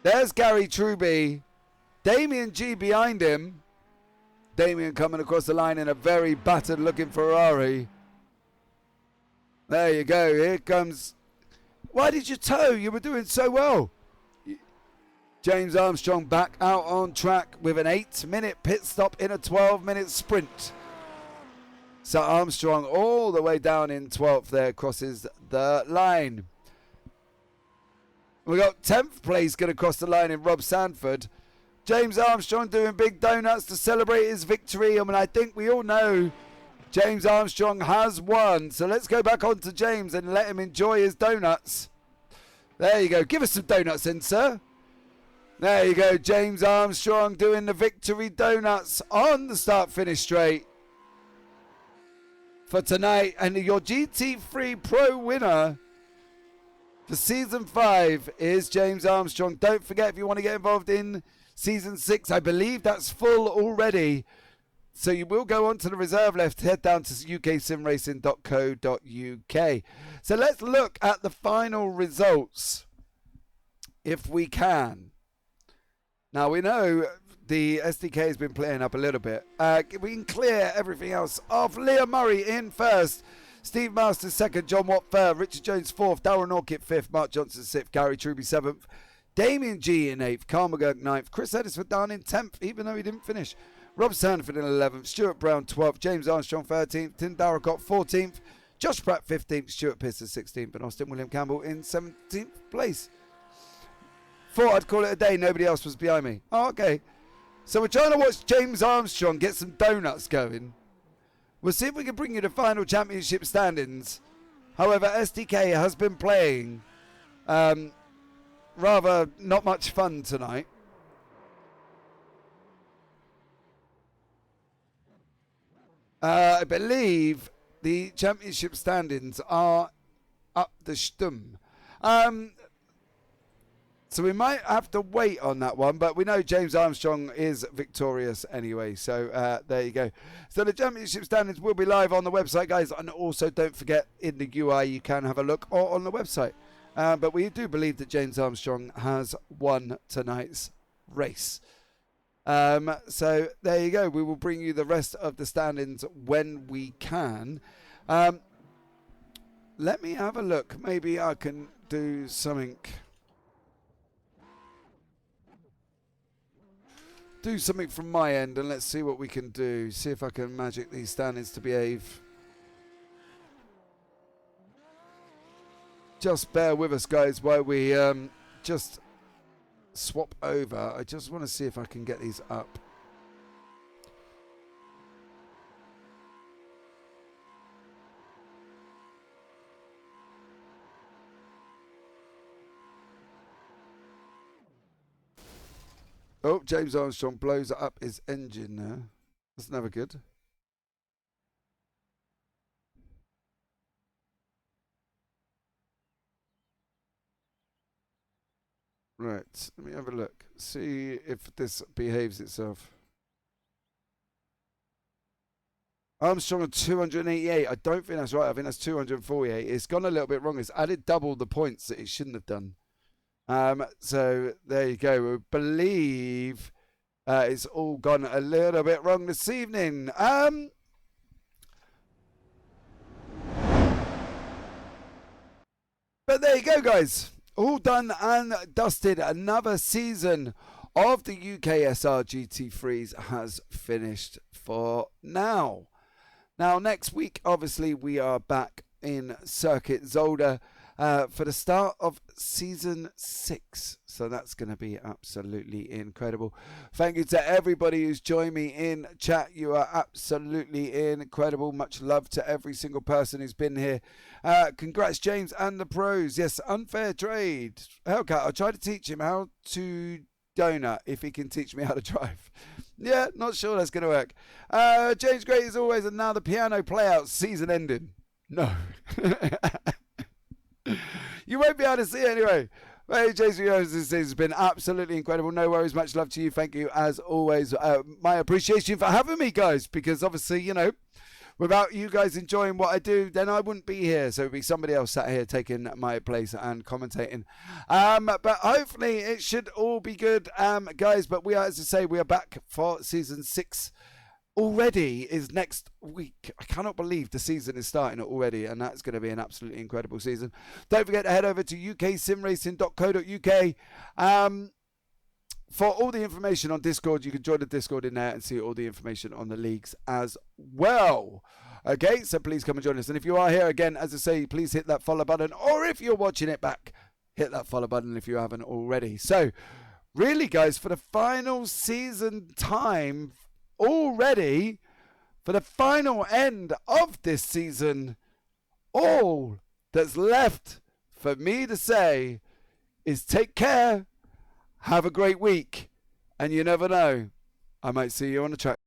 There's Gary Truby. Damien G behind him. Damien coming across the line in a very battered looking Ferrari. There you go. Here comes. Why did you tow? You were doing so well. James Armstrong back out on track with an 8-minute pit stop in a 12-minute sprint. So Armstrong all the way down in 12th there, crosses the line. We got 10th place going to cross the line in Rob Sanford. James Armstrong doing big donuts to celebrate his victory. I mean, I think we all know James Armstrong has won. So let's go back on to James and let him enjoy his donuts. There you go. Give us some donuts in, sir. There you go. James Armstrong doing the victory donuts on the start-finish straight for tonight. And your GT3 Pro winner for Season 5 is James Armstrong. Don't forget, if you want to get involved in Season 6, I believe that's full already. So you will go on to the reserve left. Head down to uksimracing.co.uk. So let's look at the final results, if we can. Now, we know the SDK has been playing up a little bit. We can clear everything else off. Leah Murray in first. Steve Masters second. John Watt third. Richard Jones fourth. Darryl Norkit fifth. Mark Johnson sixth. Gary Truby seventh. Damien G in 8th, Carl McGurk 9th, Chris Edisford down in 10th, even though he didn't finish. Rob Sanford in 11th, Stuart Brown 12th, James Armstrong 13th, Tim Darracott 14th, Josh Pratt 15th, Stuart Pearce 16th, and Austin William Campbell in 17th place. Thought I'd call it a day, nobody else was behind me. Oh, okay. So we're trying to watch James Armstrong get some donuts going. We'll see if we can bring you the final championship standings. However, SDK has been playing rather not much fun tonight. I believe the championship standings are up the stum. So we might have to wait on that one, but we know James Armstrong is victorious anyway. So there you go. So the championship standings will be live on the website, guys. And also don't forget, in the UI you can have a look, or on the website. But we do believe that James Armstrong has won tonight's race. So there you go. We will bring you the rest of the standings when we can. Let me have a look. Maybe I can do something. Do something from my end, and let's see what we can do. See if I can magic these standings to behave. Just bear with us, guys, while we just swap over. I just want to see if I can get these up. Oh, James Armstrong blows up his engine now. That's never good. Right, let me have a look. See if this behaves itself. Armstrong on 288. I don't think that's right. I think that's 248. It's gone a little bit wrong. It's added double the points that it shouldn't have done. So there you go. We believe it's all gone a little bit wrong this evening. But there you go, guys. All done and dusted. Another season of the UKSR GT3s has finished for now. Now, next week, obviously, we are back in Circuit Zolder for the start of Season 6. So that's going to be absolutely incredible. Thank you to everybody who's joined me in chat. You are absolutely incredible. Much love to every single person who's been here. Congrats, James and the pros. Yes, unfair trade. Hellcat, I'll try to teach him how to donut if he can teach me how to drive. Yeah, not sure that's going to work. James Great as always, and now the piano playout season ending. No. You won't be able to see it anyway. Hey, James, this has been absolutely incredible. No worries. Much love to you. Thank you, as always. My appreciation for having me, guys, because obviously, you know, without you guys enjoying what I do, then I wouldn't be here. So it'd be somebody else sat here taking my place and commentating. But hopefully it should all be good, guys. But we are, as I say, we are back for Season 6. Already is next week. I cannot believe the season is starting already, and that's going to be an absolutely incredible season. Don't forget to head over to uksimracing.co.uk for all the information on Discord. You can join the Discord in there and see all the information on the leagues as well. Okay, so please come and join us. And if you are here again, as I say, please hit that follow button, or if you're watching it back, hit that follow button if you haven't already. So really, guys, for the final season time already, for the final end of this season, all that's left for me to say is take care, have a great week, and you never know, I might see you on the track.